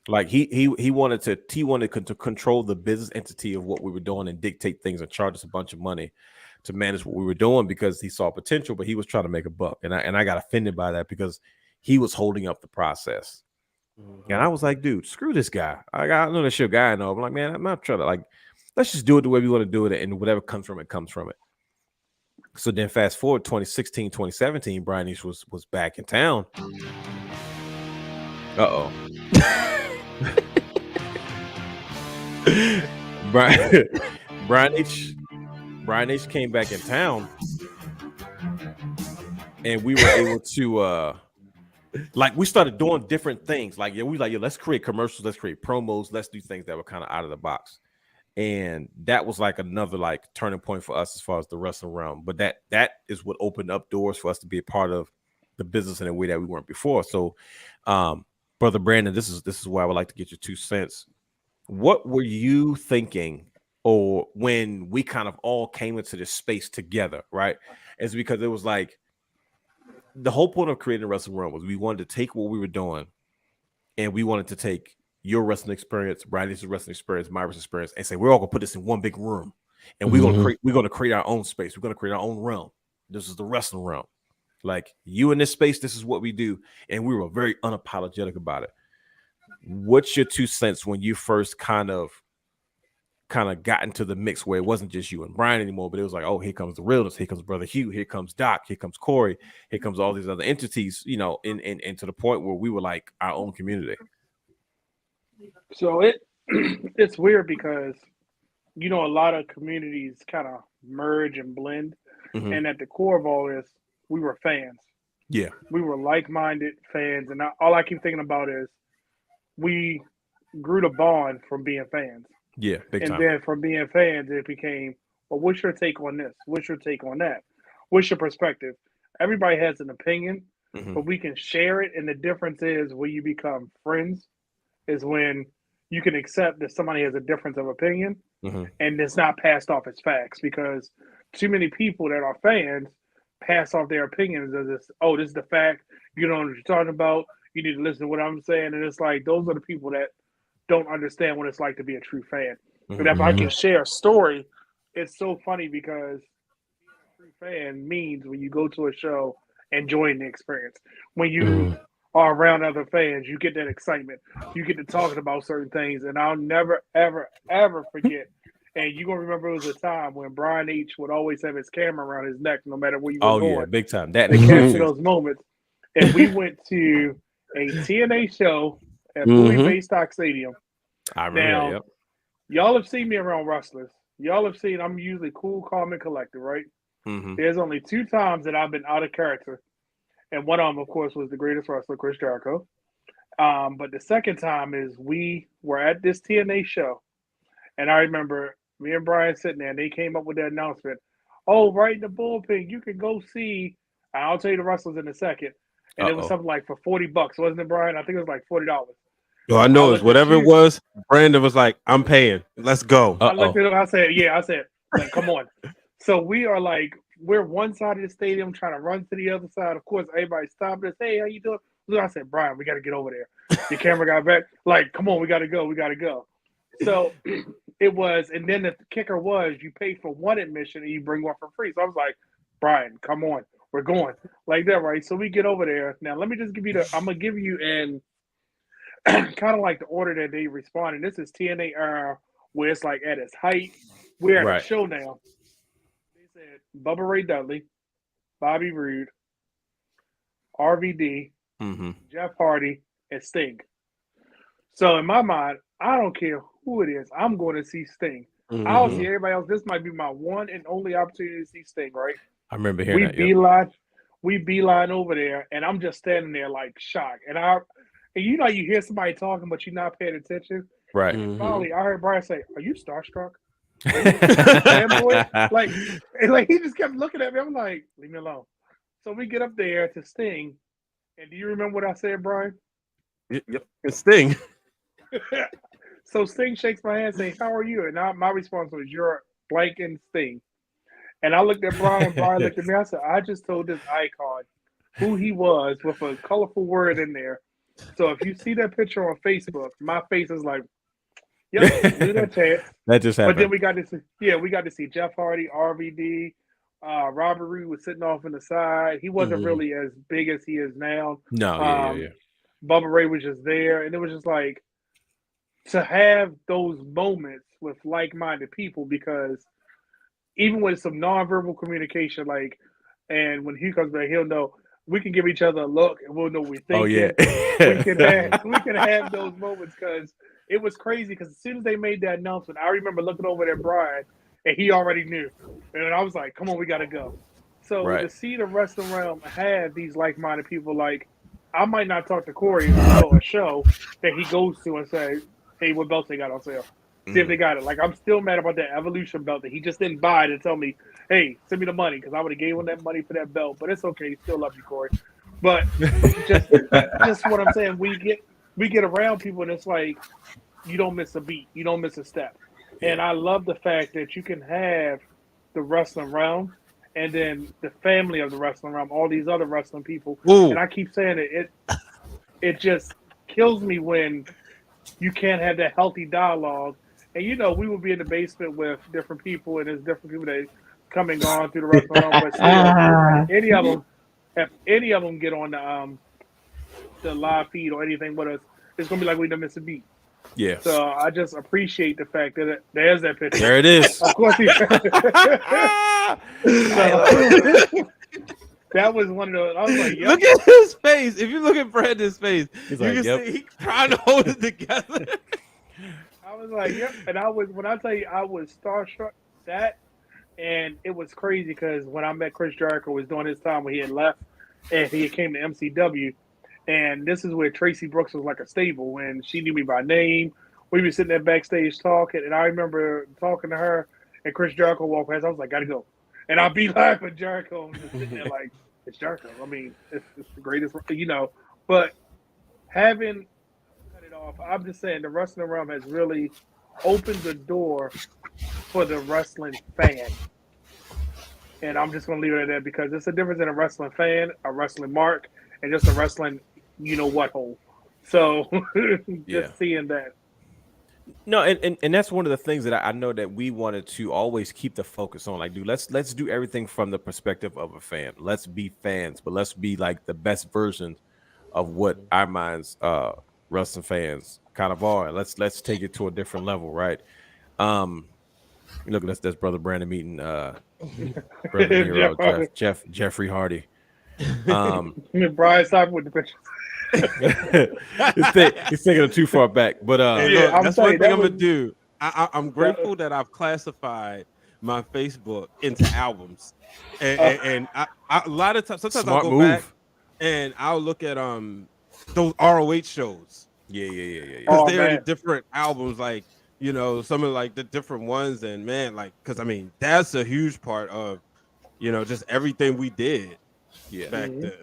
Like he wanted to control the business entity of what we were doing and dictate things and charge us a bunch of money to manage what we were doing, because he saw potential, but he was trying to make a buck. And I got offended by that, because he was holding up the process. And I was like, dude, screw this guy. I know that's your guy. I know. I'm like, man, I'm not trying to, like, let's just do it the way we want to do it, and whatever comes from it comes from it. So then fast forward 2016, 2017, Brian East was back in town. Uh-oh. Brian H came back in town, and we were able to like, we started doing different things. Like, let's create commercials, let's create promos, let's do things that were kind of out of the box. And that was like another like turning point for us as far as the wrestling realm. But that is what opened up doors for us to be a part of the business in a way that we weren't before. So Brother Brandon, this is where I would like to get your 2 cents. What were you thinking, or when we kind of all came into this space together, right? It's because it was like the whole point of creating Wrestling Wrealm was we wanted to take what we were doing, and we wanted to take your wrestling experience, Brian's wrestling experience, my wrestling experience, and say, we're all gonna put this in one big room, and we're gonna create our own space. We're gonna create our own realm. This is the Wrestling Wrealm. Like, you in this space, this is what we do. And we were very unapologetic about it. What's your 2 cents when you first kind of got into the mix where it wasn't just you and Brian anymore, but it was like, oh, here comes the realness, here comes Brother Hugh, here comes Doc, here comes Corey, here comes all these other entities, you know, and to the point where we were like our own community. So it's weird because, you know, a lot of communities kind of merge and blend. Mhm. And at the core of all this, we were fans. Yeah. We were like-minded fans. And all I keep thinking about is we grew the bond from being fans. Yeah, big And time. then from being fans, it became, well, what's your take on this? What's your take on that? What's your perspective? Everybody has an opinion, Mhm. but we can share it. And the difference is when you become friends is when you can accept that somebody has a difference of opinion Mhm. and it's not passed off as facts, because too many people that are fans pass off their opinions as this, oh, this is the fact. You don't know what you're talking about. You need to listen to what I'm saying. And it's like, those are the people that don't understand what it's like to be a true fan. And if I can share a story, it's so funny because being a true fan means when you go to a show, enjoying the experience. When you are around other fans, you get that excitement. You get to talking about certain things. And I'll never, ever, ever forget. And you're going to remember it was a time when Brian H. would always have his camera around his neck no matter where you were Oh, going. yeah, big time. That To capture those moments. And we went to a TNA show at Bowie Bay Stock Stadium. I remember Now, that, yep. y'all have seen me around wrestlers. Y'all have seen I'm usually cool, calm, and collected, right? Mhm. There's only 2 times that I've been out of character. And one of them, of course, was the greatest wrestler, Chris Jericho. But the second time is we were at this TNA show. And I remember me and Brian sitting there, and they came up with that announcement. Oh, right in the bullpen, you can go see, I'll tell you the wrestlers in a second. And it was something like for $40, wasn't it, Brian? I think it was like $40. Yo, I know it's looked at whatever it you. was. Brandon was like, I'm paying. Let's go. I looked at him, I said, like, come on. So we are like, we're one side of the stadium trying to run to the other side. Of course, everybody stopped us. Hey, how you doing? I said, Brian, we got to get over there. Your camera got back. Like, come on, we got to go. We got to go. So it was, and then the kicker was you pay for one admission and you bring one for free. So I was like, Brian, come on. We're going. Like that, right? So we get over there. Now, let me just give you I'm going to give you in kind of like the order that they responded. This is TNA era where it's like at its height. We're at Right. a show now. They said Bubba Ray Dudley, Bobby Roode, RVD, Jeff Hardy, and Sting. So in my mind, I don't care who it is. I'm going to see Sting. I'll see everybody else. This might be my one and only opportunity to see Sting, right? I remember hearing that. Yep. We beeline over there, and I'm just standing there like shocked. And you know, you hear somebody talking, but you're not paying attention. Right. And finally, I heard Brian say, "Are you starstruck?" Fanboy? like he just kept looking at me. I'm like, leave me alone. So we get up there to Sting, and do you remember what I said, Brian? Yep. It's Sting. So Sting shakes my hand, saying, "How are you?" And my response was, "You're blank and Sting." And I looked at Brian. Brian looked at me. I said, "I just told this icon who he was with a colorful word in there. So if you see that picture on Facebook, my face is like, yep, do that chance." That just happened. But then we got to see Jeff Hardy, RVD. Robert Roode was sitting off in the side. He wasn't really as big as he is now. No, yeah. Bubba Ray was just there, and it was just like to have those moments with like-minded people, because even with some nonverbal communication, like, and when he comes back, he'll know we can give each other a look and we'll know what we think. Oh, yeah. we can have those moments, because it was crazy. Because as soon as they made that announcement, I remember looking over at Brian, and he already knew, and I was like, "Come on, we got to go." So to see the Wrestling Wrealm have these like-minded people, like, I might not talk to Corey until a show that he goes to and say, "Hey, what belts they got on sale? See if they got it." Like, I'm still mad about that Evolution belt that he just didn't buy to tell me, "Hey, send me the money," because I would have gave him that money for that belt. But it's okay. Still love you, Corey. But just what I'm saying, we get around people, and it's like you don't miss a beat, you don't miss a step. And I love the fact that you can have the Wrestling Wrealm and then the family of the Wrestling Wrealm, all these other wrestling people. Ooh. And I keep saying it just kills me when you can't have that healthy dialogue. And, you know, we would be in the basement with different people, and there's different people that come and gone through the Wrestling Wrealm, but still, any of them, if any of them get on the live feed or anything with us, it's gonna be like we done missed a beat. Yeah. So I just appreciate the fact that there's that picture. There it is. Of course, that was one of those. I was like, yep. Look at his face. If you look at Brandon's face, He's you like, can yep. see he's trying to hold it together. I was like, yep. And I was, when I tell you, I was starstruck that, and it was crazy because when I met Chris Jericho, was during his time when he had left and he came to MCW, and this is where Tracy Brooks was like a stable, and she knew me by name. We were sitting there backstage talking, and I remember talking to her, and Chris Jericho walked past. I was like, gotta go. And I'll be laughing at Jericho. I'm just sitting there like, it's Jericho. I mean, it's the greatest, you know. But having cut it off, I'm just saying the Wrestling Wrealm has really opened the door for the wrestling fan. And I'm just going to leave it at that because it's a difference in a wrestling fan, a wrestling mark, and just a wrestling you-know-what hole. So just seeing that. No, and that's one of the things that I know that we wanted to always keep the focus on. Like, dude, let's do everything from the perspective of a fan. Let's be fans, but let's be like the best version of what our minds, wrestling fans, kind of are. Let's take it to a different level, right? Look, that's brother Brandon meeting brother hero Jeffrey Hardy. Brian, stop with the pictures. He's taking it too far back, but look, that's one thing I'm gonna do. I'm grateful that I've classified my Facebook into albums, and I a lot of times, sometimes I'll go back and I'll look at those ROH shows. Yeah. Because they're different albums, like some of like the different ones, and man, like because I mean that's a huge part of just everything we did back then.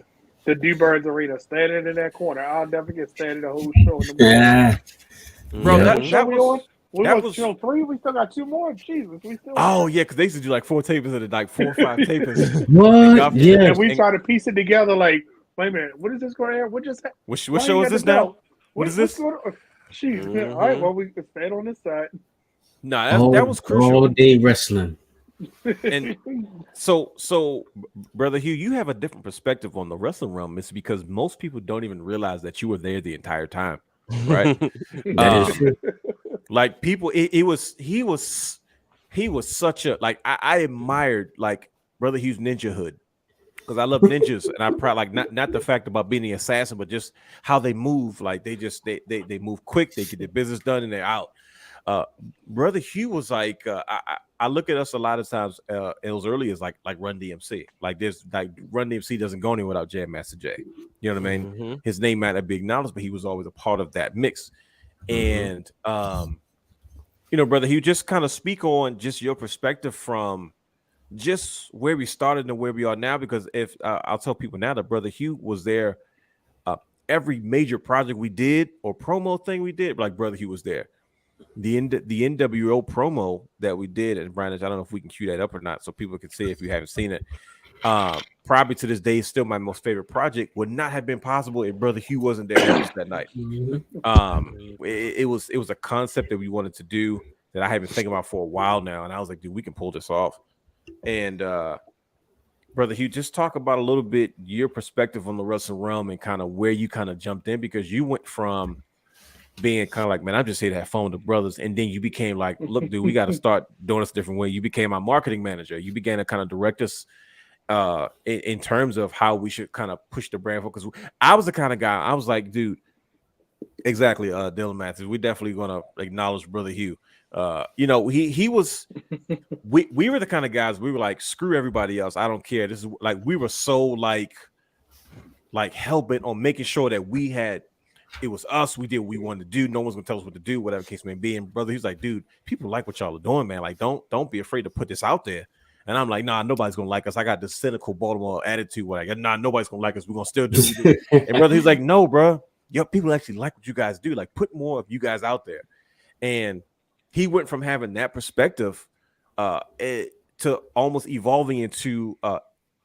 The Dewburns Arena, standing in that corner. I'll never get standing the whole show in the morning. Bro, that was show 3. We still got 2 more. Jesus, we still. Oh yeah, because they used to do like 4 tapings in a night, 4 or 5 tapings. What? Yeah. And we try to piece it together. Like, wait a minute, what is this going on? What just? What show is this now? What is this? Jeez. All right, well we can stand on this side. No, that was crucial. All day wrestling. And so brother Hugh, you have a different perspective on the wrestling realm. It's because most people don't even realize that you were there the entire time, right? That is true. Like people, he was such a like I admired like brother Hugh's ninja hood because I love ninjas and I'm proud like not the fact about being the assassin, but just how they move. Like they move quick, they get their business done, and they're out. Brother Hugh was like I look at us a lot of times it was early as like Run DMC. Like there's like Run DMC doesn't go anywhere without Jam Master Jay. You know what I mean? Mm-hmm. His name might not be acknowledged, but he was always a part of that mix. And brother Hugh, just kind of speak on just your perspective from just where we started and where we are now, because if I'll tell people now that brother Hugh was there every major project we did or promo thing we did, like brother Hugh was there. The NWO promo that we did, and Brian, I don't know if we can cue that up or not, so people can see if you haven't seen it. Probably to this day, still my most favorite project. Would not have been possible if brother Hugh wasn't there that night. It was a concept that we wanted to do that I have been thinking about for a while now, and I was like, dude, we can pull this off. And brother Hugh, just talk about a little bit your perspective on the Wrestling Realm and kind of where you kind of jumped in, because you went from being kind of like, man, I'm just here to have fun with the brothers. And then you became like, look, dude, we got to start doing this a different way. You became our marketing manager. You began to kind of direct us in terms of how we should kind of push the brand. Because I was the kind of guy, I was like, dude, exactly, Dylan Matthews. We definitely going to acknowledge brother Hugh. He was, we were the kind of guys, we were like, screw everybody else. I don't care. This is like, we were so like hell-bent on making sure that we had, it was us. We did what we wanted to do. No one's gonna tell us what to do, whatever case may be. And brother, he's like, dude, people like what y'all are doing, man. Like, don't be afraid to put this out there. And I'm like, nah, nobody's gonna like us. I got this cynical Baltimore attitude where like, nah, nobody's gonna like us. We're gonna still do what we do. And brother, he's like, no, bro, people actually like what you guys do. Like, put more of you guys out there. And he went from having that perspective to almost evolving into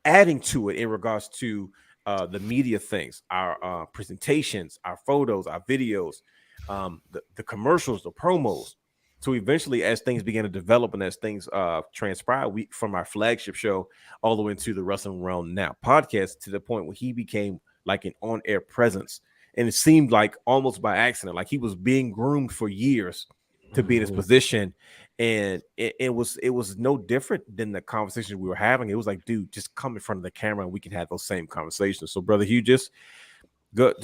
adding to it in regards to the media things, our presentations, our photos, our videos, the commercials, the promos. So eventually, as things began to develop and as things transpired, we from our flagship show all the way into the Wrestling Wrealm Now podcast to the point where he became like an on-air presence. And it seemed like almost by accident, like he was being groomed for years to be in his position. And it was no different than the conversations we were having. It was like, dude, just come in front of the camera and we can have those same conversations. So, brother Hugh, just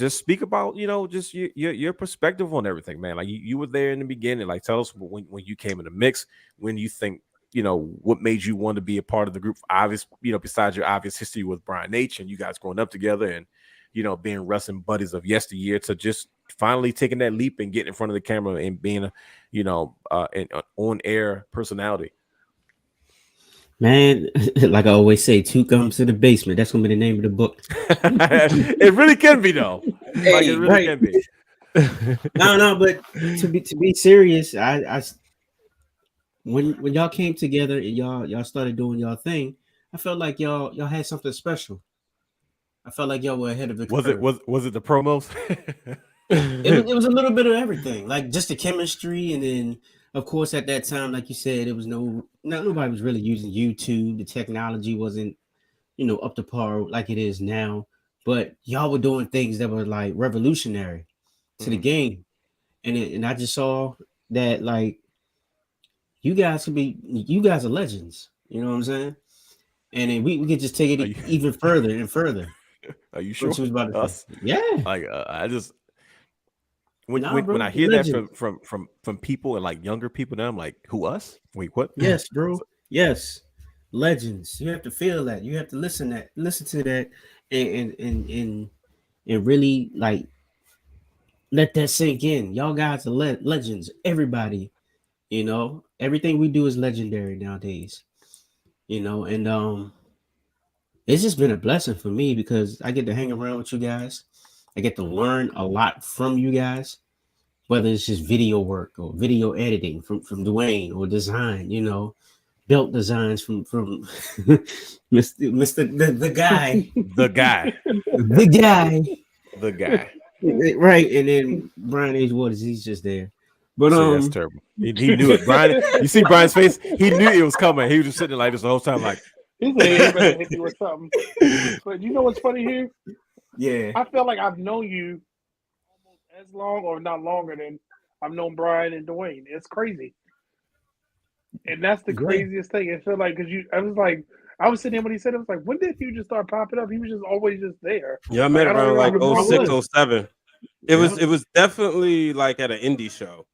speak about, just your perspective on everything, man. Like you were there in the beginning. Like, tell us when you came in the mix, when you think, what made you want to be a part of the group. Obvious, besides your obvious history with Brian H. and you guys growing up together and, being wrestling buddies of yesteryear, to just finally taking that leap and getting in front of the camera and being an on-air personality. Man, like I always say, two comes to the basement. That's gonna be the name of the book. It really can be, though. Like it really can be. No, but to be serious, I when y'all came together and y'all started doing y'all thing, I felt like y'all had something special. I felt like y'all were ahead of the curve. Was it the promos? It was a little bit of everything, like just the chemistry, and then of course at that time, like you said, it was nobody was really using YouTube. The technology wasn't up to par like it is now, but y'all were doing things that were like revolutionary to the game, and I just saw that like you guys are legends. You know what I'm saying? And then we could just take it even further and further. Are you sure? Us? Yeah. Like I just when I hear that from people and like younger people, now I'm like, who, us? Wait, what? Yes, bro. Yes, legends. You have to feel that. You have to listen to that, and really like let that sink in. Y'all guys are legends. Everybody, everything we do is legendary nowadays. And it's just been a blessing for me because I get to hang around with you guys. I get to learn a lot from you guys, whether it's just video work or video editing from Dwayne, or design, belt designs from Mr. the guy. The guy. Right. And then Brian H. Waters, he's just there. But that's terrible. He knew it. Brian, you see Brian's face? He knew it was coming. He was just sitting there like this the whole time, like, he's like, he better hit me with something. But you know what's funny here? Yeah. I feel like I've known you almost as long, or not longer, than I've known Brian and Dwayne. It's crazy. And that's the craziest thing. It felt like, because I was sitting there when he said it, was like, when did you just start popping up? He was just always just there. Yeah, I met around like 06, 07. It was definitely like at an indie show.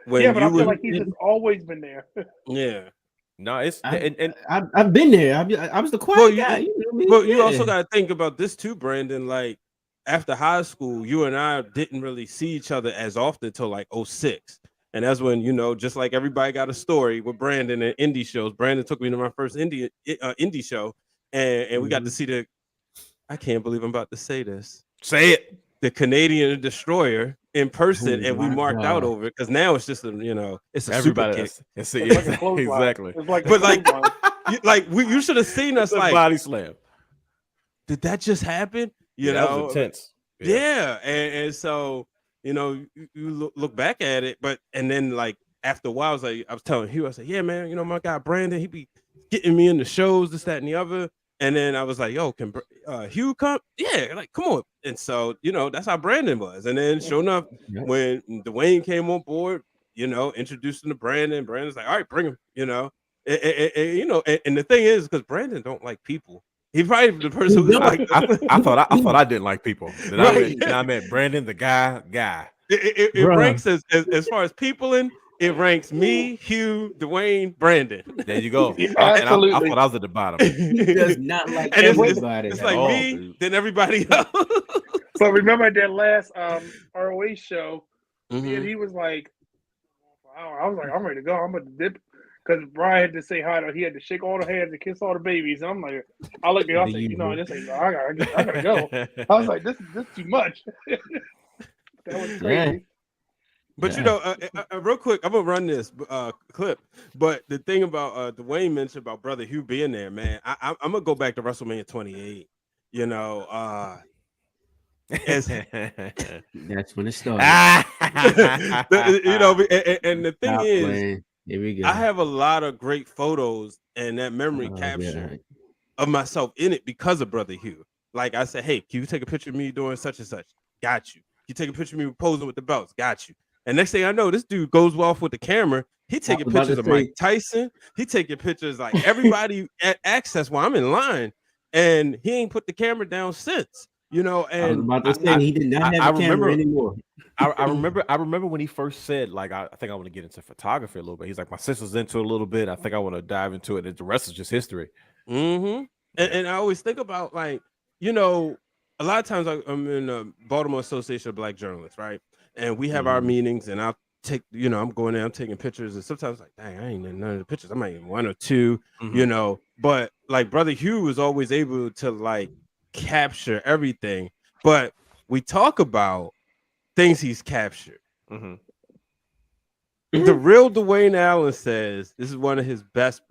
But I feel like he's just always been there. Yeah. No, it's I've been there. I was the quiet guy. But you also got to think about this too, Brandon. Like after high school, you and I didn't really see each other as often until like 06. And that's when, just like everybody got a story with Brandon and indie shows. Brandon took me to my first indie show, and we got to see I can't believe I'm about to say this. Say it. The Canadian Destroyer in person, and we marked out over it because now it's just it's a super kick. It's like exactly. It's like, but you should have seen us like body slam. Did that just happen? That was intense. Yeah. And so you look back at it, and then like after a while, I was telling Hugh, I said, yeah, man, my guy Brandon, he be getting me in the shows, this, that, and the other. And then I was like, yo, can Hugh come? Yeah, like, come on. And so, that's how Brandon was. And then sure enough, when Dwayne came on board, introduced him to Brandon, Brandon's like, all right, bring him, and the thing is, because Brandon don't like people. He probably the person who's like, I thought I didn't like people. I meant Brandon, the guy. It ranks as far as people in. It ranks me, Hugh, Dwayne, Brandon. There you go. Absolutely. I thought I was at the bottom. He does not like everybody. It's like me, then everybody else. So remember that last ROH show, and he was like, I was like, I'm ready to go. I'm going to dip. Because Brian had to say hi to, he had to shake all the hands and kiss all the babies. And I'm like, I looked at him, I said, this ain't, I gotta go. I was like, this is too much. That was crazy. But real quick, I'm gonna run this clip. But the thing about Dwayne mentioned about Brother Hugh being there, man, I'm gonna go back to WrestleMania 28. As That's when it started. you know, and the thing Stop is, playing. Here we go. I have a lot of great photos and that memory capture God. of myself in it because of Brother Hugh. Like I said, hey, can you take a picture of me doing such and such? Got you. You take a picture of me posing with the belts? Got you. And next thing I know, this dude goes off with the camera. He taking pictures of Mike Tyson. He taking pictures like everybody at Access while I'm in line, and he ain't put the camera down since. You know, and he did not have a camera anymore. I remember when he first said, like, I think I want to get into photography a little bit. He's like, my sister's into it a little bit. I think I want to dive into it. And the rest is just history. Mm-hmm. And I always think about, like, you know, a lot of times I'm in the Baltimore Association of Black Journalists, right? And we have our meetings, and I'll take, you know, I'm going there, I'm taking pictures, and sometimes like, dang, I ain't in none of the pictures. I might in one or two, you know. But like Brother Hugh was always able to like capture everything. But we talk about things he's captured. The real Dwayne Allen says this is one of his best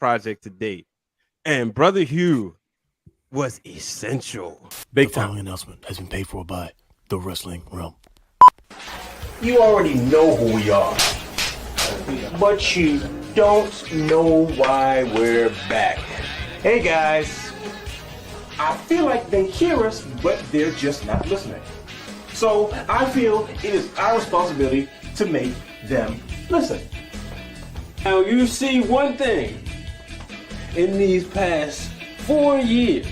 project to date, and Brother Hugh was essential. Big time. The following announcement has been paid for by the Wrestling Wrealm. You already know who we are, but you don't know why we're back. Hey guys, I feel like they hear us, but they're just not listening. So I feel it is our responsibility to make them listen. Now you see one thing, in these past 4 years,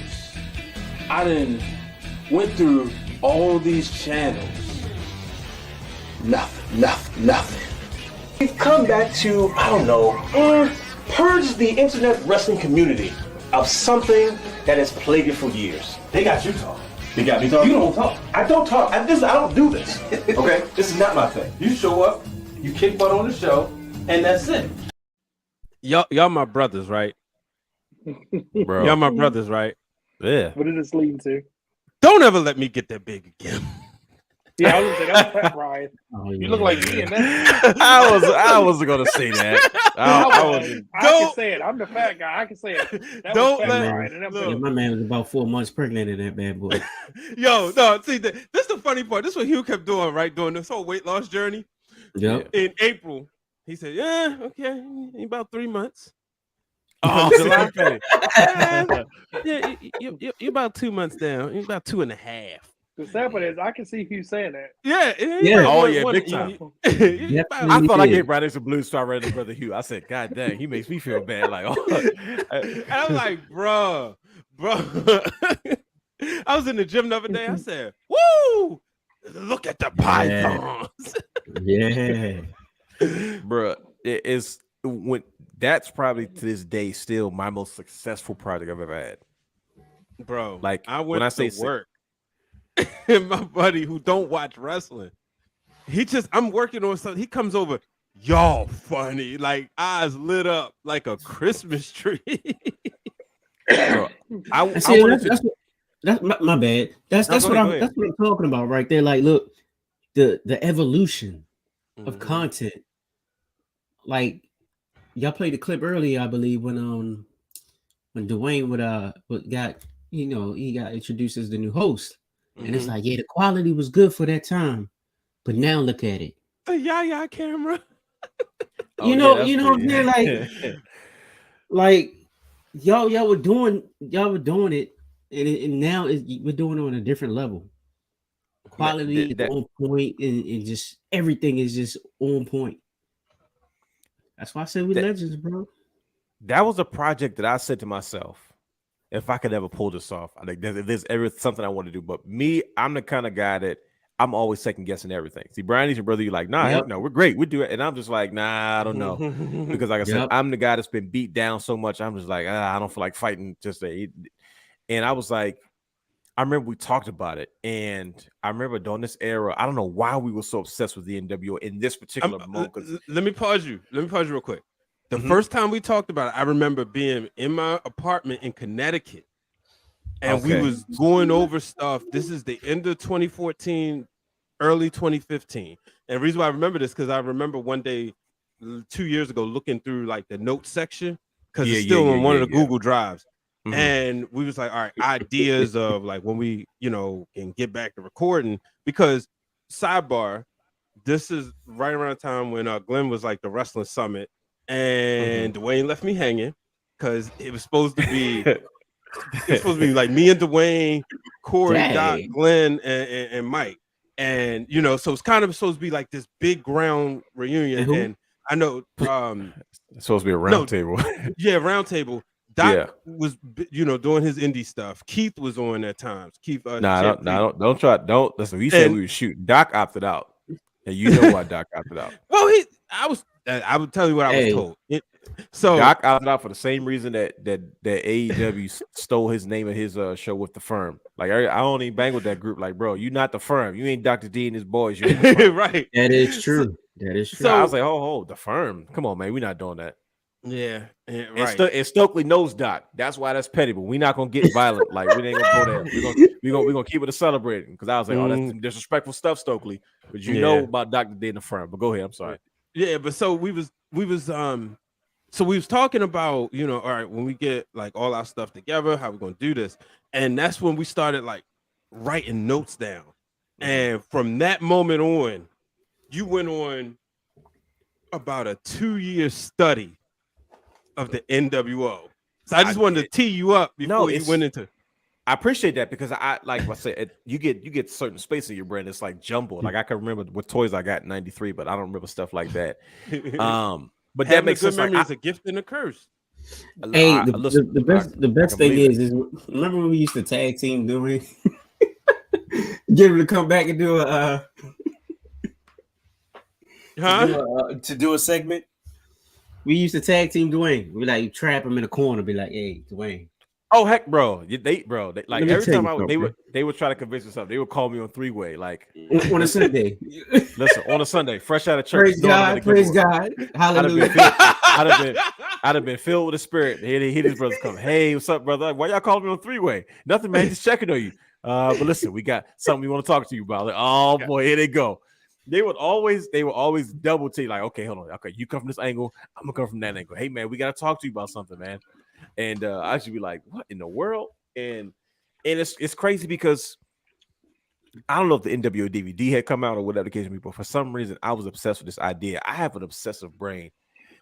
I done went through all these channels. Nothing. We've come back to, I don't know, purge the internet wrestling community of something that has plagued it for years. They got you talking. They got me talking. You don't talk. I don't talk. I don't do this. Okay? This is not my thing. You show up, you kick butt on the show, and that's it. Y'all my brothers, right? Bro. Y'all my brothers, right? Yeah. What did this lead to? Don't ever let me get that big again. Yeah, I was gonna say that was Pat Ryan. You look like me in that. I wasn't gonna say that. I can say it. I'm the fat guy. I can say it. That don't was let Ryan. My man was about 4 months pregnant in that bad boy. Yo, no, see, this is the funny part. This is what Hugh kept doing, right? Doing this whole weight loss journey. Yep. In April, he said, "Yeah, okay, in about 3 months." Oh, July. Yeah, you're about 2 months down. You're about 2.5. The sad part is, I can see you saying that. Yeah. Big time. I thought I gave Brandon some blue star right to Brother Hugh. I said, God dang, he makes me feel bad. Like, and I'm like, bro. I was in the gym the other day. I said, "Woo! Look at the pythons." Yeah, bro. It is when that's probably to this day still my most successful project I've ever had. Bro, like I went when I to say work. And my buddy who don't watch wrestling, I'm working on something. He comes over, y'all funny, like eyes lit up like a Christmas tree. Bro, that's my bad. That's what I'm talking about right there. Like, look, the evolution of content. Like, y'all played the clip earlier, I believe, when Dwayne got he got introduced as the new host. And it's like, yeah, the quality was good for that time, but now look at it. The Yaya camera. You know what I'm saying? Like y'all were doing it, and now we're doing it on a different level. Quality is on point, and just everything is just on point. That's why I said we're legends, bro. That was a project that I said to myself, if I could ever pull this off, I think there's ever something I want to do. But me, I'm the kind of guy that I'm always second guessing everything. See, Brian, your brother, you're like, nah, no, we're great, we do it, and I'm just like, nah, I don't know, because like I said, I'm the guy that's been beat down so much. I'm just like, I don't feel like fighting. And I was like, I remember we talked about it, and I remember during this era, I don't know why we were so obsessed with the NWO in this particular moment. Let me pause you real quick. The first time we talked about it, I remember being in my apartment in Connecticut, and we was going over stuff. This is the end of 2014, early 2015. And the reason why I remember this, because I remember one day 2 years ago looking through like the notes section, because it's still on one of the Google Drives. And we was like, all right, ideas of like when we, can get back to recording, because sidebar, this is right around the time when Glenn was like the Wrestling Summit, and Dwayne left me hanging because it was supposed to be like me and Dwayne, Corey, Doc, Glenn, and Mike. And so it's kind of supposed to be like this big ground reunion. And I know it's supposed to be a round table. Yeah, round table. Doc was doing his indie stuff. Keith was on at times. Keith don't try. Don't listen. We said we were shooting. Doc opted out. And you know why Doc opted out. Well, I would tell you what I was told. So Doc opted out for the same reason that AEW stole his name of his show with the Firm. Like I don't even bang with that group. Like, bro, you not the Firm. You ain't Dr. D and his boys. You right. That is true. That is true. So I was like, the Firm. Come on, man. We're not doing that. Yeah. Right. And Stokely knows Doc. That's why that's petty. But we're not gonna get violent. Like we ain't gonna go there. We're gonna keep it a celebrating. Because I was like, that's some disrespectful stuff, Stokely. But you know about Dr. D and the Firm. But go ahead. I'm sorry. Yeah, but so we was talking about, all right, when we get like all our stuff together, how we're gonna do this. And that's when we started like writing notes down. And from that moment on, you went on about a 2-year study of the NWO. So I just wanted to tee you up before you went into. I appreciate that because I like I said, you get certain space in your brain. It's like jumbled. Like I can remember what toys I got in '93, but I don't remember stuff like that. But that makes sense. Memory is a gift and a curse. Hey, the best thing is remember when we used to tag team doing get him to come back and do a to do a segment. We used to tag team Dwayne. We like trap him in a corner, be like, "Hey, Dwayne." Oh heck, bro! They like every time they would try to convince us of. They would call me on 3-way, like on a Sunday. Listen, on a Sunday, fresh out of church. Praise God, hallelujah! I'd have been filled with the Spirit. Hear his brothers come. Hey, what's up, brother? Why y'all calling me on 3-way? Nothing, man. Just checking on you. But listen, we got something we want to talk to you about. Like, oh boy, here they go. They would always double take. Like, okay, hold on. Okay, you come from this angle. I'm gonna come from that angle. Hey, man, we gotta talk to you about something, man. And I should be like, what in the world? And it's crazy because I don't know if the NWO DVD had come out or whatever the case may be, but for some reason I was obsessed with this idea. I have an obsessive brain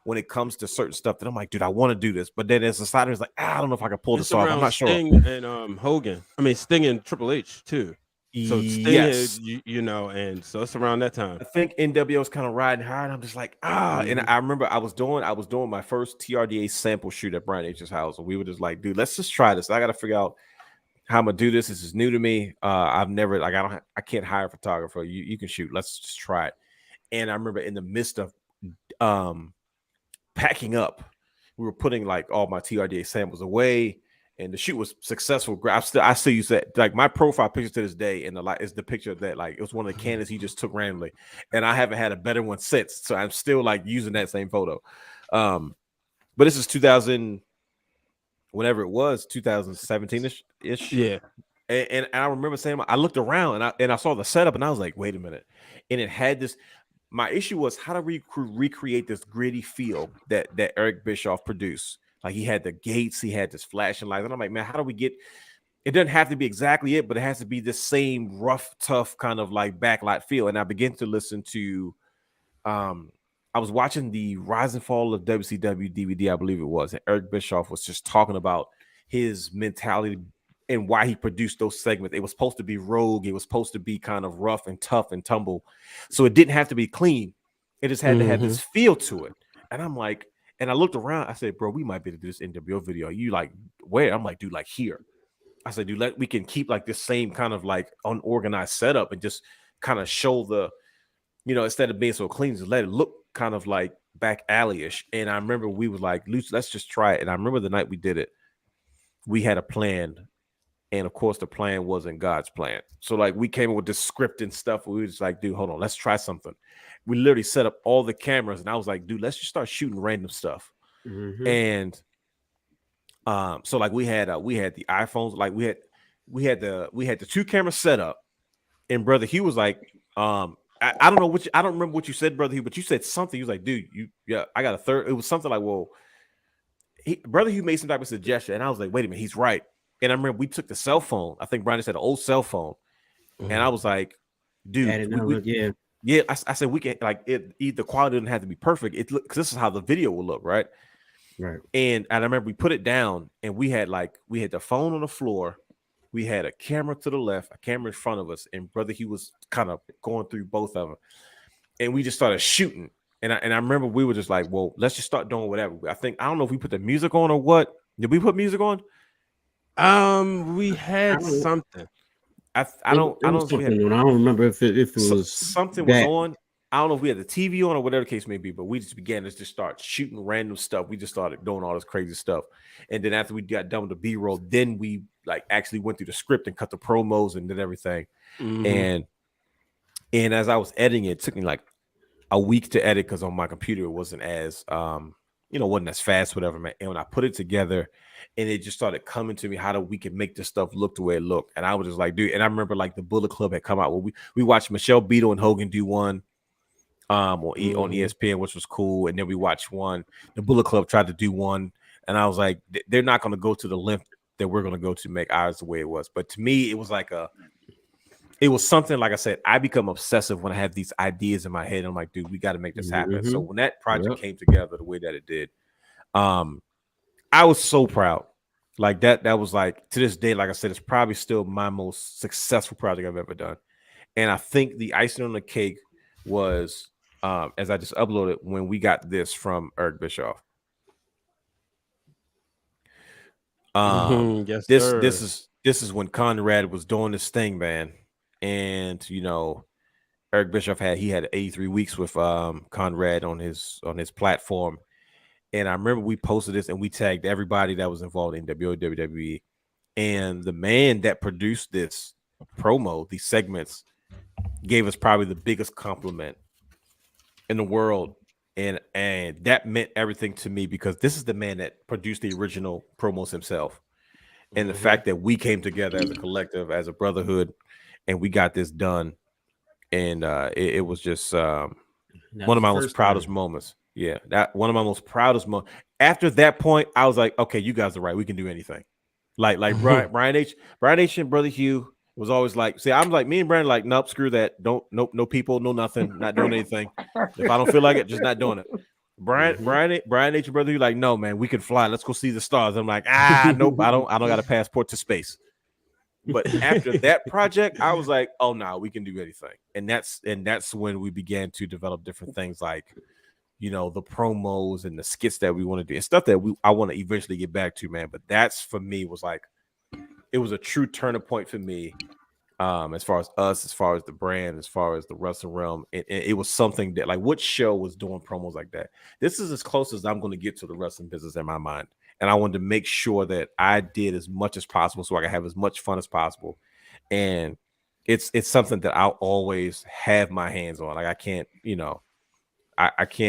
when it comes to certain stuff that I'm like, dude, I want to do this. But then as a side, it's like, I don't know if I can pull this off. I'm not sure. Sting and Hogan. I mean, Sting and Triple H too. So Sting, and so it's around that time. I think NWO is kind of riding hard. I'm just like, and I remember I was doing my first TRDA sample shoot at Brian H's house, and we were just like, dude, let's just try this. I got to figure out how I'm gonna do this. This is new to me. I've never I can't hire a photographer. You can shoot. Let's just try it. And I remember in the midst of packing up, we were putting like all my TRDA samples away. And the shoot was successful. I still use that. Like my profile picture to this day, and is the picture that like it was one of the cannons he just took randomly, and I haven't had a better one since. So I'm still like using that same photo. But this is 2000, whenever it was, 2017-ish. Yeah. And I remember saying, I looked around and I saw the setup, and I was like, wait a minute. And it had this. My issue was how to recreate this gritty feel that Eric Bischoff produced. Like he had the gates, he had this flashing light. And I'm like, man, how do we get it? Doesn't have to be exactly it, but it has to be the same rough, tough kind of like backlight feel. And I began to listen to I was watching the Rise and Fall of WCW DVD, I believe it was. And Eric Bischoff was just talking about his mentality and why he produced those segments. It was supposed to be rogue, it was supposed to be kind of rough and tough and tumble. So it didn't have to be clean. It just had to have this feel to it. And I'm like, and I looked around. I said, bro, we might be able to do this NWO video. You like, where? I'm like, dude, like here. I said, dude, we can keep like this same kind of like unorganized setup and just kind of show the, instead of being so clean, just let it look kind of like back alley-ish. And I remember we was like, let's just try it. And I remember the night we did it, we had a plan. And of course, the plan wasn't God's plan. So like we came up with this script and stuff. We were just like, dude, hold on, let's try something. We literally set up all the cameras, and I was like, dude, let's just start shooting random stuff. And so like we had the iPhones, like we had the 2 cameras set up, and Brother Hugh was like, I don't know I don't remember what you said, Brother Hugh, but you said something. He was like, dude, I got a third. It was something like, well, Brother Hugh made some type of suggestion, and I was like, wait a minute, he's right. And I remember we took the cell phone. I think Brian just had an old cell phone, and I was like, dude, yeah. I said we can like it. The quality didn't have to be perfect. It look because this is how the video will look, right? Right. And I remember we put it down, and we had the phone on the floor. We had a camera to the left, a camera in front of us, and Brother Hugh was kind of going through both of them, and we just started shooting. And I remember we were just like, well, let's just start doing whatever. I don't know if we put the music on or what. Did we put music on? We had something. I don't remember if it was something was on. I don't know if we had the TV on or whatever the case may be, but we just began to just start shooting random stuff. We just started doing all this crazy stuff. And then after we got done with the B-roll, then we like actually went through the script and cut the promos and did everything. And as I was editing it took me like a week to edit because on my computer it wasn't as wasn't as fast, whatever, man. And when I put it together and it just started coming to me how we can make this stuff look the way it looked. And I was just like, dude, and I remember like the Bullet Club had come out where we watched Michelle Beadle and Hogan do one on ESPN, which was cool. And then we watched one, the Bullet Club tried to do one, and I was like, they're not going to go to the length that we're going to go to make ours the way it was. But to me, it was like it was something, like I said, I become obsessive when I have these ideas in my head. I'm like, dude, we got to make this happen. So when that project came together the way that it did, I was so proud. Like that was like, to this day, like I said, it's probably still my most successful project I've ever done. And I think the icing on the cake was, as I just uploaded, when we got this from Eric Bischoff. Yes, this is when Conrad was doing this thing, man. And Eric Bischoff had 83 weeks with Conrad on his platform. And I remember we posted this and we tagged everybody that was involved in WWE. And the man that produced this promo, these segments, gave us probably the biggest compliment in the world. And that meant everything to me because this is the man that produced the original promos himself. And the fact that we came together as a collective, as a brotherhood, and we got this done. And it was just one of my most proudest moments. Yeah, that one of my most proudest moments. After that point, I was like, okay, you guys are right. We can do anything. Like Brian H and Brother Hugh was always like, see, I'm like, me and Brandon like, nope, screw that. No people, no nothing, not doing anything. If I don't feel like it, just not doing it. Brian H and Brother Hugh like, no, man, we can fly. Let's go see the stars. I'm like, nope, I don't got a passport to space. But after that project, I was like, oh no, we can do anything. And that's when we began to develop different things like, the promos and the skits that we want to do and stuff that I want to eventually get back to, man. But that's for me was like, it was a true turning point for me, as far as us, as far as the brand, as far as the Wrestling Wrealm. It was something that, like, what show was doing promos like that? This is as close as I'm going to get to the wrestling business in my mind. And I wanted to make sure that I did as much as possible so I could have as much fun as possible. And it's something that I'll always have my hands on. Like I can't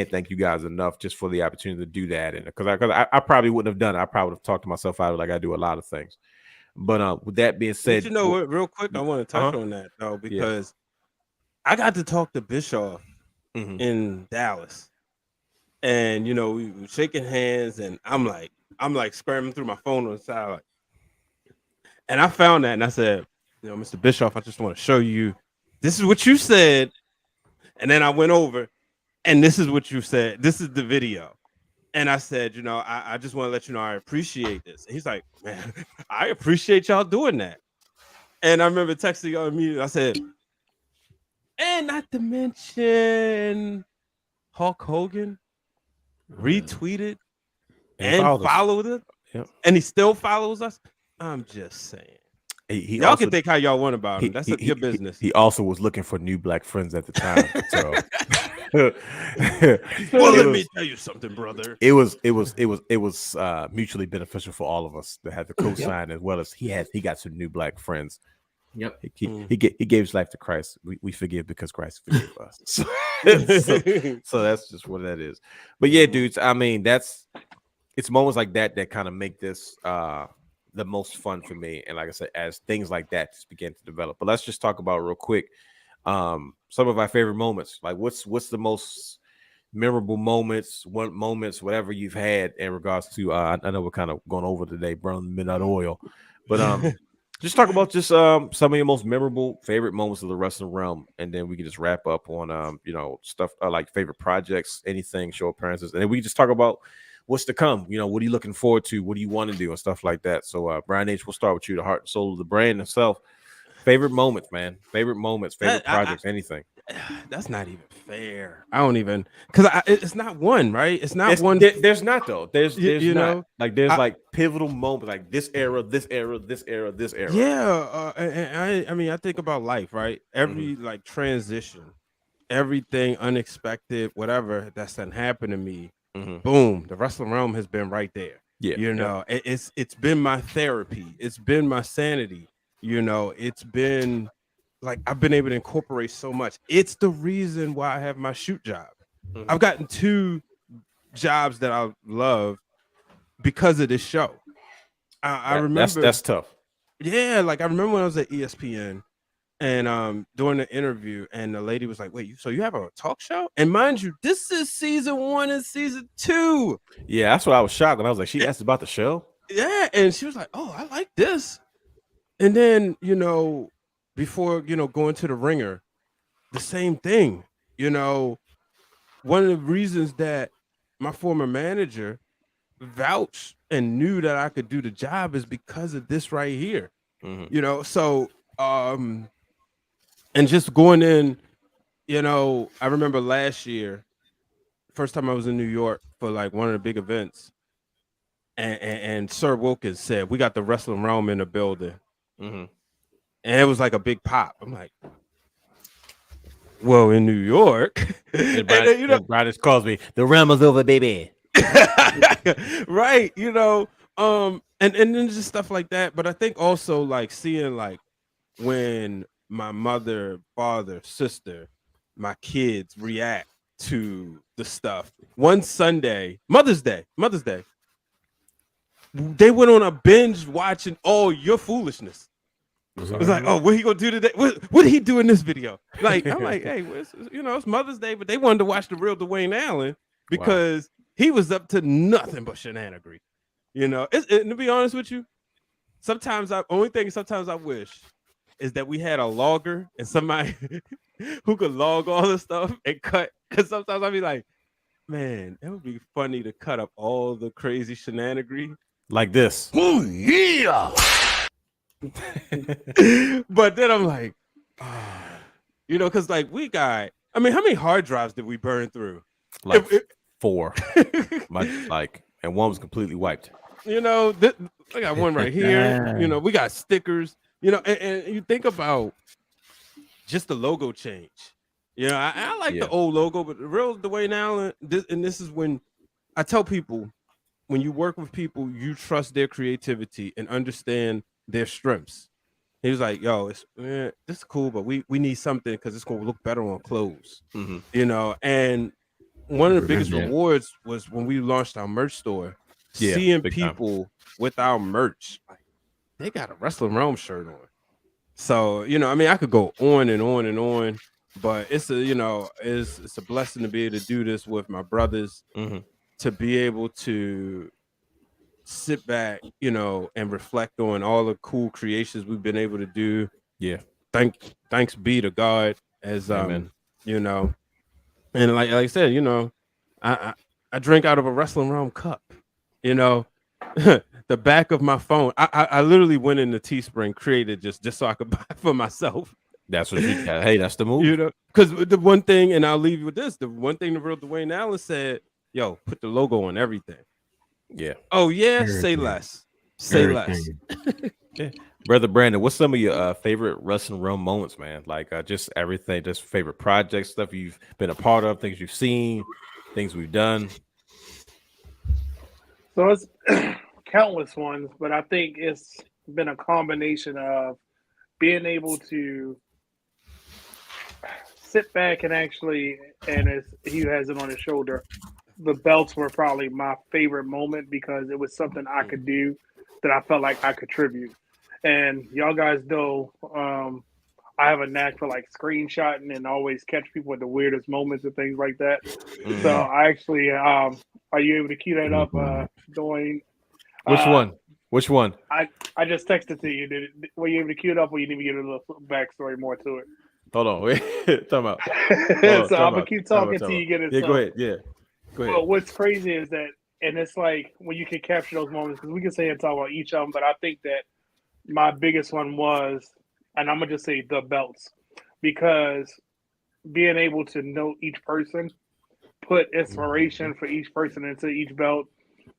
thank you guys enough just for the opportunity to do that. And because I probably wouldn't have done it. I probably would have talked to myself out of it like I do a lot of things. But with that being said, but what, real quick, I want to touch on that though, because I got to talk to Bischoff in Dallas, and we were shaking hands, and I'm like scrambling through my phone on the side, and I found that, and I said, Mr. Bischoff, I just want to show you, this is what you said, and then I went over, and this is what you said. This is the video. And I said, I just want to let you know I appreciate this. And he's like, man, I appreciate y'all doing that. And I remember texting y'all immediately. I said, and not to mention Hulk Hogan retweeted and followed it. Yep. And he still follows us. I'm just saying. Y'all also, can think how y'all want about him. That's your business. He also was looking for new black friends at the time. So let me tell you something, brother. It was mutually beneficial for all of us to have the co-sign as well as he got some new black friends. Yep. He gave his life to Christ. We forgive because Christ forgave us. So that's just what that is. But yeah, dudes, I mean, it's moments like that kind of make this the most fun for me. And like I said, as things like that just begin to develop. But let's just talk about real quick some of our favorite moments. Like what's the most memorable moments, whatever you've had in regards to. I know we're kind of going over today, burning midnight oil, but just talk about just some of your most memorable favorite moments of the wrestling realm, and then we can just wrap up on stuff like favorite projects, anything, show appearances, and then we can just talk about what's to come. What are you looking forward to? What do you want to do and stuff like that. So Brian H, we'll start with you, the heart and soul of the brand itself. Favorite moments, man. Favorite moments, favorite projects, anything. That's not even fair. I don't even because it's not one, right? It's not one. There's not though. There's not. There's like pivotal moments, like this era. Yeah, and I mean, I think about life, right? Every like transition, everything unexpected, whatever that's done happened to me. Boom, the Wrestling Wrealm has been right there. Yeah, it's been my therapy. It's been my sanity. It's been. Like I've been able to incorporate so much. It's the reason why I have my shoot job. I've gotten 2 jobs that I love because of this show. I remember that's tough. Yeah, like I remember when I was at ESPN and doing the interview, and the lady was like, "Wait, so you have a talk show?" And mind you, this is season 1 and season 2. Yeah, that's what I was shocked when I was like, she asked about the show. Yeah, and she was like, "Oh, I like this," and then before going to the ringer, the same thing. One of the reasons that my former manager vouched and knew that I could do the job is because of this right here. So and just going in, I remember last year, first time I was in New York for like one of the big events, and Sir Wilkins said, "We got the Wrestling Wrealm in the building." And it was like a big pop. I'm like, well, in New York, and Brian just calls me the realm is over, baby. Right, and then just stuff like that. But I think also like seeing like when my mother, father, sister, my kids react to the stuff. One Sunday, Mother's Day, they went on a binge watching all your foolishness. It's like, oh, what he gonna do today? What did he do in this video? Like, I'm like, hey, it's Mother's Day, but they wanted to watch the real Dwayne Allen because he was up to nothing but shenanigans. And to be honest with you, sometimes I wish is that we had a logger and somebody who could log all this stuff and cut. Because sometimes I'd be like, man, it would be funny to cut up all the crazy shenanigans like this. Oh yeah. But then I'm like, because like we got, I mean, how many hard drives did we burn through? Like 4. And one was completely wiped. I got one right here. We got stickers. And you think about just the logo change. I like the old logo, but the real Dwayne Allen. This is when I tell people, when you work with people, you trust their creativity and understand their strengths. He was like, yo, this is cool, but we need something because it's gonna look better on clothes. And one of the biggest rewards was when we launched our merch store, seeing people with our merch, like they got a Wrestling Wrealm shirt on. So I could go on and on and on, but it's a blessing to be able to do this with my brothers, to be able to sit back, and reflect on all the cool creations we've been able to do. Yeah. Thanks be to God, as and like I said, I drink out of a Wrestling Wrealm cup. The back of my phone, I literally went into Teespring, created just so I could buy it for myself. That's what you got. Hey, that's the move. Because the one thing, and I'll leave you with this, the one thing the real Dwayne Allen said, yo, put the logo on everything. Yeah. Oh yeah. Say less. Say less. Yeah. Brother Brandon, what's some of your favorite Wrestling Wrealm moments, man? Like just everything, just favorite projects, stuff you've been a part of, things you've seen, things we've done. So it's countless ones, but I think it's been a combination of being able to sit back and actually, and as Hugh has it on his shoulder, the belts were probably my favorite moment because it was something I could do that I felt like I contribute. And y'all guys know I have a knack for like screenshotting and always catch people at the weirdest moments and things like that. Mm-hmm. So I actually, are you able to cue that up, Dwayne? Which one? I just texted to you. Were you able to cue it up, or you need me to give a little backstory more to it? Hold on, wait. Talking about. So I'm gonna keep talking till you get it. Yeah, go ahead. Yeah, go ahead. Well, what's crazy is that, and it's like when you can capture those moments, because we can say and talk about each of them, but I think that my biggest one was, and I'm gonna just say the belts, because being able to know each person, put inspiration for each person into each belt,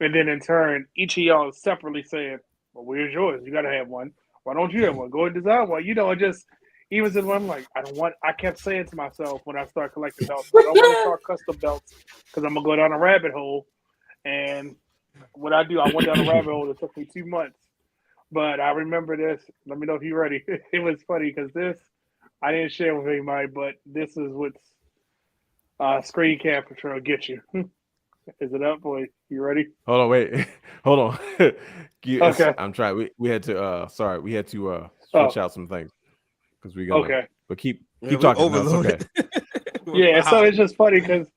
and then in turn, each of y'all separately saying, "Well, where's yours? You gotta have one. Why don't you have one? Go and design one." You know, it just even since I'm like, I kept saying to myself when I start collecting belts, I don't want to start custom belts because I'm gonna go down a rabbit hole. And what I do, I went down a rabbit hole that took me 2 months. But I remember this. Let me know if you're ready. It was funny because this I didn't share with anybody, but this is what's screen capture will get you. Is it up, boy? You ready? Hold on, wait. Hold on. Okay. I'm trying. We had to switch out some things because we got okay. But keep talking. No, it's okay. Yeah, so it's just funny because,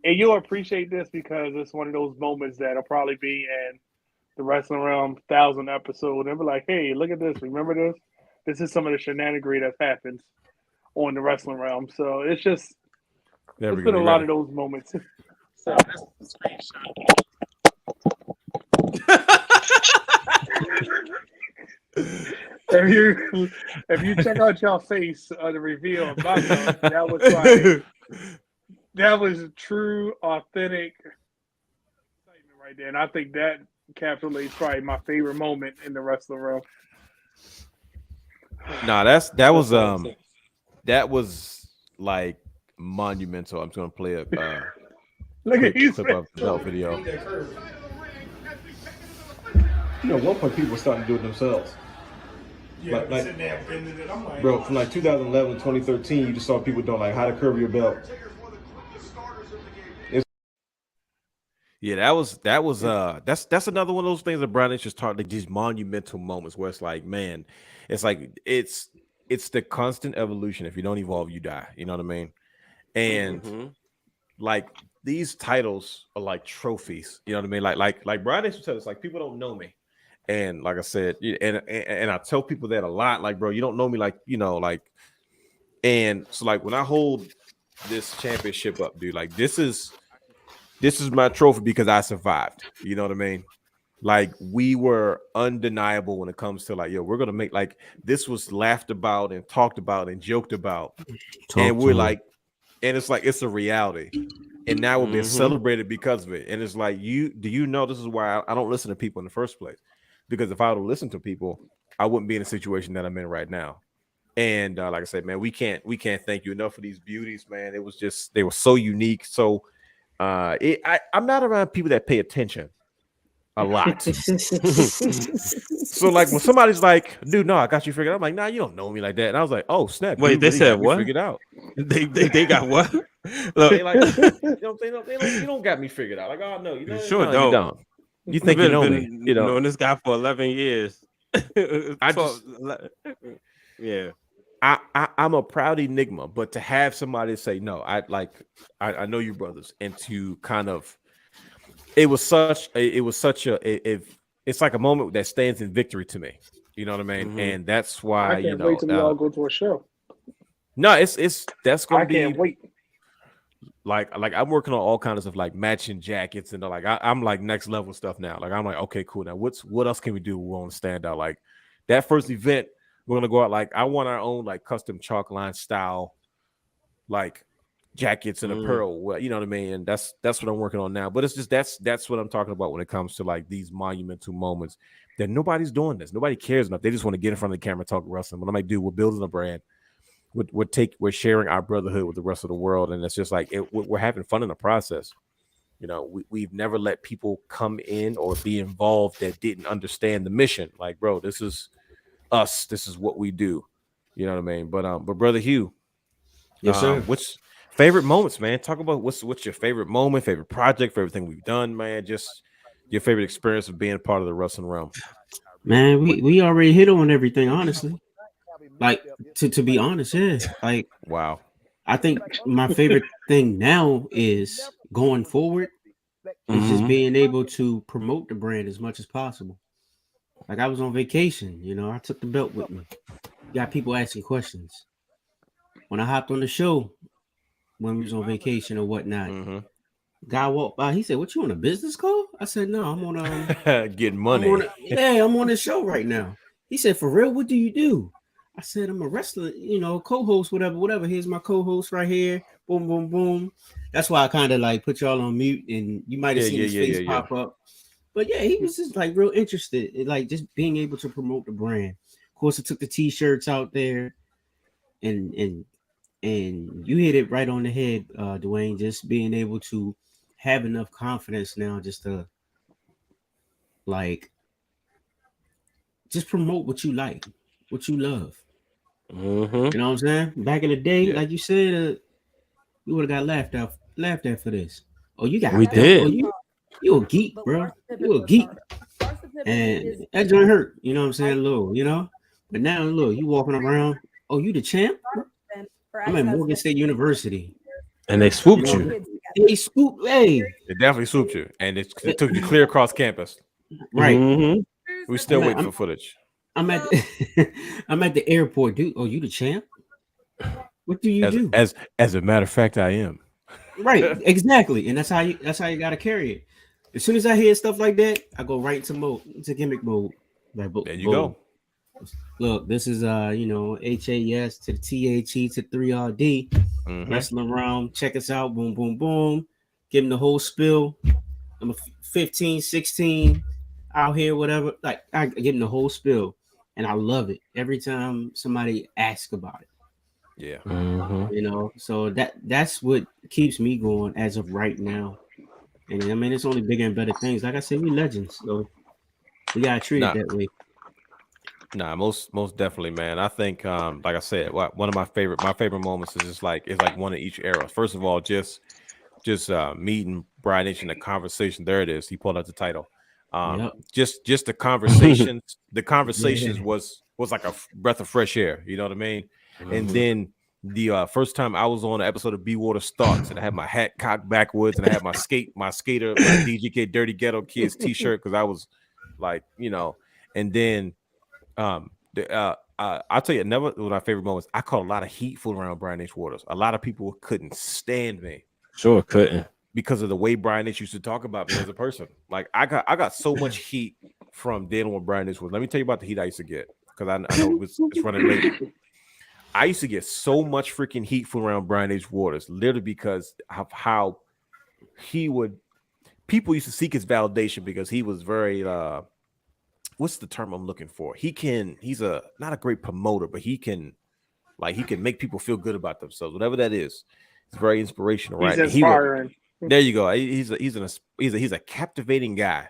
and you'll appreciate this because it's one of those moments that'll probably be in the Wrestling Wrealm 1000 episode. And be like, hey, look at this. Remember this? This is some of the shenanigery that happens on the Wrestling Wrealm. So it's just, it's been a lot of those moments. So that's if you check out your face on the reveal of my belt, that was true, authentic excitement right there. And I think that encapsulates probably my favorite moment in the Wrestling Wrealm. Nah, that was like monumental. I'm just gonna play a look at you clip of the video. You know, at one point people were starting to do it themselves. Yeah, like sitting there bending it. I'm like, bro, from like 2011 to 2013, you just saw people doing like how to curve your belt. Yeah, that's another one of those things that Brian is just talking, like these monumental moments where it's like, man, it's like it's the constant evolution. If you don't evolve, you die. You know what I mean? And like these titles are like trophies. You know what I mean? Like Brian used to tell us, like, people don't know me. And like I said, and I tell people that a lot, like, bro, you don't know me, like, you know, like, and so like when I hold this championship up, dude, like this is my trophy because I survived. You know what I mean? Like, we were undeniable when it comes to like, yo, we're gonna make, like, this was laughed about and talked about and joked about, and we're like, and it's like it's a reality. And now we're being celebrated because of it. And it's like, do you know this is why I don't listen to people in the first place? Because if I would listen to people, I wouldn't be in a situation that I'm in right now. And like I said, man, we can't thank you enough for these beauties, man. It was just, they were so unique. So I'm not around people that pay attention a lot. So like when somebody's like, dude, no, I got you figured out. I'm like, nah, you don't know me like that. And I was like, oh snap. Wait, they said what? Figured out. They got what? Look, they like, you don't got me figured out. Like, oh no, you know, sure no, you don't. You think you know me? You know, knowing this guy for 11 years. Yeah. I'm a proud enigma, but to have somebody say, no, I know you brothers, and to kind of, it's like a moment that stands in victory to me. You know what I mean? And that's why, I can't wait till we all go to a show. No, that's gonna be. I can't wait. Like I'm working on all kinds of like matching jackets and like I'm like next level stuff now. Like I'm like, okay, cool. Now what else can we do? We want to stand out. Like that first event, we're gonna go out. Like I want our own like custom chalk line style, like jackets and apparel. Well, you know what I mean. And that's what I'm working on now. But it's just that's what I'm talking about when it comes to like these monumental moments that nobody's doing this. Nobody cares enough. They just want to get in front of the camera and talk wrestling. But I'm like, dude, we're building a brand. We're sharing our brotherhood with the rest of the world, and it's just like we're having fun in the process. You know, we've never let people come in or be involved that didn't understand the mission. Like, bro, this is us. This is what we do. You know what I mean? But brother Hugh, yes sir. What's favorite moments, man? Talk about what's your favorite moment, favorite project, favorite thing we've done, man. Just your favorite experience of being part of the Wrestling Wrealm. Man, we already hit on everything, honestly. Like to be honest, yeah. Like wow. I think my favorite thing now is going forward is just being able to promote the brand as much as possible. Like I was on vacation, you know, I took the belt with me. Got people asking questions. When I hopped on the show when we was on vacation or whatnot, guy walked by, he said, "What, you on a business call?" I said, "No, I'm on getting money." I'm on the show right now. He said, "For real? What do you do?" I said, "I'm a wrestler, you know, co-host, whatever. Here's my co-host right here. Boom, boom, boom." That's why I kind of like put y'all on mute, and you might have seen his face pop up. But yeah, he was just like real interested in like just being able to promote the brand. Of course, I took the t-shirts out there, and you hit it right on the head, Dwayne. Just being able to have enough confidence now, just to like just promote what you like, what you love. You know what I'm saying? Back in the day, like you said, we would have got laughed at for this. Oh, you got we did. Oh, you a geek, bro. You a geek. And that joint hurt, you know what I'm saying? Little, you know. But now look, you walking around. Oh, you the champ? I'm at Morgan State University. And they swooped you. They swooped, hey. They definitely swooped you. And it took you clear across campus. Right. We still waiting for footage. I'm at the airport, dude. Oh, you the champ? What do you do? As a matter of fact, I am. Right, exactly. And that's how you gotta carry it. As soon as I hear stuff like that, I go right into gimmick mode. Like, there you go. Look, this is you know, HAS to the THE to 3RD. Wrestling Wrealm. Check us out. Boom, boom, boom. Give them the whole spill. I'm 15, 16 out here, whatever. Like I give them the whole spill. And I love it every time somebody asks about it. Yeah. You know, so that's what keeps me going as of right now. And I mean, it's only bigger and better things. Like I said, we legends, so we gotta treat it that way. Nah, most definitely, man. I think, like I said, one of my favorite moments is just like one of each era. First of all, just meeting Brian H in the conversation. There it is. He pulled out the title. Just the conversations. The conversations was like a breath of fresh air. You know what I mean? And then the first time I was on an episode of Be Water Starks, and I had my hat cocked backwards, and I had my DGK Dirty Ghetto Kids t-shirt, because I was like, you know. And then I'll tell you, one of my favorite moments. I caught a lot of heat fooling around Brian H. Waters. A lot of people couldn't stand me. Sure couldn't, because of the way Brian H. used to talk about me as a person. Like I got so much heat from dealing with Brian H. Waters. Let me tell you about the heat I used to get, because I know it's running late. I used to get so much freaking heat from around Brian H. Waters, literally because of how people used to seek his validation, because he was very what's the term I'm looking for? He's not a great promoter, but he can make people feel good about themselves, whatever that is. It's very inspirational, right? He's inspiring. There you go. He's a captivating guy.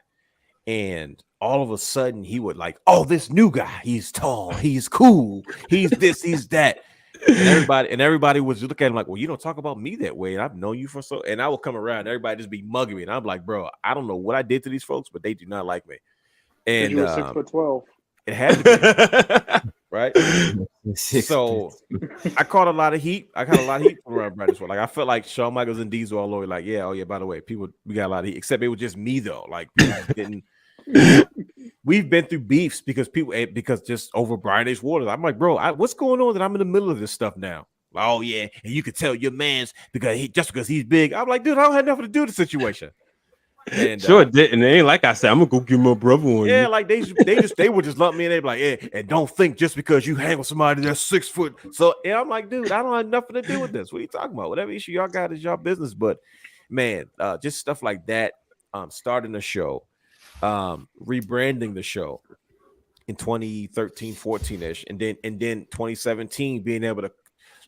And all of a sudden he would like, oh, this new guy, he's tall, he's cool, he's this, he's that. And everybody was looking at him like, well, you don't talk about me that way. And I've known you for so, and I will come around, everybody just be mugging me. And I'm like, bro, I don't know what I did to these folks, but they do not like me. And you were 6'12". It had to be, right? So I caught a lot of heat. from around Brandon. Like I felt like Shawn Michaels and Diesel all over. Like, yeah, oh yeah. By the way, we got a lot of heat. Except it was just me though. Like people didn't. We've been through beefs because just over Brian H. Waters. I'm like, bro, what's going on that I'm in the middle of this stuff now? Like, oh yeah, and you could tell your man's because he's big. I'm like, dude, I don't have nothing to do with the situation. And sure it didn't. It ain't like I said, I'm gonna go give my brother one. Yeah, like they would just lump me in. They'd be like, yeah, and don't think just because you hang with somebody that's 6 foot. So yeah, I'm like, dude, I don't have nothing to do with this. What are you talking about? Whatever issue y'all got is y'all business. But man, just stuff like that. Starting the show, rebranding the show in 2013, 14ish, and then 2017 being able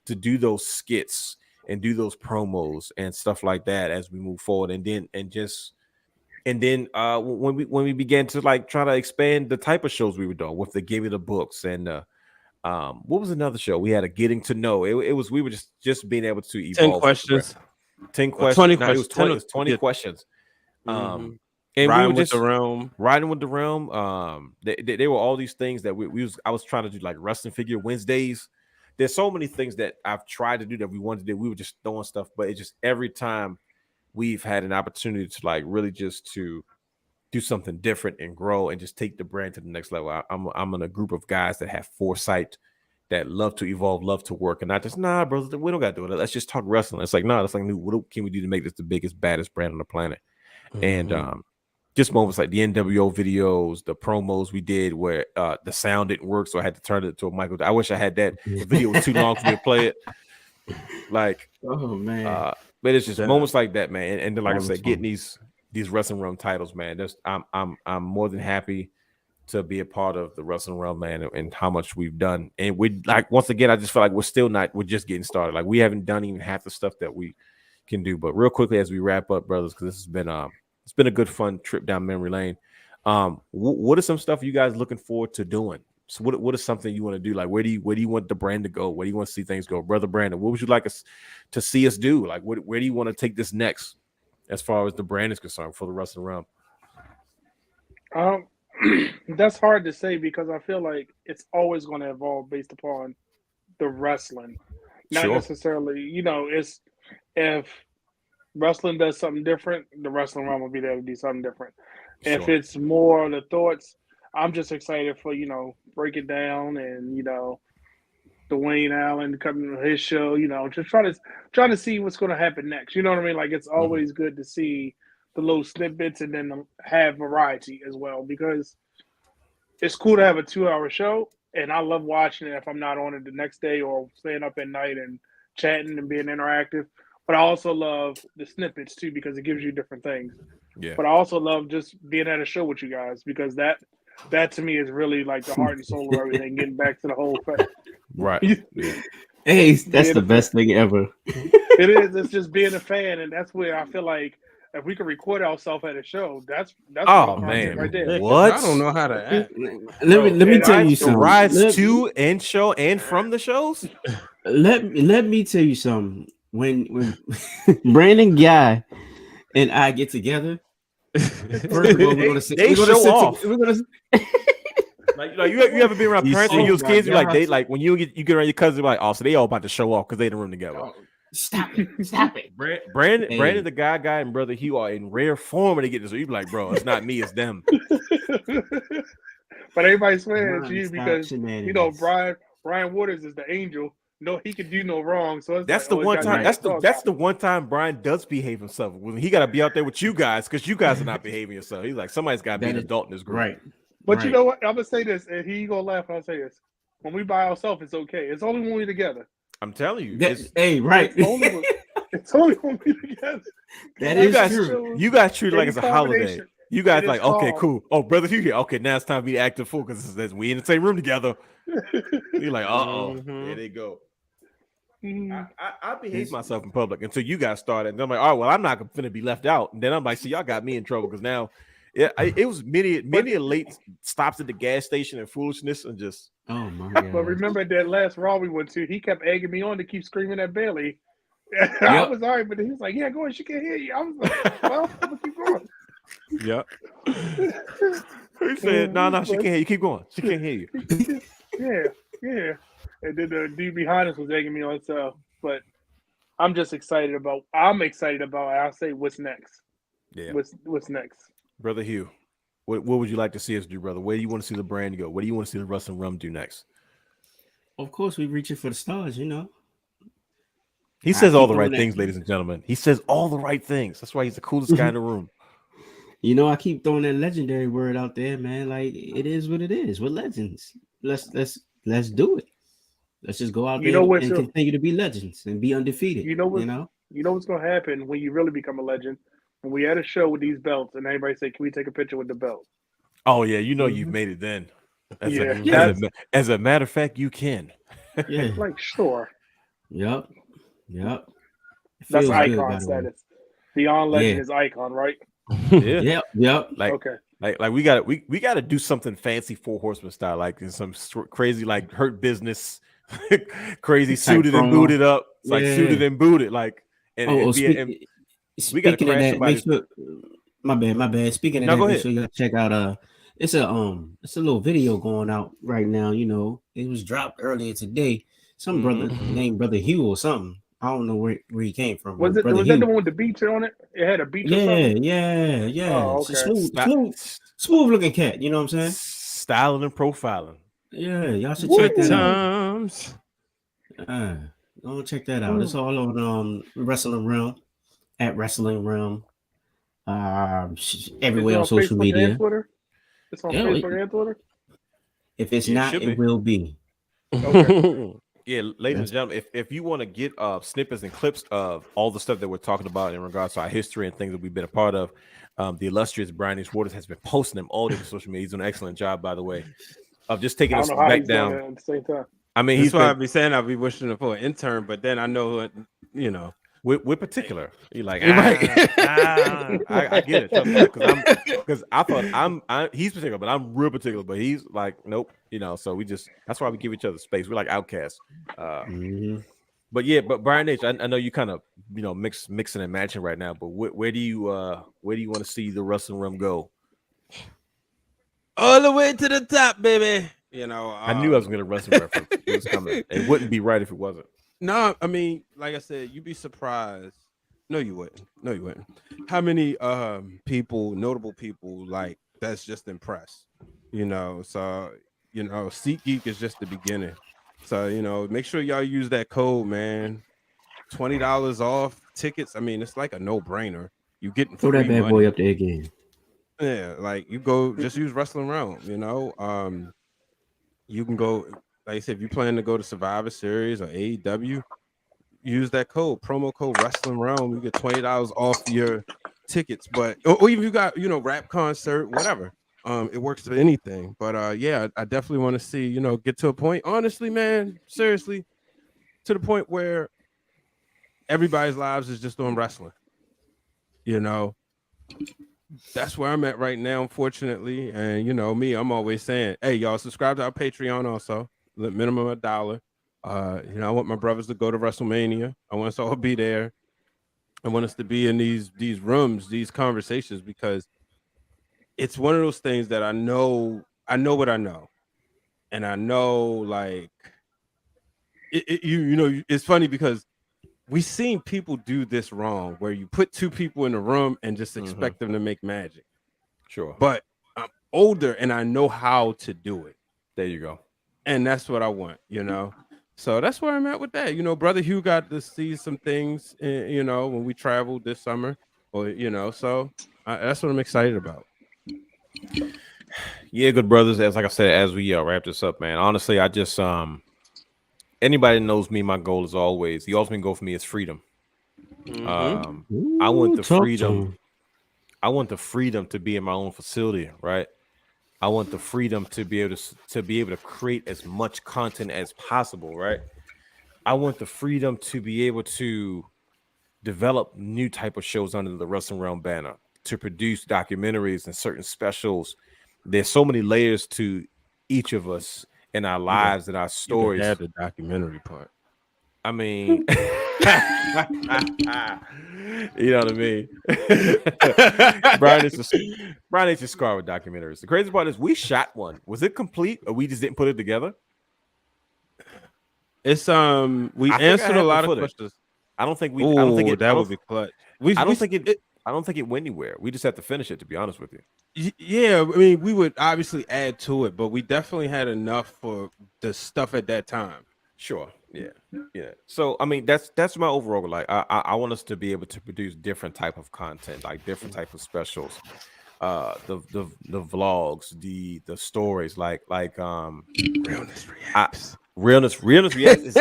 to do those skits and do those promos and stuff like that as we move forward, and then when we began to like try to expand the type of shows we were doing with the Give Me the Books and what was another show we had, a Getting to Know. It was we were just being able to evolve. 10 questions. 10 questions. 20 no, questions. It was 20 questions. And And riding we were with just the realm. riding with the realm. They were all these things that I was trying to do, like wrestling figure Wednesdays. There's so many things that I've tried to do that we wanted to do. We were just throwing stuff, but it just every time we've had an opportunity to like really just to do something different and grow and just take the brand to the next level. I'm in a group of guys that have foresight, that love to evolve, love to work, and not just bro, we don't got to do it. Let's just talk wrestling. It's like that's like what can we do to make this the biggest, baddest brand on the planet? And just moments like the NWO videos, the promos we did where the sound didn't work, so I had to turn it to a Michael. I wish I had that. The video was too long for me to play it. Like, oh man, but it's just moments like that, man. And then, like I said, getting these Wrestling Realm titles, man. I'm more than happy to be a part of the Wrestling Realm, man, and how much we've done. And we like once again, I just feel like we're just getting started. Like we haven't done even half the stuff that we can do. But real quickly as we wrap up, brothers, because this has been it's been a good fun trip down memory lane. What are some stuff you guys looking forward to doing? So what is something you want to do? Like where do you want the brand to go? Where do you want to see things go? Brother Brandon, what would you like us to see us do? Like where do you want to take this next as far as the brand is concerned for the Wrestling Realm? That's hard to say because I feel like it's always going to evolve based upon the wrestling. Not necessarily, it's if wrestling does something different, the Wrestling Realm will be there to do something different. Sure. If it's more the thoughts, I'm just excited for, Break It Down and, Dwayne Allen coming to his show, just trying to see what's going to happen next. You know what I mean? Like it's always good to see the little snippets and then have variety as well, because it's cool to have a 2-hour show. And I love watching it if I'm not on it the next day or staying up at night and chatting and being interactive. But I also love the snippets too, because it gives you different things. Yeah. But I also love just being at a show with you guys, because that to me is really like the heart and soul of everything, getting back to the whole thing. Right. Yeah. Hey, that's the best thing ever. It is. It's just being a fan, and that's where I feel like if we could record ourselves at a show, that's man, right there. What? I don't know how to act. Let me tell you something. Rides to and show and from the shows. Let me tell you something. When Brandon Guy and I get together, first of all, we're gonna off. Like you ever been around parents when you was kids? Like they like when you get around your cousins, like so they all about to show off because they in the room together. Stop it. Brandon, the guy, and Brother Hugh are in rare form when they get this. So you be like, bro, it's not me, it's them. But everybody swears at you because Brian Waters is the angel. No, he can do no wrong. So that's the one time. That's the one time Brian does behave himself when he got to be out there with you guys because you guys are not behaving yourself. He's like, somebody's got to be an adult in this group, right? But you know what? I'm gonna say this, and he gonna laugh when I say this. When we by ourselves, it's okay. It's only when we're together. I'm telling you. Right. It's only when we're together. That is true. You guys treat it like it's a holiday. You guys like, okay, cool. Oh, Brother Hugh here. Okay, now it's time to be active full because we in the same room together. You're like, there they go. I behave myself in public until you guys started. And I'm like, all right, well, I'm not gonna be left out. And then I'm like, see, y'all got me in trouble because now it was many late stops at the gas station and foolishness and just. Oh my god! But remember that last Raw we went to, he kept egging me on to keep screaming at Bailey. I was all right, but he was like, "Yeah, go ahead, she can't hear you." I was like, "Well, I'm gonna keep going." Yep. He said, "No, she can't hear you. Keep going. She can't hear you." Yeah. And then the dude behind us was egging me on, so. But I'm excited about. I'll say what's next. Yeah. What's next, Brother Hugh? What would you like to see us do, brother? Where do you want to see the brand go? What do you want to see the Wrestling Realm do next? Of course, we reaching for the stars, He says all the right things, ladies and gentlemen. He says all the right things. That's why he's the coolest guy in the room. I keep throwing that legendary word out there, man. Like it is what it is. We're legends. Let's do it. Let's just go out there and continue to be legends and be undefeated. You know what's gonna happen when you really become a legend? When we had a show with these belts and everybody say, "Can we take a picture with the belt?" Oh yeah, you've made it then. As a matter of fact, you can. Yeah, like sure. Yep. That's icon status. Beyond legend is icon, right? Yeah. Yep. Like we gotta do something fancy 4 Horsemen style, like in some crazy like Hurt Business, crazy suited and booted up, suited and booted, like. And we got to crash somebody. My bad. Speaking of No, that, go make ahead. sure you gotta check out it's a little video going out right now. You know, it was dropped earlier today. Some brother named Brother Hugh or something. I don't know where he came from. Was But Brother that Hugh. the one with the beach on it? It had a beach or Yeah, something? yeah. Oh, It's a okay. smooth looking cat. You know what I'm saying? Styling and profiling. Yeah, y'all should Woo! check that out. Times. Go check that out. It's all on Wrestling Wrealm at Wrestling Wrealm. Everywhere on social Facebook media. and Twitter? It's on Facebook and Twitter? If it's Yeah, not, should it be. will be. Okay. Yeah, ladies and gentlemen, if you want to get snippets and clips of all the stuff that we're talking about in regards to our history and things that we've been a part of, the illustrious Brian H. Waters has been posting them all over social media. He's doing an excellent job, by the way, of just taking I us don't know how back he's doing down. it at the same time. I mean, That's he's why been, I'd be saying I'd be wishing for an intern, but then I know, you know, we're particular. You're like, Right. I get it, because I thought he's particular, but I'm real particular. But he's like, nope, you know. So that's why we give each other space. We're like outcasts. But yeah, but Brian H., I know you kind of mixing and matching right now. But where do you want to see the Wrestling Wrealm go? all the way to the top, baby. You know, I knew I was going to Wrestling reference. It was coming. It wouldn't be right if it wasn't. No, I mean, like I said, you'd be surprised. No, you wouldn't. How many notable people like that's just impressed? You know, so Seat Geek is just the beginning. So make sure y'all use that code, man. $20 off tickets. I mean, it's like a no-brainer. You getting Throw free that bad money. boy up there again. Yeah, like you go just use Wrestling Wrealm, you know. You can go, like I said, if you plan to go to Survivor Series or AEW, use that promo code Wrestling Wrealm. You get $20 off your tickets. But or even if you got, rap concert, whatever. It works for anything. But yeah, I definitely want to see, get to a point, honestly, man, seriously, to the point where everybody's lives is just on wrestling. You know. That's where I'm at right now, unfortunately. And me, I'm always saying, hey, y'all subscribe to our Patreon also. Minimum $1. I want my brothers to go to WrestleMania. I want us all to be there. I want us to be in these rooms, these conversations, because it's one of those things that I know what I know. And I know, like, it's funny because we've seen people do this wrong, where you put two people in a room and just expect them to make magic. Sure. But I'm older and I know how to do it. There you go. And that's what I want, So that's where I'm at with that. Brother Hugh got to see some things, when we traveled this summer, or so that's what I'm excited about. Yeah, good brothers. Like I said, as we wrap this up, man. Honestly, I just anybody that knows me, my goal is always the ultimate goal for me is freedom. I want the freedom. I want the freedom to be in my own facility, right? I want the freedom to be able to create as much content as possible, right? I want the freedom to be able to develop new type of shows under the Wrestling Wrealm banner, to produce documentaries and certain specials. There's so many layers to each of us in our lives and our stories. Had the documentary part. I mean, you know what I mean? Brian is a scar with documentaries. The crazy part is we shot one. Was it complete or we just didn't put it together? It's we answered a lot of questions. I don't think that would be clutch. I don't think it went anywhere. We just have to finish it, to be honest with you. Yeah, I mean, we would obviously add to it, but we definitely had enough for the stuff at that time. Sure. Yeah. So I mean, that's my overall. Like, I want us to be able to produce different type of content, like different type of specials, the vlogs, the stories, like realness reacts. Realness reacts.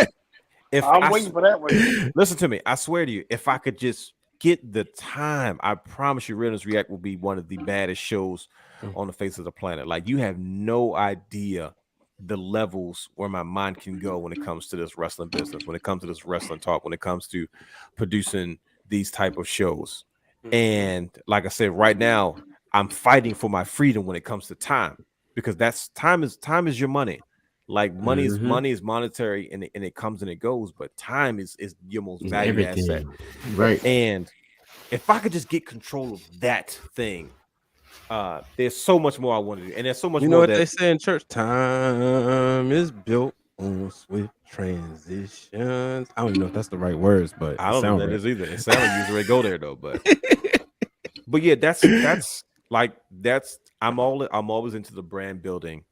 I'm waiting for that one. Listen to me. I swear to you, if I could just get the time, I promise you, Realness React will be one of the baddest shows on the face of the planet. Like, you have no idea the levels where my mind can go when it comes to this wrestling business, when it comes to this wrestling talk, when it comes to producing these type of shows. And like I said, right now, I'm fighting for my freedom when it comes to time, because time is your money. Like, money is monetary, and it comes and it goes, but time is your most valuable asset. Right. And if I could just get control of that thing, there's so much more I want to do, and there's so much. You know more what that, they say in church? Time is built on swift transitions. I don't even know if that's the right words, but I don't know that right. is either. It sounds like you usually go there though, but yeah, that's like I'm always into the brand building,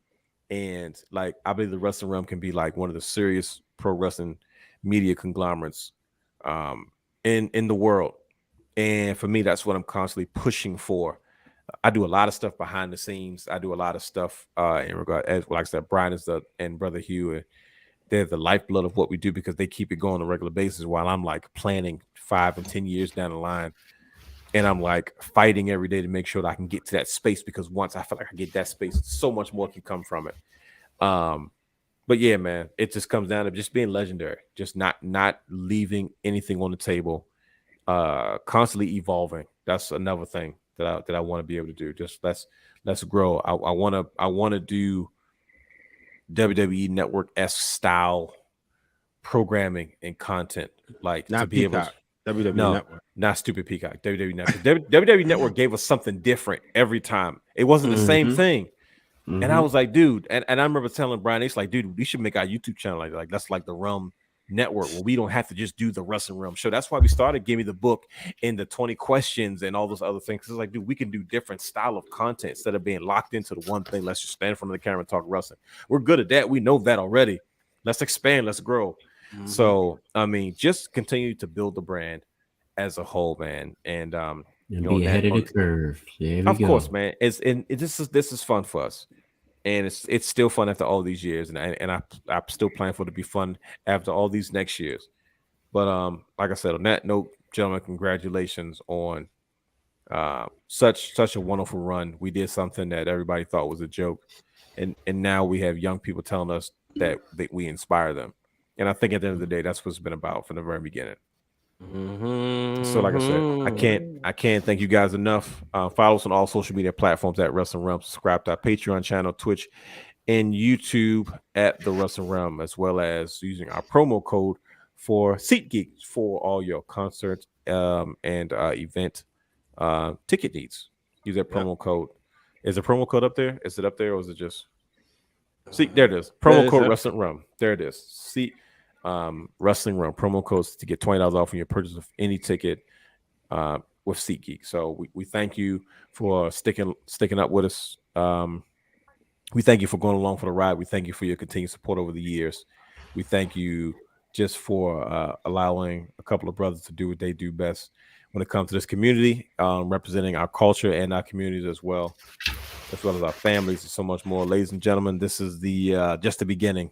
and like I believe the Wrestling Realm can be like one of the serious pro wrestling media conglomerates in the world. And for me, that's what I'm constantly pushing for. I do a lot of stuff behind the scenes. I do a lot of stuff in regard, as like I said, Brian is and Brother Hugh, they're the lifeblood of what we do because they keep it going on a regular basis while I'm like planning 5 and 10 years down the line. And I'm like fighting every day to make sure that I can get to that space, because once I feel like I get that space, so much more can come from it. But yeah, man, it just comes down to just being legendary, just not leaving anything on the table, constantly evolving. That's another thing that I want to be able to do. Just let's grow. I want to do WWE Network-esque style programming and content, like not to be Peacock, able to, WWE no, Network. Not stupid Peacock, WWE Network. WWE Network gave us something different every time. It wasn't the same thing. And I was like, dude, and I remember telling Brian, it's like, dude, we should make our YouTube channel like that's like the Realm Network, where we don't have to just do the Wrestling Realm show. That's why we started Give Me the Book and the 20 questions and all those other things. It's like, dude, we can do different style of content instead of being locked into the one thing. Let's just stand in front of the camera and talk wrestling. We're good at that. We know that already. Let's expand. Let's grow. So, I mean, just continue to build the brand as a whole, man. And be ahead of the curve. Of course, man. This is fun for us. And it's still fun after all these years, and I'm still planning for it to be fun after all these next years. But like I said, on that note, gentlemen, congratulations on such a wonderful run. We did something that everybody thought was a joke, and now we have young people telling us that we inspire them. And I think at the end of the day, that's what it's been about from the very beginning. So like I said, I can't thank you guys enough. Follow us on all social media platforms at Wrestling Realm. Subscribe to our Patreon channel, Twitch, and YouTube at the Wrestling Realm, as well as using our promo code for Seat Geek for all your concert and event ticket needs. Use that promo code. Is the promo code up there? Is it up there, or is it just see? There it is. Promo code Wrestling Realm. There it is. Seat Wrestling Wrealm promo codes to get $20 off on your purchase of any ticket with Seat Geek. So we thank you for sticking up with us. We thank you for going along for the ride. We thank you for your continued support over the years. We thank you just for allowing a couple of brothers to do what they do best when it comes to this community, representing our culture and our communities as well as our families and so much more. Ladies and gentlemen, this is the just the beginning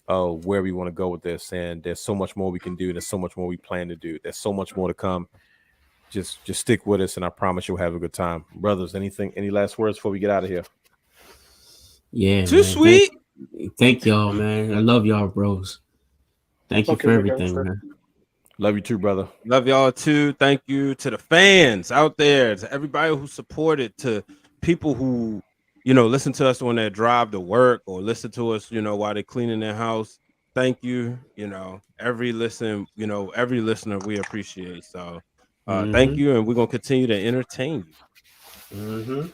of where we want to go with this, and there's so much more we can do. There's so much more we plan to do. There's so much more to come. Just stick with us, and I promise you'll have a good time. Brothers, any last words before we get out of here? Yeah, too sweet. Thank y'all, man. I love y'all, bros. Thank you for everything, man. Love you too, brother. Love y'all too. Thank you to the fans out there, to everybody who supported, to people who listen to us on their drive to work, or listen to us, while they're cleaning their house. Thank you. Every listener we appreciate. So thank you. And we're going to continue to entertain you.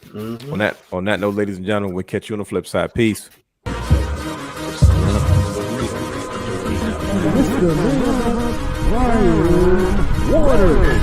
On that note, ladies and gentlemen, we'll catch you on the flip side. Peace. Water.